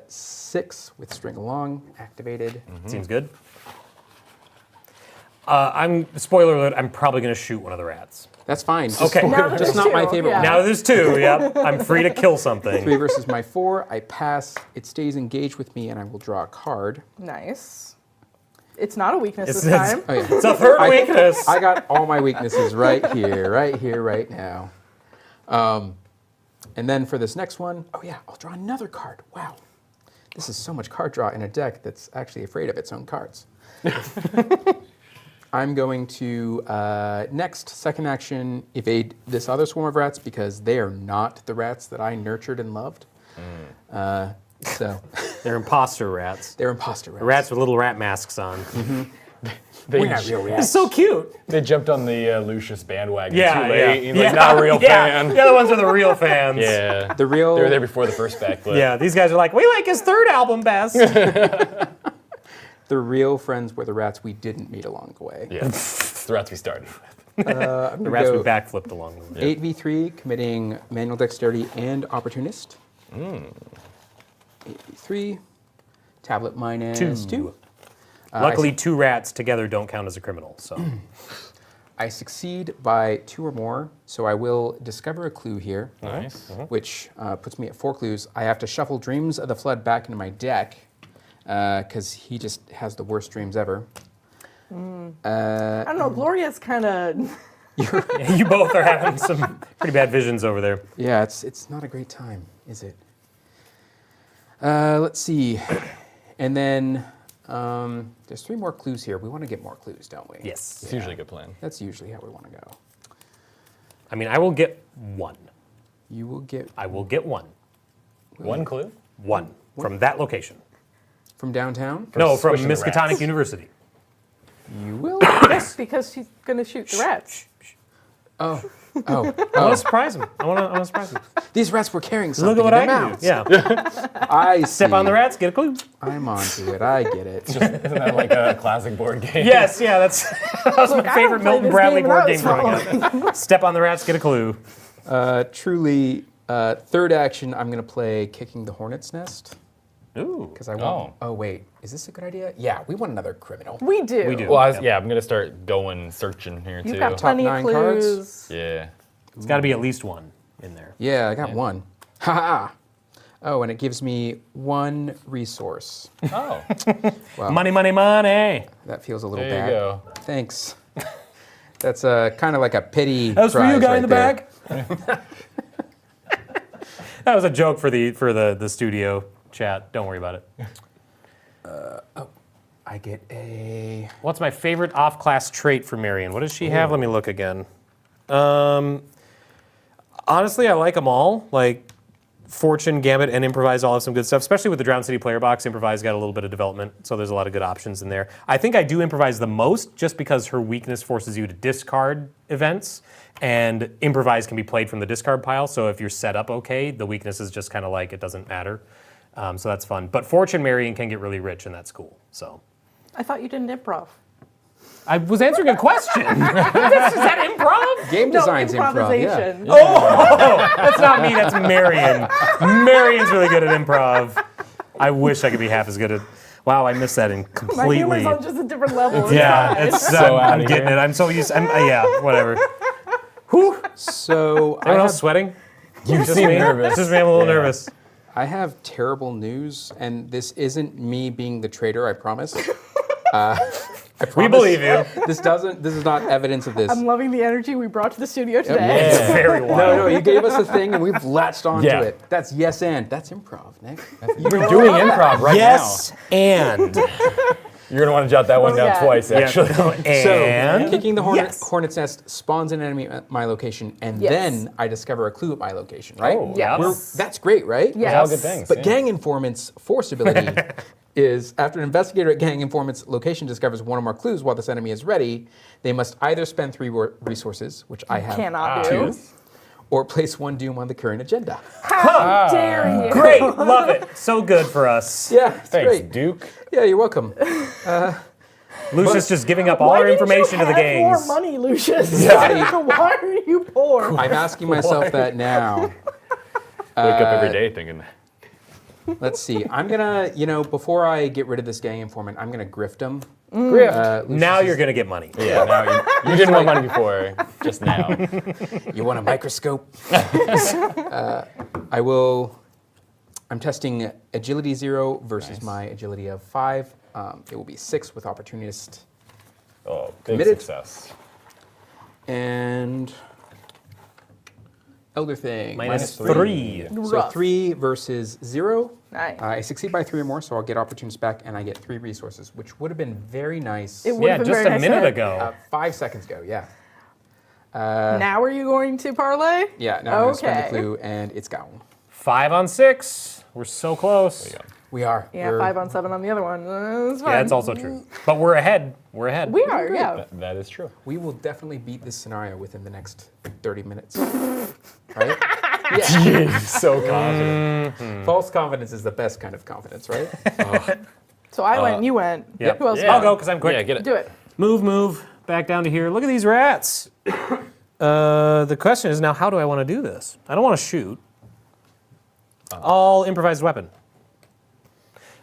Speaker 2: 6 with string along activated.
Speaker 4: Seems good. Spoiler alert, I'm probably going to shoot one of the rats.
Speaker 2: That's fine. Just,
Speaker 4: Okay.
Speaker 3: Now that
Speaker 2: just
Speaker 3: there's
Speaker 2: not my
Speaker 3: 2,
Speaker 2: favorite
Speaker 3: yeah.
Speaker 2: one.
Speaker 4: Now there's 2, yep. I'm free to kill
Speaker 2: 3
Speaker 4: something.
Speaker 2: versus my 4. I pass. It stays engaged with me, and I will draw a card.
Speaker 3: Nice. It's not a weakness
Speaker 4: It's-
Speaker 3: this time.
Speaker 2: Oh yeah.
Speaker 4: It's a third weakness.
Speaker 2: I got all my weaknesses right here, right now. And then for this next one, oh yeah, I'll draw another card. Wow. This is so much card draw in a deck that's actually afraid of its own cards. I'm going to, next, second action, evade this other swarm of rats because they are not the rats that I nurtured and loved. So
Speaker 4: They're imposter rats.
Speaker 2: they're imposter rats.
Speaker 4: Rats with little rat masks on.
Speaker 1: They,
Speaker 2: We're not real
Speaker 4: It's
Speaker 2: rats.
Speaker 4: so cute.
Speaker 1: they jumped on the Lucius bandwagon
Speaker 4: Yeah,
Speaker 1: too late.
Speaker 4: yeah.
Speaker 1: He's like, not a real fan.
Speaker 4: The other ones are the real fans.
Speaker 1: Yeah.
Speaker 2: The real,
Speaker 1: They were there before the first backflip.
Speaker 4: Yeah, these guys are like, we like his 3rd album best.
Speaker 2: the real friends were the rats we didn't meet along the way.
Speaker 1: Yeah. It's the rats we started with.
Speaker 4: The rats we backflipped along the way.
Speaker 2: 8v3, committing manual dexterity and opportunist. 8v3, tablet minus 2.
Speaker 4: Luckily, 2 rats together don't count as a criminal. So
Speaker 2: I succeed by 2 or more, so I will discover a clue here,
Speaker 1: Nice.
Speaker 2: which puts me at 4 clues. I have to shuffle Dreams of the Flood back into my deck, because he just has the worst dreams ever.
Speaker 3: I don't know. Gloria's kind of.
Speaker 4: you both are having some pretty bad visions over there.
Speaker 2: Yeah, it's not a great time, is it? Let's see. And then there's 3 more clues here. We want to get more clues, don't we?
Speaker 4: Yes.
Speaker 1: It's usually a good plan.
Speaker 2: That's usually how we want to go.
Speaker 4: I mean, I will get 1.
Speaker 2: You will get
Speaker 4: I will get 1.
Speaker 1: One clue?
Speaker 4: 1 from that location.
Speaker 2: from downtown.
Speaker 4: No, from
Speaker 1: squishing the
Speaker 4: Miskatonic
Speaker 1: rats.
Speaker 4: University.
Speaker 2: You will.
Speaker 3: Yes, because she's going to shoot the rats.
Speaker 2: Oh,
Speaker 4: I want to surprise him. I want to surprise him.
Speaker 2: these rats were carrying something.
Speaker 4: Look at what
Speaker 2: in
Speaker 4: I
Speaker 2: their
Speaker 4: can
Speaker 2: mouths.
Speaker 4: do. Yeah.
Speaker 2: I
Speaker 4: Step
Speaker 2: see.
Speaker 4: on the rats, get a clue.
Speaker 2: I'm onto it. I get it.
Speaker 1: Isn't that like a classic board game?
Speaker 4: Yes, yeah, that was my
Speaker 3: I
Speaker 4: favorite
Speaker 3: don't play
Speaker 4: Milton
Speaker 3: this
Speaker 4: Bradley
Speaker 3: game when I
Speaker 4: board
Speaker 3: was
Speaker 4: game growing up. Step on the rats, get a clue.
Speaker 2: Truly, third action, I'm going to play Kicking the Hornet's Nest.
Speaker 4: Ooh.
Speaker 2: Because I want. Oh wait, is this a good idea? Yeah, we want another criminal.
Speaker 3: We do.
Speaker 4: We do.
Speaker 1: Well, I'm gonna start going searching here
Speaker 3: You've
Speaker 1: too.
Speaker 3: got plenty of
Speaker 2: 9 cards?
Speaker 3: clues.
Speaker 1: Yeah.
Speaker 4: It's got to be at least one in there.
Speaker 2: Yeah, I got one. Ha ha. Oh, and it gives me 1 resource.
Speaker 1: Oh,
Speaker 2: Wow.
Speaker 4: Money, money, money.
Speaker 2: That feels a little
Speaker 1: there
Speaker 2: bad.
Speaker 1: you go.
Speaker 2: Thanks. That's kind of like a pity.
Speaker 4: That was for you,
Speaker 2: prize
Speaker 4: guy
Speaker 2: right
Speaker 4: in the
Speaker 2: there.
Speaker 4: back. That was a joke for the studio chat. Don't worry about it.
Speaker 2: I get a.
Speaker 4: What's my favorite off-class trait for Marion? What does she have? Let me look again. Honestly, I like them all. Like Fortune, Gambit, and Improvise all have some good stuff, especially with the Drown City player box. Improvise got a little bit of development, so there's a lot of good options in there. I think I do Improvise the most just because her weakness forces you to discard events, and Improvise can be played from the discard pile, so if you're set up okay, the weakness is just kind of like it doesn't matter. So that's fun. But Fortune Marion can get really rich, and that's cool. So
Speaker 3: I thought you didn't improv.
Speaker 4: I was answering a question. Is that improv?
Speaker 2: Game design's improv. Yeah.
Speaker 3: improvisation.
Speaker 4: That's not me, that's Marion. Marion's really good at improv. I wish I could be half as good at. Wow, I missed that in
Speaker 3: My
Speaker 4: completely.
Speaker 3: humor's on just a different level. It's
Speaker 4: Yeah,
Speaker 3: fine.
Speaker 4: it's
Speaker 1: So
Speaker 4: I'm
Speaker 1: outta
Speaker 4: getting
Speaker 1: here.
Speaker 4: it. I'm so used. Yeah, whatever. Whew.
Speaker 2: So
Speaker 4: Anyone else sweating?
Speaker 1: You
Speaker 4: Just
Speaker 1: seem
Speaker 4: me?
Speaker 1: nervous.
Speaker 4: Just me. I'm a little
Speaker 1: Yeah.
Speaker 4: nervous.
Speaker 2: I have terrible news, and this isn't me being the traitor. I promise. I promise.
Speaker 4: We believe you.
Speaker 2: This is not evidence of this.
Speaker 3: I'm loving the energy we brought to the studio today.
Speaker 4: It's very wild.
Speaker 2: No, you gave us a thing, and we've latched onto
Speaker 1: Yeah.
Speaker 2: it. That's yes and. That's improv, Nick.
Speaker 1: You're doing improv right
Speaker 4: Yes, and.
Speaker 1: now. You're gonna want to jot that one down
Speaker 3: Yeah.
Speaker 1: twice, actually.
Speaker 4: And.
Speaker 2: So, kicking the
Speaker 4: Yes.
Speaker 2: hornet's nest spawns an enemy at my location, and
Speaker 3: Yes.
Speaker 2: then I discover a clue at my location, right?
Speaker 1: Oh,
Speaker 3: Yes.
Speaker 2: That's great, right?
Speaker 3: Yes.
Speaker 1: All good things.
Speaker 2: But
Speaker 1: yeah.
Speaker 2: gang informants' force ability is after an investigator at gang informant's location discovers one or more clues while this enemy is ready, they must either spend 3 resources, which I have
Speaker 3: Cannot do.
Speaker 2: 2, or place 1 doom on the current agenda.
Speaker 3: How dare you?
Speaker 4: Great, love it. So good for us.
Speaker 2: Yeah, it's
Speaker 1: Thanks,
Speaker 2: great.
Speaker 1: Duke.
Speaker 2: Yeah, you're welcome.
Speaker 4: Lucius just giving up all
Speaker 3: Why
Speaker 4: our
Speaker 3: didn't
Speaker 4: information
Speaker 3: you
Speaker 4: to the
Speaker 3: have
Speaker 4: gangs.
Speaker 3: more money, Lucius?
Speaker 2: Yeah.
Speaker 3: Why are you poor?
Speaker 2: I'm asking myself that now.
Speaker 1: Wake up every day thinking.
Speaker 2: Let's see. I'm gonna, before I get rid of this gang informant, I'm gonna grift him.
Speaker 1: Grift.
Speaker 4: Now you're going to get money.
Speaker 1: Yeah, now you didn't want money before, just now.
Speaker 2: You want a microscope? I'm testing agility 0 versus
Speaker 1: Nice.
Speaker 2: my agility of 5. It will be 6 with opportunist.
Speaker 1: Oh, big
Speaker 2: Committed.
Speaker 1: success.
Speaker 2: And Elder Thing.
Speaker 4: -3.
Speaker 2: So
Speaker 3: Rough.
Speaker 2: 3 versus 0.
Speaker 3: Nice.
Speaker 2: I succeed by 3 or more, so I'll get opportunist back, and I get 3 resources, which would have been very nice
Speaker 3: It would
Speaker 4: Yeah,
Speaker 3: have been
Speaker 4: just
Speaker 3: very
Speaker 4: a
Speaker 3: nice
Speaker 4: minute
Speaker 3: to-
Speaker 4: ago.
Speaker 2: 5 seconds ago, yeah.
Speaker 3: Now are you going to parlay?
Speaker 2: Yeah, now I'm going to spend the
Speaker 3: Okay.
Speaker 2: clue, and it's gone.
Speaker 4: 5 on 6. We're so close.
Speaker 2: We are.
Speaker 3: Yeah,
Speaker 2: We're-
Speaker 3: 5 on 7 on the other one. It's fine.
Speaker 4: Yeah, that's also true. But we're ahead. We're ahead.
Speaker 3: We are, yeah.
Speaker 1: That is true.
Speaker 2: We will definitely beat this scenario within the next 30 minutes. Right? Yeah.
Speaker 1: So confident.
Speaker 2: False confidence is the best kind of confidence, right?
Speaker 3: So I went, you went.
Speaker 4: Yep.
Speaker 3: Who else?
Speaker 4: I'll go because I'm quick.
Speaker 1: Yeah, get it.
Speaker 3: Do it.
Speaker 4: Move. Back down to here. Look at these rats. The question is now, how do I want to do this? I don't want to shoot. All improvised weapon.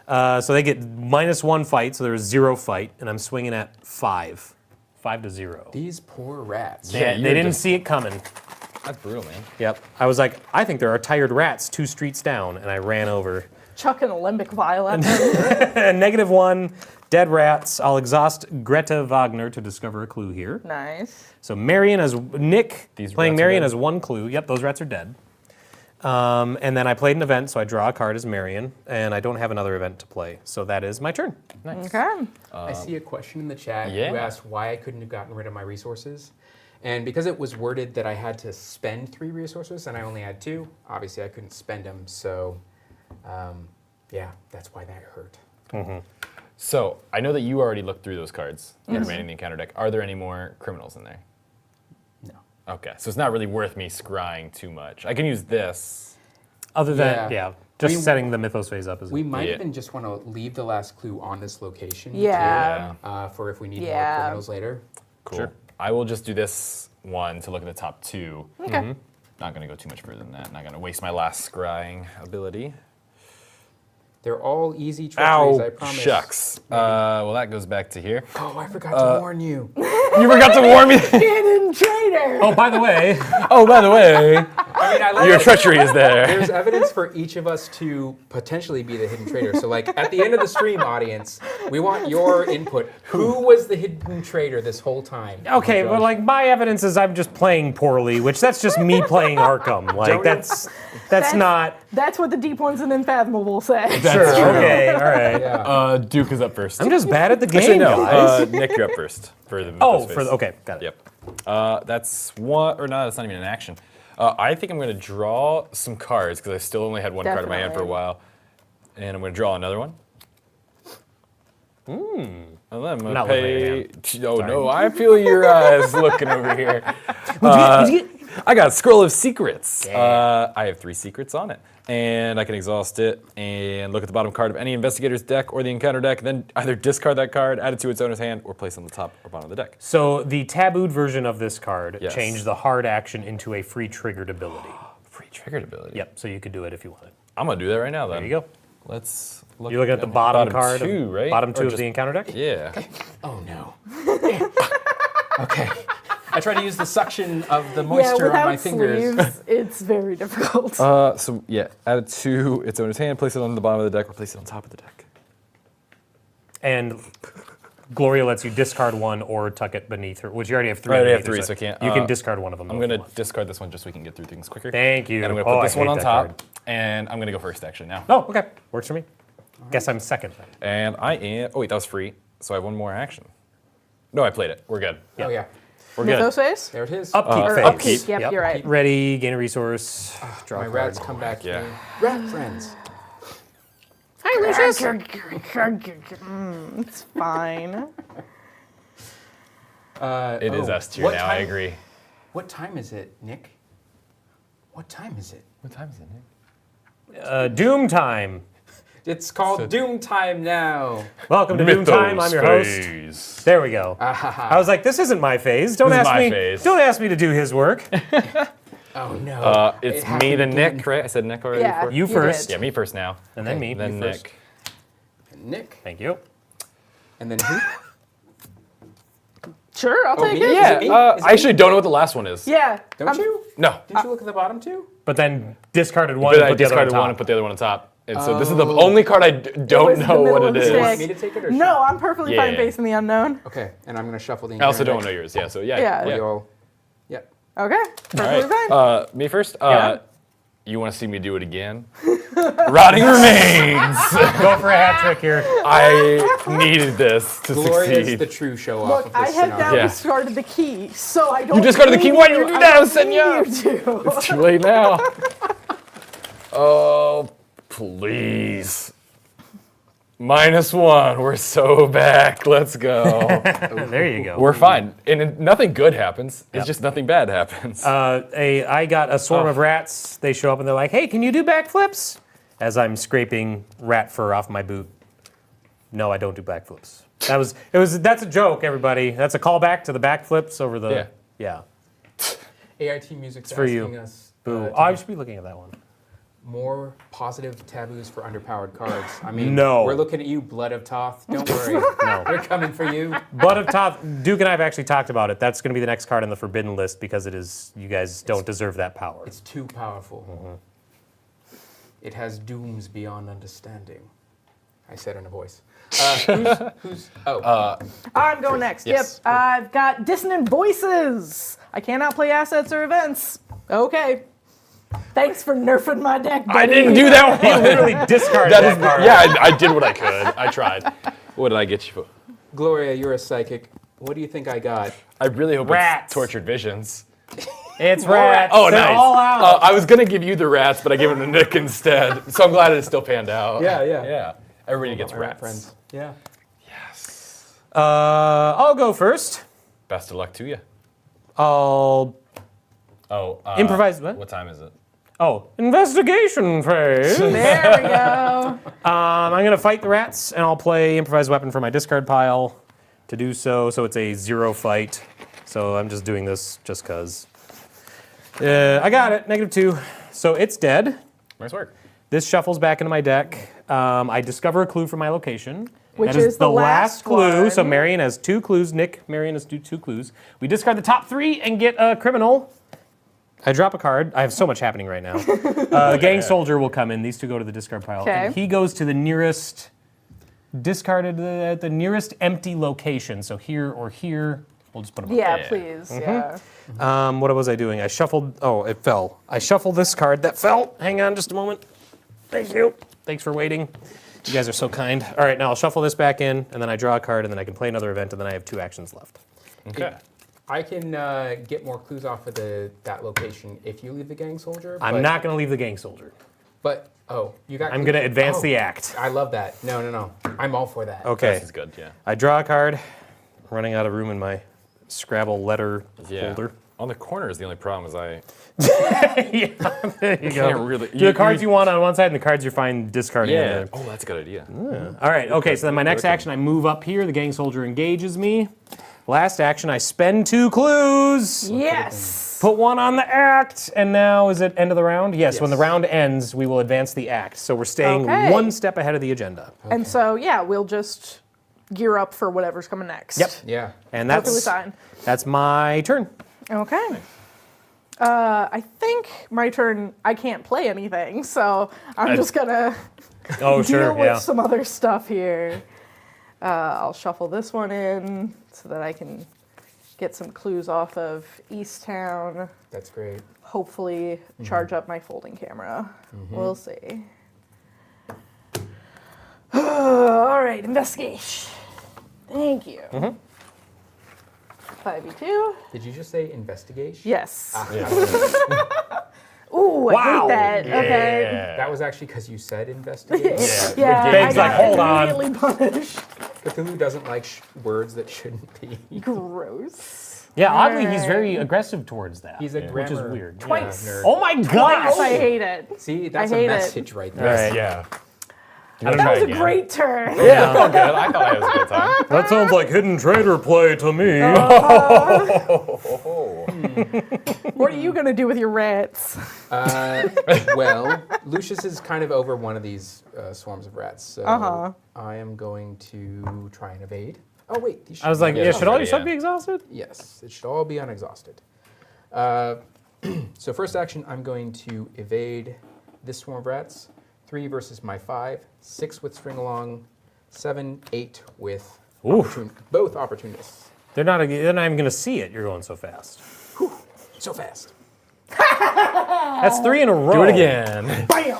Speaker 4: So they get -1 fight, so there's 0 fight, and I'm swinging at 5. 5 to 0.
Speaker 2: These poor rats.
Speaker 1: Yeah,
Speaker 4: They
Speaker 1: you're
Speaker 4: didn't
Speaker 1: just-
Speaker 4: see it coming.
Speaker 1: That's brutal, man.
Speaker 4: Yep. I was like, I think there are tired rats 2 streets down, and I ran over.
Speaker 3: Chuck an alembic vial at them.
Speaker 4: -1, dead rats. I'll exhaust Greta Wagner to discover a clue here.
Speaker 3: Nice.
Speaker 4: So Marion as Nick
Speaker 1: These
Speaker 4: playing
Speaker 1: rats are
Speaker 4: Marion
Speaker 1: dead?
Speaker 4: as 1 clue. Yep, those rats are dead. And then I played an event, so I draw a card as Marion, and I don't have another event to play. So that is my turn.
Speaker 3: Okay.
Speaker 2: I see a question in the chat who
Speaker 1: yeah.
Speaker 2: asked why I couldn't have gotten rid of my resources. And because it was worded that I had to spend 3 resources and I only had 2, obviously I couldn't spend them. So, yeah, that's why that hurt.
Speaker 1: So I know that you already looked through those cards remaining in the encounter deck. Are there any more criminals in there?
Speaker 2: No.
Speaker 1: Okay, so it's not really worth me scrying too much. I can use this.
Speaker 4: Other than,
Speaker 2: Yeah.
Speaker 4: just
Speaker 2: We-
Speaker 4: setting the Mythos phase up.
Speaker 2: We might
Speaker 1: Yeah.
Speaker 2: even just want to leave the last clue on this location.
Speaker 3: Yeah.
Speaker 2: Too, for if we need more
Speaker 3: Yeah.
Speaker 2: criminals later.
Speaker 1: Cool.
Speaker 4: Sure.
Speaker 1: I will just do this one to look at the top 2.
Speaker 2: They're all easy treacheries, I promise.
Speaker 1: Shucks. Well, that goes back to here.
Speaker 2: Oh, I forgot to warn you.
Speaker 1: You forgot to warn me.
Speaker 3: Hidden traitor.
Speaker 4: Oh, by the way,
Speaker 1: Oh, by the way,
Speaker 2: I mean, I like
Speaker 1: your
Speaker 2: it.
Speaker 1: treachery is there.
Speaker 2: There's evidence for each of us to potentially be the hidden traitor. So, like, at the end of the stream, audience, we want your input. Who was the hidden traitor this whole time?
Speaker 4: okay,
Speaker 2: Oh,
Speaker 4: but like my evidence is I'm just playing poorly, which that's just me playing Arkham. Like that's not
Speaker 3: That's what the deep ones in Unfathomable say.
Speaker 4: sure. Okay, all right.
Speaker 2: Yeah.
Speaker 1: Duke is up first.
Speaker 4: I'm just bad at the game,
Speaker 1: Actually, no.
Speaker 4: guys.
Speaker 1: Nick, you're up first for the.
Speaker 4: Oh,
Speaker 1: Mythos phase.
Speaker 4: okay, got it.
Speaker 1: Yep. That's one, or no, that's not even an action. I think I'm going to draw some cards because I still only had one card in my hand for a
Speaker 3: Definitely.
Speaker 1: while, and I'm going to draw another one. And then I'm going to
Speaker 4: Not
Speaker 1: pay.
Speaker 4: looking
Speaker 1: Oh no, I feel your eyes looking over here. I got Scroll of Secrets. I have 3 secrets on it. And I can exhaust it and look at the bottom card of any investigator's deck or the encounter deck, then either discard that card, add it to its owner's hand, or place it on the top or bottom of the deck.
Speaker 4: So the tabooed version of this card
Speaker 1: Yes.
Speaker 4: changed the hard action into a free triggered ability.
Speaker 1: Free triggered ability.
Speaker 4: Yep, so you could do it if you wanted.
Speaker 1: I'm going to do that right now then.
Speaker 4: There you go.
Speaker 1: Let's look.
Speaker 4: You're looking at the bottom card.
Speaker 1: Bottom 2, right?
Speaker 4: Bottom
Speaker 1: Or
Speaker 4: 2 of
Speaker 1: just-
Speaker 4: the encounter deck?
Speaker 1: Yeah.
Speaker 2: Oh, no. Okay. I try to use the suction of the
Speaker 3: Yeah,
Speaker 2: moisture
Speaker 3: without
Speaker 2: on my fingers.
Speaker 3: sleeves, it's very difficult.
Speaker 1: So yeah, add it to its owner's hand, place it on the bottom of the deck, or place it on top of the deck.
Speaker 4: And Gloria lets you discard one or tuck it beneath her, which you already have 3.
Speaker 1: I already have
Speaker 4: underneath her,
Speaker 1: 3, so I can't,
Speaker 4: You can discard one of them.
Speaker 1: I'm
Speaker 4: though, if
Speaker 1: going
Speaker 4: you
Speaker 1: to
Speaker 4: want.
Speaker 1: discard this one just so we can get through things quicker.
Speaker 4: Thank you.
Speaker 1: And I'm going to put
Speaker 4: I
Speaker 1: this one
Speaker 4: hate
Speaker 1: on
Speaker 4: that
Speaker 1: top,
Speaker 4: card.
Speaker 1: and I'm going to go first actually now.
Speaker 4: Oh, okay. Works for me. Guess I'm second then.
Speaker 1: And I am. Oh wait, that was free. So I have one more action. No, I played it. We're good.
Speaker 2: Oh, yeah.
Speaker 1: We're good.
Speaker 3: Mythos phase?
Speaker 2: There it is.
Speaker 4: Upkeep
Speaker 3: Or
Speaker 4: phase.
Speaker 3: upkeep, yep, you're right.
Speaker 4: Ready, gain a resource, draw
Speaker 2: My
Speaker 4: a
Speaker 2: rats
Speaker 4: card.
Speaker 2: come back
Speaker 1: Yeah.
Speaker 2: here. Rat friends.
Speaker 3: Hi, Lucius. It's fine.
Speaker 1: It is
Speaker 2: Oh,
Speaker 1: S tier
Speaker 2: what
Speaker 1: now. I
Speaker 2: time-
Speaker 1: agree.
Speaker 2: What time is it, Nick? What time is it?
Speaker 1: What time is it, Nick?
Speaker 4: Doom time.
Speaker 2: It's called Doom Time now.
Speaker 4: Welcome to Doom time. I'm your host.
Speaker 1: host.
Speaker 4: There we go. I was like, this isn't my phase. Don't
Speaker 1: This is
Speaker 4: ask
Speaker 1: my
Speaker 4: me.
Speaker 1: phase.
Speaker 4: Don't ask me to do his work.
Speaker 2: Oh no.
Speaker 1: It's
Speaker 2: It
Speaker 1: me
Speaker 2: happened
Speaker 1: then
Speaker 2: again.
Speaker 1: Nick, right? I said Nick already
Speaker 3: Yeah.
Speaker 1: before.
Speaker 4: You first.
Speaker 1: Yeah, me first now.
Speaker 4: And then me.
Speaker 1: Then
Speaker 4: You first.
Speaker 1: Nick.
Speaker 2: Nick.
Speaker 4: Thank you.
Speaker 2: And then who?
Speaker 3: Sure, I'll take
Speaker 2: me?
Speaker 3: it.
Speaker 1: Yeah,
Speaker 2: Is it me?
Speaker 1: I
Speaker 2: Is it
Speaker 1: actually don't know what the last one is.
Speaker 3: Yeah.
Speaker 2: Don't you?
Speaker 1: No.
Speaker 2: Didn't you look at the bottom too?
Speaker 4: But then discarded one
Speaker 1: But
Speaker 4: and
Speaker 1: I
Speaker 4: put the other on
Speaker 1: discarded one
Speaker 4: top.
Speaker 1: and put the other one on top. And so this is the only card I don't
Speaker 3: was the
Speaker 1: know what
Speaker 3: middle
Speaker 1: it
Speaker 3: of the
Speaker 1: is.
Speaker 2: Do you
Speaker 3: stick.
Speaker 2: want me to take it or
Speaker 3: No, I'm perfectly fine
Speaker 1: Yeah.
Speaker 3: facing the unknown.
Speaker 2: Okay, and I'm gonna shuffle the.
Speaker 1: I also
Speaker 2: entire
Speaker 1: don't
Speaker 2: deck.
Speaker 1: know yours. Yeah, so yeah.
Speaker 3: Yeah.
Speaker 2: We all. Yep.
Speaker 3: Okay,
Speaker 1: All
Speaker 3: perfectly
Speaker 1: right.
Speaker 3: fine.
Speaker 1: Me first?
Speaker 4: Yeah.
Speaker 1: You want to see me do it again? Rotting Remains!
Speaker 4: Go for a hat trick here.
Speaker 1: I needed this to
Speaker 2: Gloria's
Speaker 1: succeed.
Speaker 2: the true show off
Speaker 3: Look,
Speaker 2: of
Speaker 3: I
Speaker 2: this
Speaker 3: have now
Speaker 2: scenario.
Speaker 1: Yeah.
Speaker 3: discarded the key, so I don't.
Speaker 1: You discarded the key?
Speaker 3: need
Speaker 1: Why did you do
Speaker 3: I
Speaker 1: that? I
Speaker 3: don't
Speaker 1: was setting you up.
Speaker 3: need you to.
Speaker 1: It's too late now. Oh, please. -1. We're so back. Let's go.
Speaker 4: There you go.
Speaker 1: We're fine. And nothing good happens. It's
Speaker 4: Yep.
Speaker 1: just nothing bad happens.
Speaker 4: I got a swarm of rats. They show up and they're like, "Hey, can you do backflips?" As I'm scraping rat fur off my boot. No, I don't do backflips. That's a joke, everybody. That's a callback to the backflips over the. Yeah.
Speaker 2: AIT Music's
Speaker 4: for you.
Speaker 2: asking us
Speaker 4: Boo.
Speaker 2: to
Speaker 4: I should be looking at that one.
Speaker 2: more positive taboos for underpowered cards. I mean,
Speaker 4: No.
Speaker 2: we're looking at you, Blood of Toth. Don't worry.
Speaker 4: No.
Speaker 2: We're coming for you.
Speaker 4: Blood of Toth, Duke and I have actually talked about it. That's going to be the next card on the forbidden list because you guys don't deserve that power.
Speaker 2: It's too powerful. It has dooms beyond understanding. I said in a voice.
Speaker 3: I'm going next.
Speaker 1: Yes.
Speaker 3: Yep. I've got dissonant voices. I cannot play assets or events. Okay. Thanks for nerfing my deck, buddy.
Speaker 1: I didn't do that
Speaker 4: You
Speaker 1: one.
Speaker 4: literally discarded that card.
Speaker 1: Yeah, I did what I could. I tried. What did I get you for?
Speaker 2: Gloria, you're a psychic. What do you think I got?
Speaker 1: I really hope
Speaker 4: Rats.
Speaker 1: it's Tortured Visions.
Speaker 4: It's rats.
Speaker 1: Oh,
Speaker 4: They're
Speaker 1: nice.
Speaker 4: all out.
Speaker 1: I was gonna give you the rats, but I gave them to Nick instead. So I'm glad it still panned out.
Speaker 2: Yeah.
Speaker 1: Yeah. Everybody gets
Speaker 2: My rat
Speaker 1: rats.
Speaker 2: friends. Yeah.
Speaker 1: Yes.
Speaker 4: I'll go first.
Speaker 1: Best of luck to you.
Speaker 4: I'll improvise.
Speaker 1: What time is it?
Speaker 4: Investigation phase.
Speaker 3: There we go.
Speaker 4: I'm going to fight the rats, and I'll play improvised weapon for my discard pile to do so. So it's a 0 fight. So I'm just doing this just because. I got it. -2. So it's dead.
Speaker 1: Nice work.
Speaker 4: This shuffles back into my deck. I discover a clue from my location.
Speaker 3: Which
Speaker 4: That
Speaker 3: is the last
Speaker 4: clue. So
Speaker 3: one.
Speaker 4: Marion has 2 clues. Marion has 2 clues. We discard the top 3 and get a criminal. I drop a card. I have so much happening right now. The gang soldier will come in. These 2 go to the discard pile.
Speaker 3: Okay.
Speaker 4: And he goes to the nearest discarded at the nearest empty location. So here or here. We'll just put them up.
Speaker 3: Yeah, please. Yeah.
Speaker 4: What was I doing? I shuffled. Oh, it fell. I shuffled this card that fell. Hang on just a moment. Thank you. Thanks for waiting. You guys are so kind. All right, now I'll shuffle this back in, and then I draw a card, and then I can play another event, and then I have 2 actions left.
Speaker 1: Okay.
Speaker 2: I can get more clues off of that location if you leave the gang soldier.
Speaker 4: I'm not going to leave the gang soldier.
Speaker 2: But you got.
Speaker 4: I'm going to advance the act.
Speaker 2: I love that. No. I'm all for that.
Speaker 4: Okay.
Speaker 1: This is good, yeah.
Speaker 4: I draw a card. I'm running out of room in my Scrabble letter
Speaker 1: Yeah.
Speaker 4: folder.
Speaker 1: On the corner is the only problem is
Speaker 4: There you
Speaker 1: can't really...
Speaker 4: Do the cards you want on one side and the cards you're fine discarding on the
Speaker 1: Yeah.
Speaker 4: other.
Speaker 1: Oh, that's a good idea.
Speaker 4: All right, okay, so then my next action, I move up here. The gang soldier engages me. Last action, I spend 2 clues.
Speaker 3: Yes.
Speaker 4: Put 1 on the act, and now is it end of the round? Yes, when the round ends, we will advance the act. So we're staying
Speaker 3: Okay.
Speaker 4: 1 step ahead of the agenda.
Speaker 3: And so, yeah, we'll just gear up for whatever's coming next.
Speaker 4: Yep.
Speaker 2: Yeah.
Speaker 4: And
Speaker 3: Perfectly fine.
Speaker 4: that's my turn.
Speaker 3: Okay. I think my turn, I can't play anything, so I'm just gonna
Speaker 4: Oh, sure,
Speaker 3: deal with
Speaker 4: yeah.
Speaker 3: some other stuff here. I'll shuffle this one in so that I can get some clues off of East Town.
Speaker 2: That's great.
Speaker 3: Hopefully charge up my folding camera. We'll see. All right, investigation. Thank you. 5e2.
Speaker 2: Did you just say investigation?
Speaker 3: Yes.
Speaker 1: Yeah.
Speaker 3: Ooh, I
Speaker 4: Wow.
Speaker 3: hate that. Okay.
Speaker 1: Yeah.
Speaker 2: That was actually because you said investigation.
Speaker 3: Yeah,
Speaker 4: Big's
Speaker 3: I
Speaker 4: like,
Speaker 3: got
Speaker 4: hold on.
Speaker 3: immediately punished.
Speaker 2: Cthulhu doesn't like words that shouldn't be.
Speaker 3: Gross.
Speaker 4: Yeah, oddly, he's very aggressive towards that.
Speaker 2: He's a
Speaker 4: which is
Speaker 2: grammar
Speaker 4: weird.
Speaker 3: Twice.
Speaker 2: nerd.
Speaker 4: Oh my
Speaker 3: Yes,
Speaker 4: gosh!
Speaker 3: I hate it.
Speaker 2: See, that's
Speaker 3: I hate
Speaker 2: a
Speaker 3: it.
Speaker 2: message right
Speaker 4: All
Speaker 2: there.
Speaker 4: right.
Speaker 1: Yeah.
Speaker 3: That was a great turn.
Speaker 1: Yeah, felt good. I thought I was a good time.
Speaker 4: That sounds like hidden traitor play to me.
Speaker 3: What are you going to do with your rats?
Speaker 2: Well, Lucius is kind of over one of these swarms of rats, so I am going to try and evade. Oh wait, these should
Speaker 4: I was
Speaker 2: be
Speaker 4: like,
Speaker 1: Yeah,
Speaker 4: yeah, should all your
Speaker 1: yeah.
Speaker 4: stuff be exhausted?
Speaker 2: yes, it should all be unexhausted. So first action, I'm going to evade this swarm of rats. 3 versus my 5, 6 with string along, 7, 8 with both opportunists.
Speaker 4: They're not even going to see it. You're going so fast.
Speaker 2: So fast.
Speaker 4: That's 3 in a row.
Speaker 1: Do it again.
Speaker 3: Bam!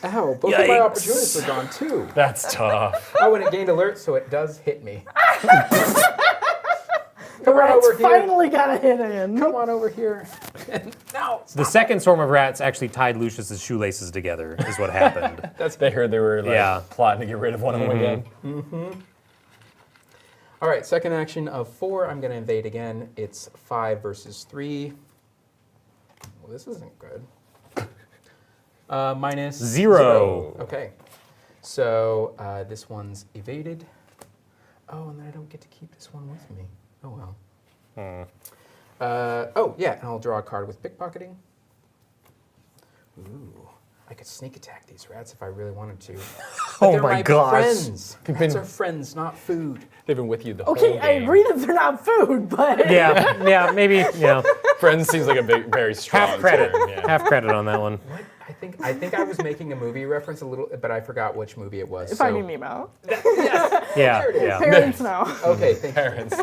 Speaker 2: Ow, both of my
Speaker 4: Yikes.
Speaker 2: opportunists are gone too.
Speaker 1: That's tough.
Speaker 2: Oh, and it gained alert, so it does hit me.
Speaker 3: The
Speaker 2: Come on
Speaker 3: rats
Speaker 2: over here.
Speaker 3: finally got a hit in.
Speaker 2: Come on over here. No.
Speaker 4: The second swarm of rats actually tied Lucius's shoelaces together, is what happened.
Speaker 1: They heard they were
Speaker 4: Yeah.
Speaker 1: plotting to get rid of one of them again.
Speaker 2: All right, second action of 4, I'm going to invade again. It's 5 versus 3. Well, this isn't good. Minus
Speaker 4: 0.
Speaker 2: Okay. So this one's evaded. Oh, and then I don't get to keep this one with me. Oh, well. Oh, yeah, and I'll draw a card with pickpocketing. Ooh, I could sneak attack these rats if I really wanted to. But
Speaker 4: Oh
Speaker 2: they're
Speaker 4: my
Speaker 2: my
Speaker 4: gosh.
Speaker 2: friends. Rats are friends, not food.
Speaker 1: They've been with you the whole
Speaker 3: Okay,
Speaker 1: game.
Speaker 3: I agree that they're not food, but
Speaker 4: Yeah, maybe,
Speaker 1: Friends seems like a very strong
Speaker 4: half credit.
Speaker 1: term, yeah.
Speaker 4: Half credit on that one.
Speaker 2: What? I think I was making a movie reference a little, but I forgot which movie it was.
Speaker 3: Finding Nemo.
Speaker 4: Yeah,
Speaker 2: There it is.
Speaker 4: yeah.
Speaker 3: Parents know.
Speaker 2: Okay, thank you.
Speaker 1: Parents.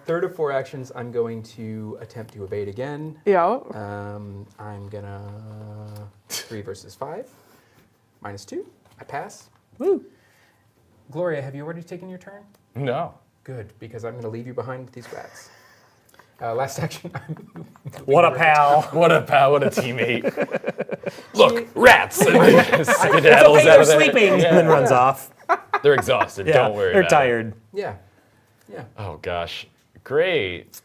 Speaker 2: Third of 4 actions, I'm going to attempt to evade again.
Speaker 3: Yeah.
Speaker 2: I'm gonna 3 versus 5, minus 2. I pass.
Speaker 4: Woo.
Speaker 2: Gloria, have you already taken your turn?
Speaker 1: No.
Speaker 2: Good, because I'm gonna leave you behind with these rats. Last action.
Speaker 4: What a pal.
Speaker 1: What a pal, what a teammate. Look, rats! And then just skedaddles
Speaker 4: Okay,
Speaker 1: out
Speaker 4: you're
Speaker 1: of there.
Speaker 4: sleeping. And then runs off.
Speaker 1: They're exhausted,
Speaker 4: Yeah,
Speaker 1: don't worry
Speaker 4: they're
Speaker 1: about it.
Speaker 4: tired.
Speaker 2: Yeah.
Speaker 1: Oh gosh, great.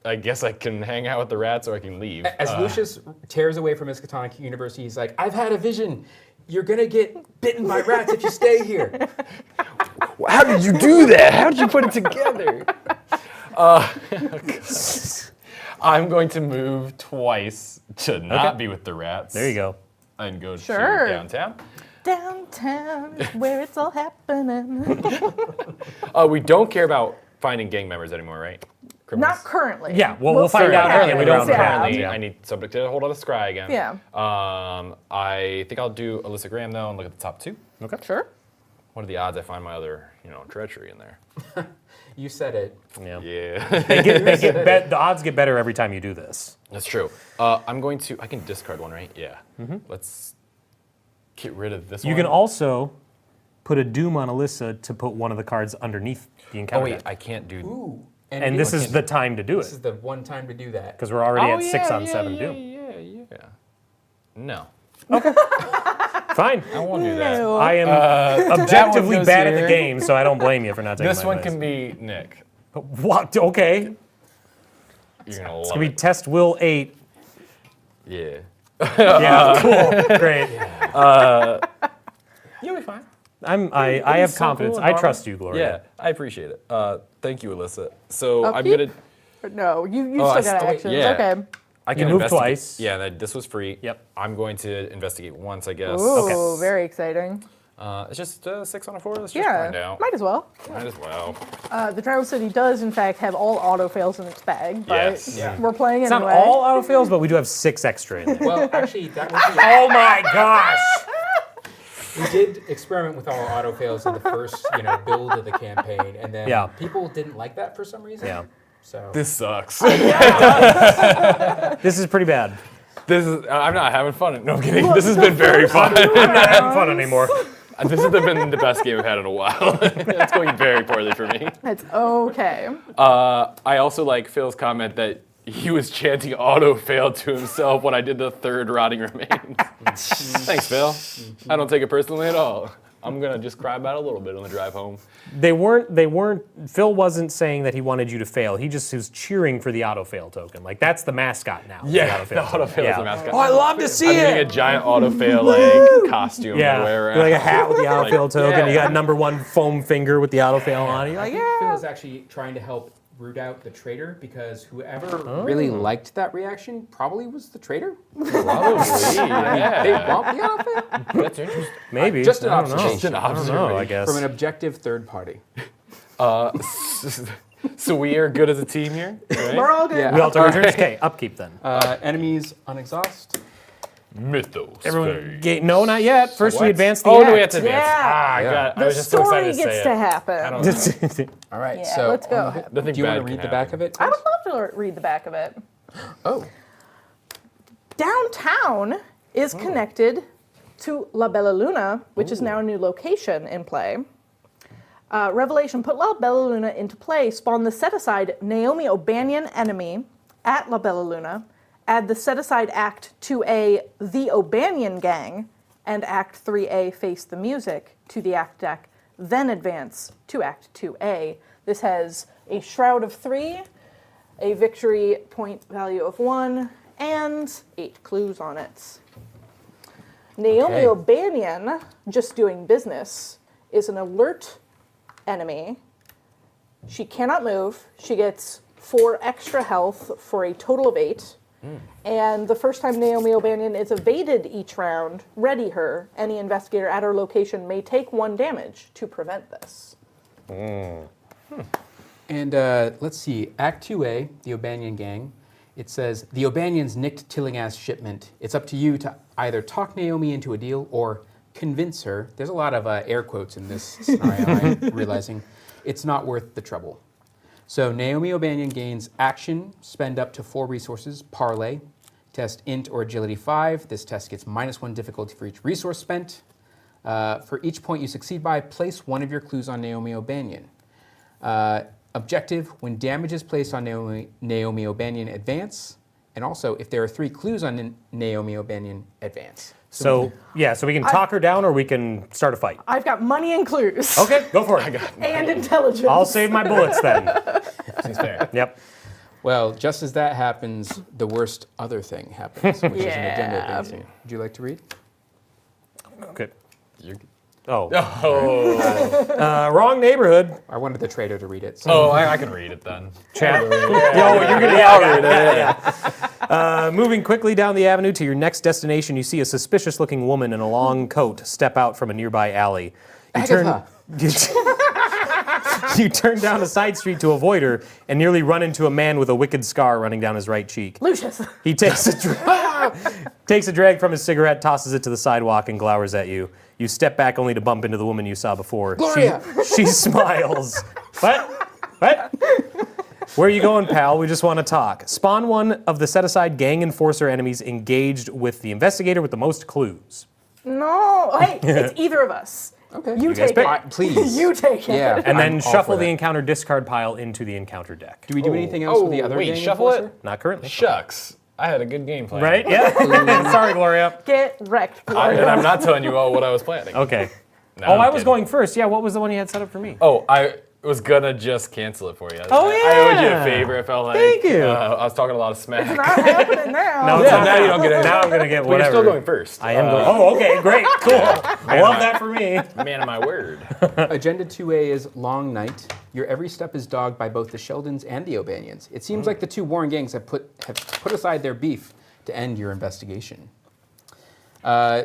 Speaker 1: I guess I can hang out with the rats or I can leave.
Speaker 2: As Lucius tears away from Miskatonic University, he's like, "I've had a vision. You're gonna get bitten by rats if you stay here."
Speaker 1: How did you do that? How did you put it together? I'm going to move twice to not be with the rats.
Speaker 4: There you go.
Speaker 1: and go
Speaker 3: Sure.
Speaker 1: to downtown.
Speaker 3: Downtown is where it's all happening.
Speaker 1: We don't care about finding gang members anymore, right? Criminals?
Speaker 3: Not currently.
Speaker 4: Yeah, well, we'll find
Speaker 3: see
Speaker 4: out
Speaker 3: what
Speaker 4: currently. We don't
Speaker 3: happens, yeah.
Speaker 1: Currently,
Speaker 4: Yeah.
Speaker 1: I need subject to hold on the scry again.
Speaker 3: Yeah.
Speaker 1: I think I'll do Alyssa Graham though and look at the top 2.
Speaker 4: Okay.
Speaker 3: Sure.
Speaker 1: What are the odds I find my other, treachery in there?
Speaker 2: You said it.
Speaker 4: Yeah.
Speaker 1: Yeah,
Speaker 4: The odds get better every time you do this.
Speaker 1: that's true. I'm going to. I can discard one, right? Yeah. Let's get rid of this one.
Speaker 4: You can also put a doom on Alyssa to put one of the cards underneath the
Speaker 1: Oh
Speaker 4: encounter
Speaker 1: wait,
Speaker 4: deck.
Speaker 1: I can't do.
Speaker 2: Ooh.
Speaker 4: And this is the time to do
Speaker 2: This
Speaker 4: it,
Speaker 2: is the one time to do that.
Speaker 4: because we're already
Speaker 1: Oh,
Speaker 4: at 6 on 7 doom.
Speaker 1: Yeah. No,
Speaker 4: Fine.
Speaker 1: I won't do that.
Speaker 3: No.
Speaker 4: I am objectively
Speaker 1: goes
Speaker 4: bad at
Speaker 1: here.
Speaker 4: the game, so I don't blame you for not taking
Speaker 1: This
Speaker 4: my
Speaker 1: one
Speaker 4: advice.
Speaker 1: can be Nick.
Speaker 4: What? Okay.
Speaker 1: You're gonna
Speaker 4: It's
Speaker 1: love
Speaker 4: going to be
Speaker 1: it.
Speaker 4: test will 8.
Speaker 1: Yeah.
Speaker 4: Yeah, cool. Great.
Speaker 1: You'll be fine.
Speaker 4: I have
Speaker 1: so
Speaker 4: confidence.
Speaker 1: cool,
Speaker 4: I
Speaker 1: Norman.
Speaker 4: trust you, Gloria.
Speaker 1: Yeah, I appreciate it. Thank you, Alyssa. So I'm
Speaker 3: Upkeep?
Speaker 1: gonna.
Speaker 3: No, you
Speaker 1: I
Speaker 3: still got
Speaker 1: still-
Speaker 3: actions.
Speaker 1: yeah.
Speaker 3: Okay.
Speaker 1: I
Speaker 4: You
Speaker 1: can
Speaker 4: moved
Speaker 1: investigate.
Speaker 4: twice.
Speaker 1: Yeah, this was free.
Speaker 4: Yep.
Speaker 1: I'm going to investigate once, I guess.
Speaker 3: Ooh,
Speaker 4: Okay.
Speaker 3: very exciting.
Speaker 1: It's just 6 on a 4. Let's just find
Speaker 3: Yeah,
Speaker 1: out.
Speaker 3: might as well.
Speaker 1: Might as well.
Speaker 3: The Tribal City does, in fact, have all auto fails in its bag, but
Speaker 1: Yes.
Speaker 2: Yeah.
Speaker 3: we're playing
Speaker 4: It's
Speaker 3: anyway.
Speaker 4: not all auto fails, but we do have 6 extra in there.
Speaker 2: Well, actually, that was
Speaker 4: Oh my gosh!
Speaker 2: we did experiment with all auto fails in the first, build of the campaign, and then
Speaker 4: Yeah.
Speaker 2: people didn't like that for some reason.
Speaker 4: Yeah.
Speaker 2: So
Speaker 1: This sucks.
Speaker 4: This is pretty bad.
Speaker 1: This is. I'm not having fun. No, I'm kidding. This has been very fun.
Speaker 4: I'm not having fun anymore.
Speaker 1: This has been the best game we've had in a while. It's going very poorly for me.
Speaker 3: It's okay.
Speaker 1: I also like Phil's comment that he was chanting auto fail to himself when I did the 3rd rotting remains. Thanks, Phil. I don't take it personally at all. I'm gonna just cry about it a little bit on the drive home.
Speaker 4: They weren't, Phil wasn't saying that he wanted you to fail. He just was cheering for the auto fail token. Like, that's the mascot now.
Speaker 1: Yeah, the auto fail is
Speaker 4: Yeah.
Speaker 1: the mascot.
Speaker 4: Oh, I love to see
Speaker 1: I'm getting a
Speaker 4: it.
Speaker 1: giant auto fail like costume to
Speaker 4: Yeah,
Speaker 1: wear around.
Speaker 4: like a hat with the auto
Speaker 1: Like,
Speaker 4: fail token.
Speaker 1: yeah.
Speaker 4: You got number 1 foam finger with the auto fail on it. You're
Speaker 2: I
Speaker 4: like,
Speaker 2: think
Speaker 4: yeah.
Speaker 2: Phil is actually trying to help root out the traitor because whoever really liked that reaction probably was the traitor.
Speaker 1: Probably,
Speaker 2: They
Speaker 1: yeah.
Speaker 2: want the auto fail
Speaker 1: That's interesting.
Speaker 4: Maybe.
Speaker 2: just an
Speaker 4: I don't know.
Speaker 2: observation.
Speaker 1: Just an
Speaker 4: I don't know, I
Speaker 1: observation.
Speaker 4: guess.
Speaker 2: from an objective third party.
Speaker 1: So we are good as a team here, right?
Speaker 3: We're all good.
Speaker 2: Yeah.
Speaker 4: We all took our turns? Okay, upkeep then.
Speaker 2: Enemies on exhaust.
Speaker 1: Mythos.
Speaker 4: Everyone, no, not yet. First we
Speaker 1: What?
Speaker 4: advance the
Speaker 1: Oh,
Speaker 4: act.
Speaker 1: no, we have to advance.
Speaker 3: Yeah.
Speaker 1: Ah,
Speaker 2: Yeah.
Speaker 1: God. I
Speaker 3: The
Speaker 1: was just so
Speaker 3: story
Speaker 1: excited to
Speaker 3: gets
Speaker 1: say
Speaker 3: to
Speaker 1: it.
Speaker 3: happen.
Speaker 2: All right,
Speaker 3: Yeah,
Speaker 2: so
Speaker 3: let's go.
Speaker 1: Nothing
Speaker 2: do you want to
Speaker 1: bad
Speaker 2: read
Speaker 1: can
Speaker 2: the back of it?
Speaker 3: I would love to read the back of it.
Speaker 2: Oh,
Speaker 3: Downtown is connected to La Bella Luna, which is now a new location in play. Revelation, put La Bella Luna into play, spawn the set-aside Naomi O'Banion enemy at La Bella Luna, add the set-aside Act 2A The O'Banion Gang, and Act 3A Face the Music to the Act deck, then advance to Act 2A. This has a Shroud of 3, a victory point value of 1, and 8 clues on it. Naomi
Speaker 2: Okay.
Speaker 3: O'Banion, just doing business, is an alert enemy. She cannot move. She gets 4 extra health for a total of 8. And the first time Naomi O'Banion is evaded each round, ready her. Any investigator at her location may take 1 damage to prevent this.
Speaker 2: and let's see. Act 2A, the O'Banion Gang. It says, the O'Banions nicked Tillinghast's shipment. It's up to you to either talk Naomi into a deal or convince her. There's a lot of air quotes in this scenario, I'm realizing. It's not worth the trouble. So Naomi O'Banion gains action, spend up to 4 resources, parlay, test int or agility 5. This test gets -1 difficulty for each resource spent. For each point you succeed by, place 1 of your clues on Naomi O'Banion. Objective, when damage is placed on Naomi O'Banion, advance. And also, if there are 3 clues on Naomi O'Banion, advance.
Speaker 4: So, yeah, so we can talk her down or we can start a fight.
Speaker 3: I've got money and clues.
Speaker 4: Okay, go for it.
Speaker 3: And intelligence.
Speaker 4: I'll save my bullets then.
Speaker 1: Seems fair.
Speaker 4: Yep.
Speaker 2: Well, just as that happens, the worst other thing happens, which is an agenda
Speaker 3: Yeah.
Speaker 2: advancing. Would you like to read?
Speaker 4: Okay.
Speaker 1: You're-
Speaker 4: Oh,
Speaker 1: Oh,
Speaker 4: wrong neighborhood.
Speaker 2: I wanted the traitor to read it. So.
Speaker 1: oh, I can read it then.
Speaker 4: Chat.
Speaker 1: Yeah, you're gonna. Yeah, I'll read it. Yeah.
Speaker 4: Moving quickly down the avenue to your next destination, you see a suspicious-looking woman in a long coat step out from a nearby alley.
Speaker 2: Agatha.
Speaker 4: You turn down a side street to avoid her and nearly run into a man with a wicked scar running down his right cheek.
Speaker 3: Lucius.
Speaker 4: He takes a drag from his cigarette, tosses it to the sidewalk, and glowers at you. You step back only to bump into the woman you saw before.
Speaker 2: Gloria.
Speaker 4: She smiles. What? Where are you going, pal? We just want to talk. Spawn one of the set-aside gang enforcer enemies engaged with the investigator with the most clues.
Speaker 3: No. Hey, it's either of us.
Speaker 2: Okay.
Speaker 3: You take
Speaker 4: pick.
Speaker 3: it.
Speaker 2: Please.
Speaker 3: You take it.
Speaker 2: Yeah.
Speaker 4: And then
Speaker 2: I'm all
Speaker 4: shuffle
Speaker 2: for
Speaker 4: the
Speaker 2: that.
Speaker 4: encounter discard pile into the encounter deck.
Speaker 2: Do we do anything else with the other
Speaker 1: wait,
Speaker 2: gang
Speaker 1: shuffle
Speaker 2: enforcer?
Speaker 1: it?
Speaker 4: Not currently.
Speaker 1: Shucks. I had a good game plan.
Speaker 4: Right? Yeah. Sorry, Gloria.
Speaker 3: Get wrecked.
Speaker 1: And I'm not telling you all what I was planning.
Speaker 4: Okay.
Speaker 1: No, I'm
Speaker 4: I was
Speaker 1: kidding.
Speaker 4: going first. Yeah, what was the one you had set up for me?
Speaker 1: Oh, I was gonna just cancel it for you.
Speaker 4: Oh,
Speaker 1: I owed you
Speaker 4: yeah.
Speaker 1: a favor. I felt like.
Speaker 4: Thank you.
Speaker 1: I was talking a lot of smack.
Speaker 3: Not happening now.
Speaker 4: No,
Speaker 1: Yeah,
Speaker 4: it's not
Speaker 1: now you don't get it.
Speaker 4: Now I'm going to get
Speaker 1: But
Speaker 4: whatever.
Speaker 1: you're still going first.
Speaker 4: I am going. Oh, okay, great, cool. I love that for me.
Speaker 1: Man of my word.
Speaker 2: Agenda 2A is Long Night. Your every step is dogged by both the Sheldons and the O'Banions. It seems like the two warring gangs have put aside their beef to end your investigation.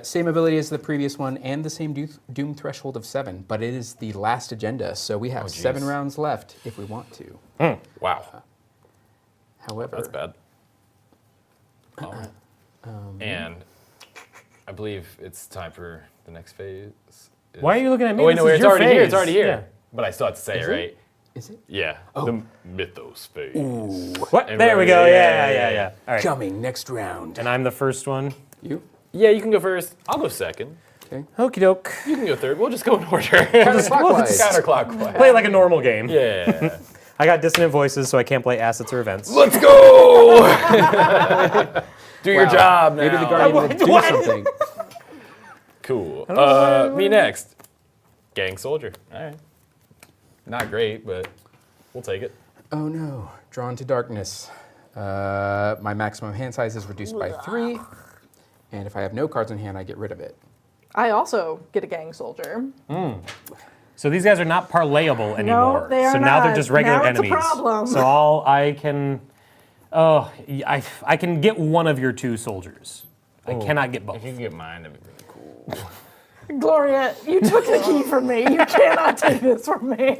Speaker 2: Same ability as the previous one and the same doom threshold of 7, but it is the last agenda, so we have 7 rounds left if we want to.
Speaker 1: Wow.
Speaker 2: However,
Speaker 1: That's bad. And I believe it's time for the next phase.
Speaker 4: Why are you looking at me?
Speaker 1: Oh, wait,
Speaker 4: This
Speaker 1: no,
Speaker 4: is
Speaker 1: it's
Speaker 4: your
Speaker 1: already here.
Speaker 4: phase.
Speaker 1: It's already here.
Speaker 4: Yeah.
Speaker 1: But I still have to say it, right?
Speaker 2: is it
Speaker 1: Yeah. The mythos phase.
Speaker 4: What?
Speaker 1: And
Speaker 4: There we
Speaker 1: right-
Speaker 4: go.
Speaker 1: yeah,
Speaker 4: Yeah. All right.
Speaker 2: coming next round?
Speaker 4: And I'm the first one.
Speaker 2: You?
Speaker 1: Yeah, you can go first. I'll go second.
Speaker 2: Okay.
Speaker 4: Okie doke.
Speaker 1: You can go third. We'll just go in order.
Speaker 2: Counterclockwise.
Speaker 1: Counterclockwise.
Speaker 4: Play it like a normal game.
Speaker 1: Yeah.
Speaker 4: I got dissonant voices, so I can't play assets or events.
Speaker 1: Let's go! Do your job now.
Speaker 2: Maybe the Guardian will do
Speaker 4: What?
Speaker 2: something.
Speaker 1: Cool. Me next. Gang soldier. All right. Not great, but we'll take it.
Speaker 2: Oh no, drawn to darkness. My maximum hand size is reduced by 3, and if I have no cards in hand, I get rid of it.
Speaker 3: I also get a gang soldier.
Speaker 4: So these guys are not parlayable anymore.
Speaker 3: they are
Speaker 4: so now they're
Speaker 3: not.
Speaker 4: just regular
Speaker 3: Now it's a
Speaker 4: enemies.
Speaker 3: problem.
Speaker 4: So I can get one of your 2 soldiers. I cannot get both.
Speaker 1: If you can get mine, that'd be really cool.
Speaker 3: Gloria, you took the key from me. You cannot take this from me.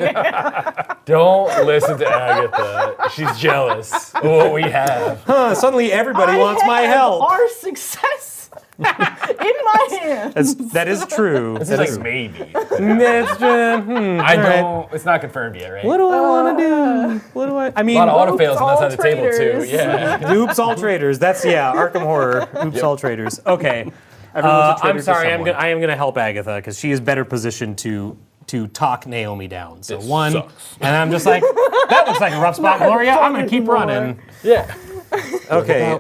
Speaker 1: Don't listen to Agatha. She's jealous of what we have.
Speaker 4: Suddenly everybody
Speaker 3: I
Speaker 4: wants my
Speaker 3: have
Speaker 4: help.
Speaker 3: Our success in my hands.
Speaker 4: That is true.
Speaker 1: This is like maybe.
Speaker 4: That's,
Speaker 1: I don't. It's not confirmed yet, right?
Speaker 4: what do I want to do? What do I mean,
Speaker 1: A lot of auto fails on that
Speaker 3: all
Speaker 1: side of the table too.
Speaker 3: traitors.
Speaker 1: Yeah.
Speaker 4: oops, all traders. That's Arkham Horror. Oops, all traders. Okay.
Speaker 2: Everyone's a traitor
Speaker 4: I'm
Speaker 2: to
Speaker 4: sorry.
Speaker 2: someone.
Speaker 4: I am gonna help Agatha because she is better positioned to talk Naomi down. So
Speaker 1: This
Speaker 4: one,
Speaker 1: sucks.
Speaker 4: and I'm just like, that looks like a rough spot, Gloria. I'm gonna keep
Speaker 3: anymore.
Speaker 4: running.
Speaker 1: Yeah.
Speaker 4: Okay.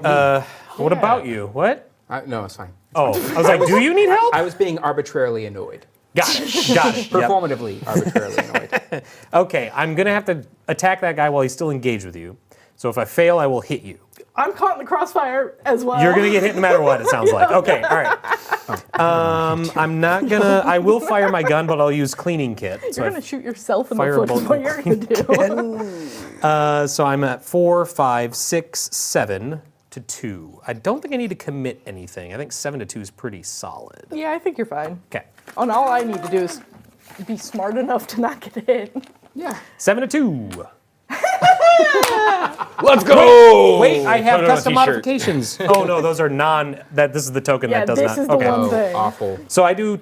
Speaker 4: What about you? What?
Speaker 2: No, it's fine.
Speaker 4: Oh, I was like, do you need help?
Speaker 2: I was being arbitrarily annoyed.
Speaker 4: Got it. Got it. Yep.
Speaker 2: Performatively arbitrarily annoyed.
Speaker 4: Okay, I'm gonna have to attack that guy while he's still engaged with you. So if I fail, I will hit you.
Speaker 3: I'm caught in the crossfire as well.
Speaker 4: You're gonna get hit no matter what. It sounds like. Okay, all right. I'm not gonna. I will fire my gun, but I'll use cleaning kit. So,
Speaker 3: You're gonna shoot yourself in the
Speaker 4: fire a
Speaker 3: foot. Is
Speaker 4: bolt
Speaker 3: what
Speaker 4: with
Speaker 3: you're gonna do.
Speaker 4: so I'm at 4, 5, 6, 7 to 2. I don't think I need to commit anything. I think 7 to 2 is pretty solid.
Speaker 3: Yeah, I think you're fine.
Speaker 4: Okay,
Speaker 3: And all I need to do is be smart enough to not get hit.
Speaker 2: Yeah.
Speaker 4: 7 to 2.
Speaker 1: Let's go.
Speaker 4: Wait, I have
Speaker 1: Put it on a
Speaker 4: custom
Speaker 1: t-shirt.
Speaker 4: modifications. Oh no, those are non. That this is the token
Speaker 3: Yeah,
Speaker 4: that does
Speaker 3: this
Speaker 4: not.
Speaker 3: is the
Speaker 4: Okay.
Speaker 3: one
Speaker 2: Oh,
Speaker 3: thing.
Speaker 2: awful.
Speaker 4: So I do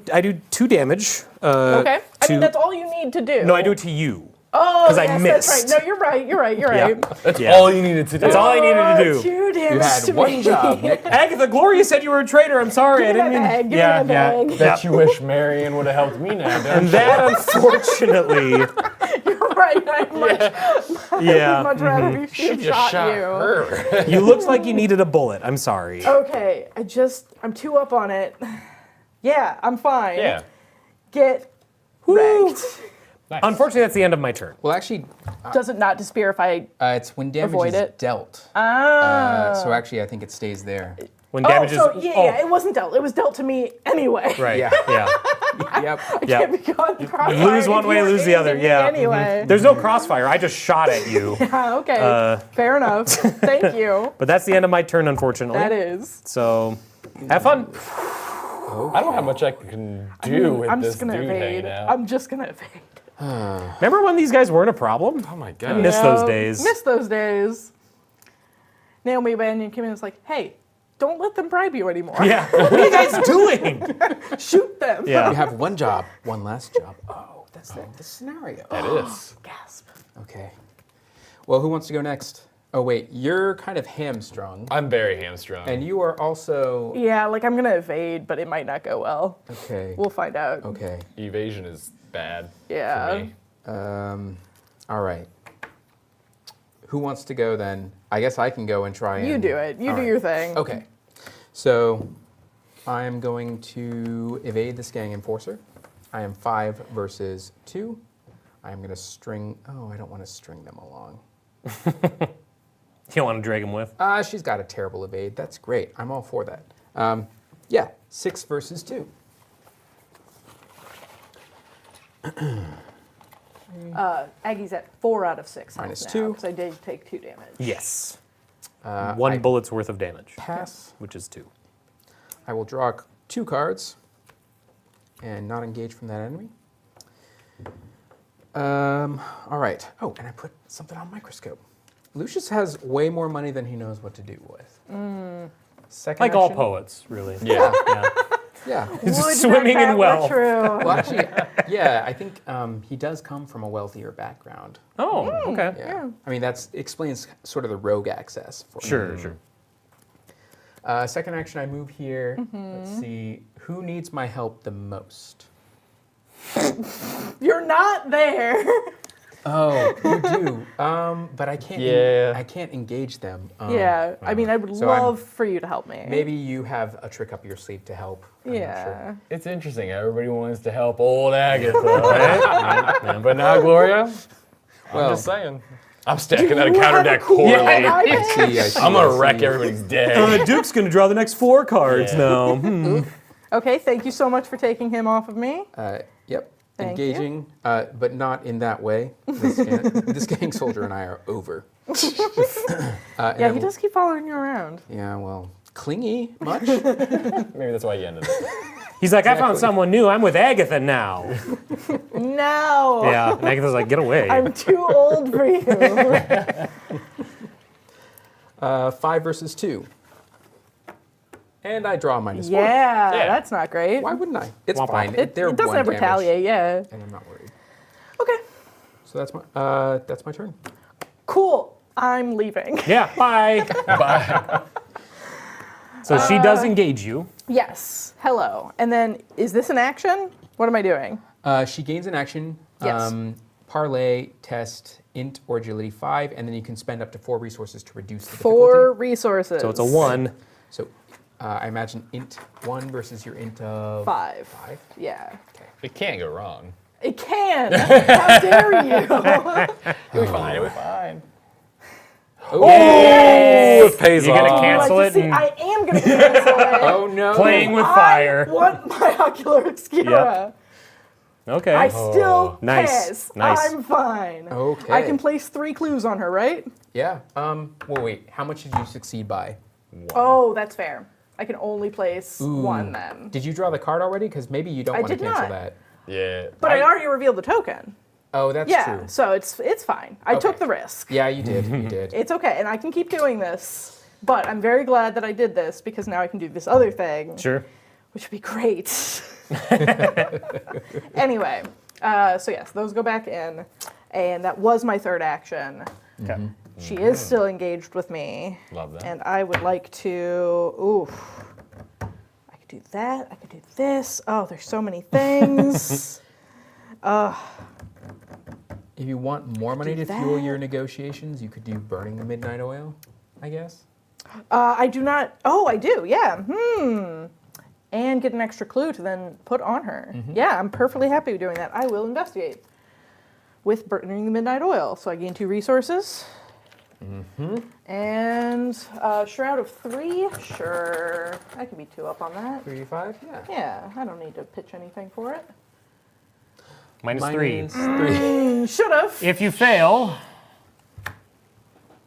Speaker 4: 2 damage.
Speaker 3: Okay. I mean,
Speaker 4: to-
Speaker 3: that's all you need to do.
Speaker 4: No, I do it to you.
Speaker 3: Oh,
Speaker 4: 'cause I
Speaker 3: yes,
Speaker 4: missed.
Speaker 3: That's right. No, you're right. You're right. You're right.
Speaker 1: That's
Speaker 4: Yeah.
Speaker 1: all you needed to do.
Speaker 4: That's all I needed to do.
Speaker 3: 2 damage
Speaker 2: You had
Speaker 3: to
Speaker 2: one
Speaker 3: me.
Speaker 2: job, Nick.
Speaker 4: Agatha, Gloria said you were a traitor. I'm sorry.
Speaker 3: Give me
Speaker 4: I didn't
Speaker 3: that
Speaker 4: mean.
Speaker 3: bag. Give me that bag.
Speaker 1: Bet you wish Marion would have helped me now, don't
Speaker 4: And
Speaker 1: you?
Speaker 4: that, unfortunately,
Speaker 3: You're right. I'd much rather be
Speaker 1: She
Speaker 3: have
Speaker 1: just
Speaker 3: shot
Speaker 1: shot
Speaker 3: you.
Speaker 1: her.
Speaker 4: you looked like you needed a bullet. I'm sorry.
Speaker 3: Okay, I'm 2 up on it. Yeah, I'm fine.
Speaker 1: Yeah.
Speaker 3: Get wrecked.
Speaker 1: Nice.
Speaker 4: Unfortunately, that's the end of my turn.
Speaker 2: Well, actually,
Speaker 3: Does it not disappear if I?
Speaker 2: it's when damage
Speaker 3: Avoid
Speaker 2: is
Speaker 3: it.
Speaker 2: dealt.
Speaker 3: Ah.
Speaker 2: So actually, I think it stays there.
Speaker 4: When damage
Speaker 3: so
Speaker 4: is.
Speaker 3: yeah, it wasn't dealt. It was dealt to me anyway.
Speaker 4: Right.
Speaker 2: Yeah.
Speaker 4: Yeah.
Speaker 2: Yep.
Speaker 3: I can't be caught in the crossfire.
Speaker 4: You lose one
Speaker 3: if
Speaker 4: way,
Speaker 3: you're
Speaker 4: lose the other.
Speaker 3: aiming me
Speaker 4: Yeah.
Speaker 3: Anyway.
Speaker 4: There's no crossfire. I just shot at you.
Speaker 3: Okay. Fair enough. Thank you.
Speaker 4: But that's the end of my turn, unfortunately.
Speaker 3: That is.
Speaker 4: So, have fun.
Speaker 1: I don't have much I can do with
Speaker 3: I'm
Speaker 1: this
Speaker 3: just gonna
Speaker 1: dude
Speaker 3: evade.
Speaker 1: hanging out.
Speaker 3: I'm just gonna evade.
Speaker 4: Remember when these guys weren't a problem?
Speaker 1: Oh my
Speaker 4: I
Speaker 1: god.
Speaker 4: miss those days.
Speaker 3: Miss those days. Naomi Banyan came in and was like, hey, don't let them bribe you anymore.
Speaker 4: Yeah. What are you guys doing?
Speaker 3: Shoot them.
Speaker 4: Yeah.
Speaker 2: You have one job, one last job. Oh, that's the scenario.
Speaker 1: That is.
Speaker 3: Gasp.
Speaker 2: Okay. Well, who wants to go next? Oh, wait, you're kind of hamstrung.
Speaker 1: I'm very hamstrung.
Speaker 2: And you are also...
Speaker 3: Yeah, like I'm gonna evade, but it might not go well.
Speaker 2: Okay.
Speaker 3: We'll find out.
Speaker 2: Okay.
Speaker 1: Evasion is bad
Speaker 3: Yeah.
Speaker 1: for me.
Speaker 2: All right. Who wants to go then? I guess I can go and try and...
Speaker 3: You do it. You
Speaker 2: All
Speaker 3: do
Speaker 2: right.
Speaker 3: your thing.
Speaker 2: Okay. So I am going to evade this gang enforcer. I am 5 versus 2. I am going to string... Oh, I don't want to string them along.
Speaker 4: You don't want to drag them with?
Speaker 2: She's got a terrible evade. That's great. I'm all for that. Yeah, 6 versus 2.
Speaker 3: Aggie's at 4 out of 6
Speaker 2: Minus
Speaker 3: health
Speaker 2: 2.
Speaker 3: because I did take 2 damage.
Speaker 4: Yes.
Speaker 2: I
Speaker 4: One bullet's worth of damage,
Speaker 2: pass.
Speaker 4: which is 2.
Speaker 2: I will draw 2 cards and not engage from that enemy. All right. Oh, and I put something on microscope. Lucius has way more money than he knows what to do with. Second
Speaker 4: Like all
Speaker 2: action-
Speaker 4: poets, really.
Speaker 1: Yeah.
Speaker 4: Yeah.
Speaker 2: Yeah.
Speaker 4: He's
Speaker 3: Would
Speaker 4: swimming
Speaker 3: that
Speaker 4: in wealth.
Speaker 3: were true.
Speaker 2: Well, actually, yeah, I think he does come from a wealthier background.
Speaker 4: Oh, okay.
Speaker 2: Yeah. I mean, that explains sort of the rogue access. For
Speaker 4: Sure, sure.
Speaker 2: Second action, I move here. Let's see. Who needs my help the most?
Speaker 3: You're not there.
Speaker 2: Oh, you do. But I can't.
Speaker 1: Yeah.
Speaker 2: I can't engage them.
Speaker 3: Yeah, I mean, I would
Speaker 2: So I'm-
Speaker 3: love for you to help me.
Speaker 2: Maybe you have a trick up your sleeve to help. I'm not
Speaker 3: Yeah.
Speaker 2: sure.
Speaker 1: It's interesting. Everybody wants to help old Agatha, right? But not Gloria.
Speaker 2: Well-
Speaker 1: I'm just saying. I'm stacking that
Speaker 3: You
Speaker 1: counter
Speaker 3: have a
Speaker 1: deck
Speaker 3: cool
Speaker 1: poorly.
Speaker 3: one, I
Speaker 2: I
Speaker 3: think.
Speaker 2: see. I see.
Speaker 1: I'm
Speaker 2: I
Speaker 1: gonna wreck
Speaker 2: see.
Speaker 1: everybody's day.
Speaker 4: Duke's going to draw the next 4 cards
Speaker 1: Yeah.
Speaker 4: now.
Speaker 3: Okay, thank you so much for taking him off of me.
Speaker 2: Yep.
Speaker 3: Thank you.
Speaker 2: Engaging, but not in that way. This gang soldier and I are over.
Speaker 3: Yeah, he does keep following you around.
Speaker 2: Yeah, well, clingy much?
Speaker 1: Maybe that's why you ended it.
Speaker 4: He's like, I found someone new. I'm with Agatha now.
Speaker 3: No.
Speaker 4: Yeah. And Agatha's like, get away.
Speaker 3: I'm too old for you.
Speaker 2: 5 versus 2. And I draw -4.
Speaker 3: Yeah,
Speaker 1: Yeah.
Speaker 3: that's not great.
Speaker 2: Why wouldn't I? It's
Speaker 4: Womp
Speaker 2: fine.
Speaker 4: womp.
Speaker 3: It
Speaker 2: They're
Speaker 3: doesn't
Speaker 2: 1
Speaker 3: have
Speaker 2: damage,
Speaker 3: retaliate, yeah.
Speaker 2: and I'm not worried.
Speaker 3: Okay,
Speaker 2: So that's my turn.
Speaker 3: cool. I'm leaving.
Speaker 4: Yeah, bye.
Speaker 1: Bye.
Speaker 4: So she does engage you.
Speaker 3: Yes, hello. And then, is this an action? What am I doing?
Speaker 2: She gains an action.
Speaker 3: Yes.
Speaker 2: Parlay, test, int, or agility 5, and then you can spend up to 4 resources to reduce the
Speaker 3: 4
Speaker 2: difficulty.
Speaker 3: resources.
Speaker 4: So it's a 1.
Speaker 2: So I imagine int 1 versus your int of
Speaker 3: 5.
Speaker 2: 5.
Speaker 3: Yeah.
Speaker 1: It can't go wrong.
Speaker 3: It can. How dare you?
Speaker 1: It'll be fine. It'll be fine.
Speaker 2: Oh,
Speaker 1: It pays
Speaker 4: You're gonna
Speaker 1: off.
Speaker 4: cancel
Speaker 3: Like
Speaker 4: it
Speaker 3: to see,
Speaker 4: and-
Speaker 3: I am going to cancel it.
Speaker 2: oh no!
Speaker 4: Playing with fire.
Speaker 3: I want my ocular obscura.
Speaker 4: Yep. Okay.
Speaker 3: I still
Speaker 4: Nice,
Speaker 3: pass.
Speaker 4: nice.
Speaker 3: I'm fine.
Speaker 2: Okay.
Speaker 3: I can place 3 clues on her, right?
Speaker 2: Yeah. Well, wait. How much did you succeed by?
Speaker 3: Oh, that's fair. I can only place 1 then.
Speaker 2: Did you draw the card already? Because maybe you don't
Speaker 3: I
Speaker 2: want to
Speaker 3: did
Speaker 2: cancel
Speaker 3: not.
Speaker 2: that.
Speaker 1: Yeah.
Speaker 3: But I already revealed the token.
Speaker 2: Oh, that's
Speaker 3: Yeah,
Speaker 2: true.
Speaker 3: so it's fine. I took the risk.
Speaker 2: Yeah, you did. You did.
Speaker 3: It's okay, and I can keep doing this. But I'm very glad that I did this because now I can do this other thing,
Speaker 4: Sure.
Speaker 3: which would be great. Anyway, so yes, those go back in, and that was my 3rd action.
Speaker 4: Okay.
Speaker 3: She is still engaged with me.
Speaker 1: Love that.
Speaker 3: And I would like to, I could do that, I could do this. Oh, there's so many things.
Speaker 2: If you want more money to
Speaker 3: Do
Speaker 2: fuel
Speaker 3: that.
Speaker 2: your negotiations, you could do burning the midnight oil, I guess.
Speaker 3: I do not, oh, I do, yeah. And get an extra clue to then put on her. Yeah, I'm perfectly happy with doing that. I will investigate with burning the midnight oil. So I gain 2 resources. And Shroud of 3, sure. I can be 2 up on that.
Speaker 2: 3, 5, yeah.
Speaker 3: Yeah, I don't need to pitch anything for it.
Speaker 4: -3.
Speaker 2: -3.
Speaker 3: Should have.
Speaker 4: If you fail,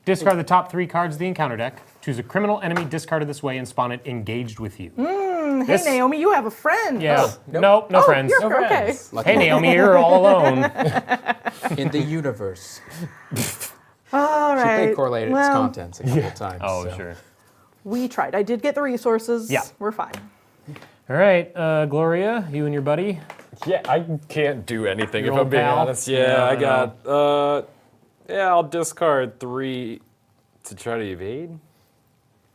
Speaker 4: discard the top 3 cards of the encounter deck. Choose a criminal enemy discarded this way and spawn it engaged with you.
Speaker 3: Hey, Naomi, you have a friend.
Speaker 4: Yeah.
Speaker 2: Nope.
Speaker 4: No friends.
Speaker 3: You're,
Speaker 1: No
Speaker 3: okay.
Speaker 1: friends.
Speaker 2: Lucky
Speaker 4: Hey, Naomi, you're all alone.
Speaker 2: in the universe.
Speaker 3: All
Speaker 2: They
Speaker 3: right.
Speaker 2: correlated its
Speaker 3: Well,
Speaker 2: contents a couple times.
Speaker 4: Oh,
Speaker 2: so.
Speaker 4: sure.
Speaker 3: we tried. I did get the resources.
Speaker 4: Yeah.
Speaker 3: We're fine.
Speaker 4: All right, Gloria, you and your buddy.
Speaker 1: Yeah, I can't do anything
Speaker 4: Your
Speaker 1: if I'm
Speaker 4: old
Speaker 1: being
Speaker 4: pal?
Speaker 1: honest. Yeah, I got. Yeah, I'll discard 3 to try to evade.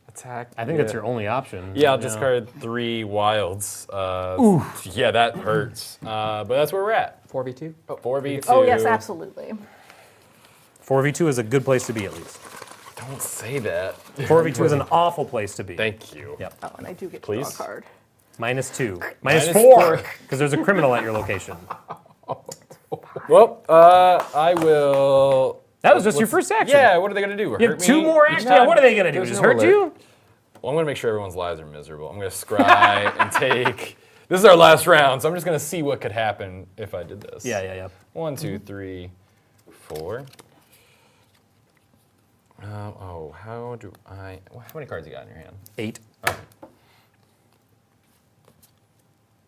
Speaker 1: Attack.
Speaker 4: I think that's your only option.
Speaker 1: Yeah, I'll discard 3 wilds. Yeah, that hurts. But that's where we're at.
Speaker 2: 4v2?
Speaker 1: 4v2.
Speaker 3: Oh, yes, absolutely.
Speaker 4: 4v2 is a good place to be, at least.
Speaker 1: Don't say that.
Speaker 4: 4v2 is an awful place to be.
Speaker 1: Thank you.
Speaker 4: Yep.
Speaker 3: Oh, and I do get to
Speaker 1: Please.
Speaker 3: draw a card.
Speaker 4: -2.
Speaker 1: Minus
Speaker 4: -4. Because there's a criminal at your location.
Speaker 1: Well, I will.
Speaker 4: That was just your first action.
Speaker 1: Yeah, what are they going to do?
Speaker 4: You
Speaker 1: Hurt
Speaker 4: have 2
Speaker 1: me
Speaker 4: more
Speaker 1: each
Speaker 4: actions. Yeah,
Speaker 1: time?
Speaker 4: what are they going to do?
Speaker 2: There's
Speaker 4: Just
Speaker 2: no
Speaker 4: hurt
Speaker 2: alert.
Speaker 4: you?
Speaker 1: Well, I'm going to make sure everyone's lives are miserable. I'm going to scry and take. This is our last round, so I'm just going to see what could happen if I did this.
Speaker 4: Yeah.
Speaker 1: 1, 2, 3, 4. How do I? How many cards you got in your hand?
Speaker 4: 8.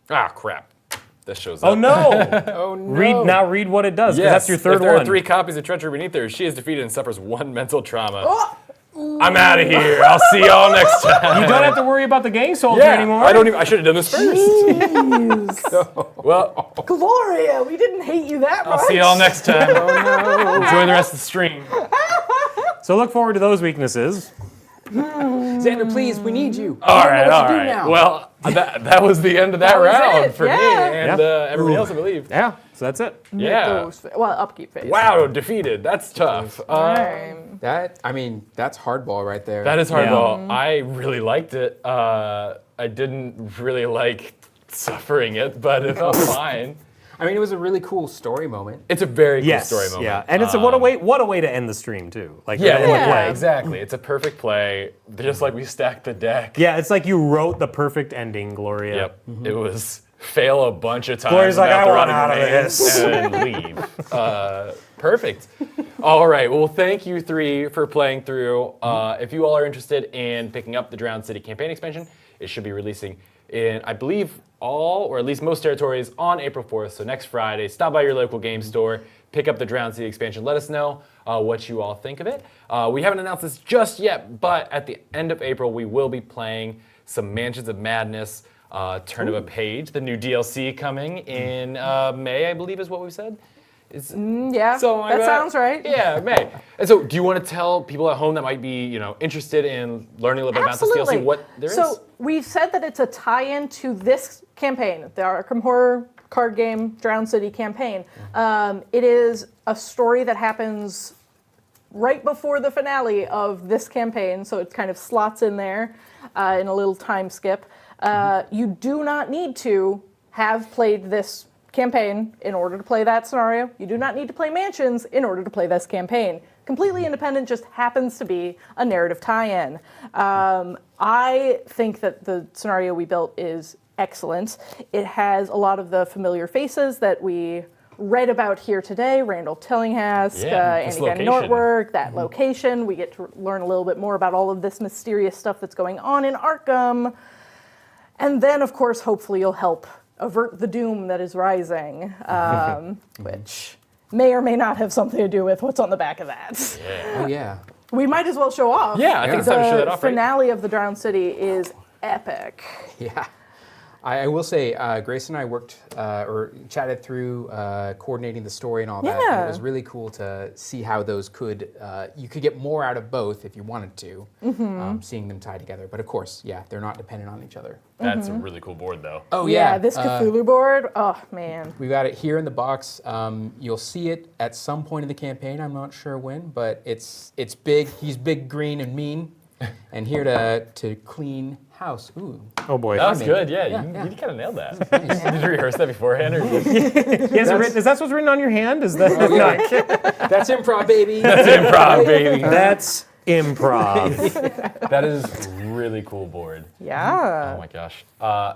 Speaker 1: Ah, crap. This shows up.
Speaker 4: Oh, no.
Speaker 2: Oh, no.
Speaker 4: Read what it does, because
Speaker 1: Yes,
Speaker 4: that's your third
Speaker 1: if there
Speaker 4: one.
Speaker 1: are 3 copies of Treachery beneath her, she is defeated and suffers 1 mental trauma. I'm out of here. I'll see y'all next time.
Speaker 4: You don't have to worry about the gang soldier anymore.
Speaker 1: I don't even. I should have done this first.
Speaker 3: Jeez.
Speaker 1: Well,
Speaker 3: Gloria, we didn't hate you that much.
Speaker 1: I'll see y'all next time. Enjoy the rest of the stream.
Speaker 4: So look forward to those weaknesses.
Speaker 2: Xander, please, we need you.
Speaker 1: All
Speaker 2: I don't
Speaker 1: right,
Speaker 2: know what
Speaker 1: all
Speaker 2: to do
Speaker 1: right.
Speaker 2: now.
Speaker 1: Well, that was the end of that
Speaker 3: was
Speaker 1: round
Speaker 3: it,
Speaker 1: for
Speaker 3: yeah.
Speaker 1: me and everybody else, I believe.
Speaker 4: Yeah, so that's it.
Speaker 1: Yeah.
Speaker 3: Well, upkeep phase.
Speaker 1: Wow, defeated. That's tough.
Speaker 3: Right.
Speaker 2: That's hardball right there.
Speaker 1: That is
Speaker 4: Yeah.
Speaker 1: hardball. I really liked it. I didn't really like suffering it, but it felt fine.
Speaker 2: I mean, it was a really cool story moment.
Speaker 1: It's a very cool
Speaker 4: Yes.
Speaker 1: story moment.
Speaker 4: Yeah, and it's what a way to end the stream too. Like
Speaker 1: Yeah,
Speaker 4: really
Speaker 3: Yeah.
Speaker 1: yeah, exactly. It's a perfect play. Just like we stacked the deck.
Speaker 4: Yeah, it's like you wrote the perfect ending, Gloria.
Speaker 1: Yep. It was fail a bunch of times.
Speaker 4: Gloria's like,
Speaker 1: without
Speaker 4: I
Speaker 1: the
Speaker 4: want
Speaker 1: running
Speaker 4: out of
Speaker 1: remains
Speaker 4: this.
Speaker 1: and leave. Perfect. All right. Well, thank you 3 for playing through. If you all are interested in picking up the Drowned City campaign expansion, it should be releasing in, I believe, all or at least most territories on April 4th. So next Friday, stop by your local game store, pick up the Drowned City expansion. Let us know what you all think of it. We haven't announced this just yet, but at the end of April, we will be playing some Mansions of Madness. Turn of a Page, the new DLC coming in May, I believe is what we said.
Speaker 3: Yeah,
Speaker 1: Something like
Speaker 3: that sounds right.
Speaker 1: Yeah, May. And so, do you want to tell people at home that might be, interested in learning a little bit about this DLC what there is?
Speaker 3: So we've said that it's a tie-in to this campaign, the Arkham Horror card game Drowned City campaign. It is a story that happens right before the finale of this campaign, so it kind of slots in there in a little time skip. You do not need to have played this campaign in order to play that scenario. You do not need to play Mansions in order to play this campaign. Completely independent, just happens to be a narrative tie-in. I think that the scenario we built is excellent. It has a lot of the familiar faces that we read about here today. Randall Tillinghast,
Speaker 1: this
Speaker 3: Andy Van
Speaker 1: location.
Speaker 3: Nortwerk, that location. We get to learn a little bit more about all of this mysterious stuff that's going on in Arkham. And then, of course, hopefully you'll help avert the doom that is rising, which may or may not have something to do with what's on the back of that.
Speaker 2: Oh, yeah.
Speaker 3: We might as well show off.
Speaker 1: Yeah, I think it's time to show that
Speaker 3: The
Speaker 1: off, right?
Speaker 3: finale of the Drowned City is epic.
Speaker 2: Yeah. I will say, Grace and I worked or chatted through coordinating the story and all that. And
Speaker 3: Yeah.
Speaker 2: it was really cool to see how those you could get more out of both if you wanted to, seeing them tied together. But of course, yeah, they're not dependent on each other.
Speaker 1: That's a really cool board, though.
Speaker 2: Oh,
Speaker 3: Yeah, this Cthulhu board, oh man.
Speaker 2: We got it here in the box. You'll see it at some point in the campaign. I'm not sure when, but it's big. He's big, green, and mean. and here to clean house. Ooh.
Speaker 4: Oh boy.
Speaker 1: That was
Speaker 2: Charming.
Speaker 1: good. Yeah,
Speaker 2: Yeah,
Speaker 1: you,
Speaker 2: yeah.
Speaker 1: you kind of nailed that. Did you rehearse that beforehand, or just,
Speaker 4: Is that what's written on your hand? Is that
Speaker 2: That's improv, baby.
Speaker 1: that's improv, baby?
Speaker 4: That's improv.
Speaker 1: That is really cool board.
Speaker 3: Yeah.
Speaker 1: Oh my gosh.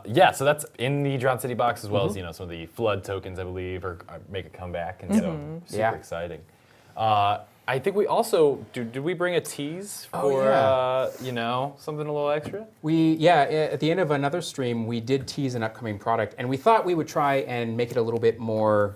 Speaker 1: Yeah, so that's in the Drown City box as well as some of the flood tokens, I believe, or make a comeback, and so super
Speaker 2: Yeah.
Speaker 1: exciting. I think we also did we bring a tease for
Speaker 2: yeah.
Speaker 1: something a little extra?
Speaker 2: At the end of another stream, we did tease an upcoming product, and we thought we would try and make it a little bit more.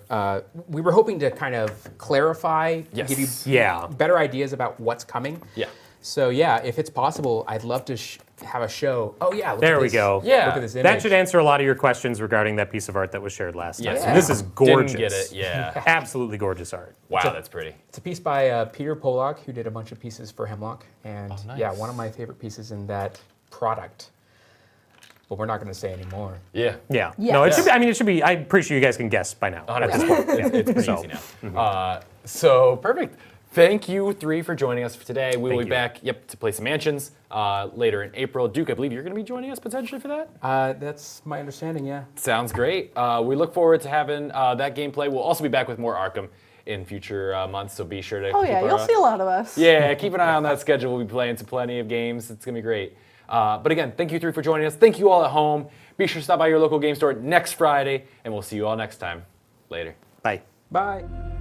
Speaker 2: We were hoping to kind of clarify,
Speaker 1: Yes.
Speaker 2: give you
Speaker 4: Yeah.
Speaker 2: better ideas about what's coming.
Speaker 1: Yeah.
Speaker 2: So yeah, if it's possible, I'd love to have a show. Oh yeah, look
Speaker 4: There
Speaker 2: at
Speaker 4: we
Speaker 2: this.
Speaker 4: go.
Speaker 1: Yeah.
Speaker 2: Look at this image.
Speaker 4: That should answer a lot of your questions regarding that piece of art that was shared last time.
Speaker 1: Yes.
Speaker 4: So this is gorgeous.
Speaker 1: Didn't get it. Yeah.
Speaker 4: Absolutely gorgeous art.
Speaker 1: Wow, that's pretty.
Speaker 2: It's a piece by Peter Pollock, who did a bunch of pieces for Hemlock, and
Speaker 1: nice.
Speaker 2: yeah, one of my favorite pieces in that product. But we're not going to say anymore.
Speaker 1: Yeah.
Speaker 4: Yeah.
Speaker 3: Yes.
Speaker 4: No, it should be. I mean, it should be. I'm pretty sure you guys can guess by now.
Speaker 1: 100%. It's pretty
Speaker 4: So.
Speaker 1: easy now. So perfect. Thank you three for joining us for today. We will be
Speaker 4: you.
Speaker 1: back, to play some Mansions later in April. Duke, I believe you're going to be joining us potentially for that?
Speaker 2: That's my understanding. Yeah.
Speaker 1: Sounds great. We look forward to having that gameplay. We'll also be back with more Arkham in future months, so be sure to
Speaker 3: Oh
Speaker 1: keep
Speaker 3: yeah,
Speaker 1: our,
Speaker 3: you'll see a lot of us.
Speaker 1: Yeah, keep an eye on that schedule. We'll be playing plenty of games. It's going to be great. But again, thank you three for joining us. Thank you all at home. Be sure to stop by your local game store next Friday, and we'll see you all next time. Later.
Speaker 4: Bye.
Speaker 2: Bye.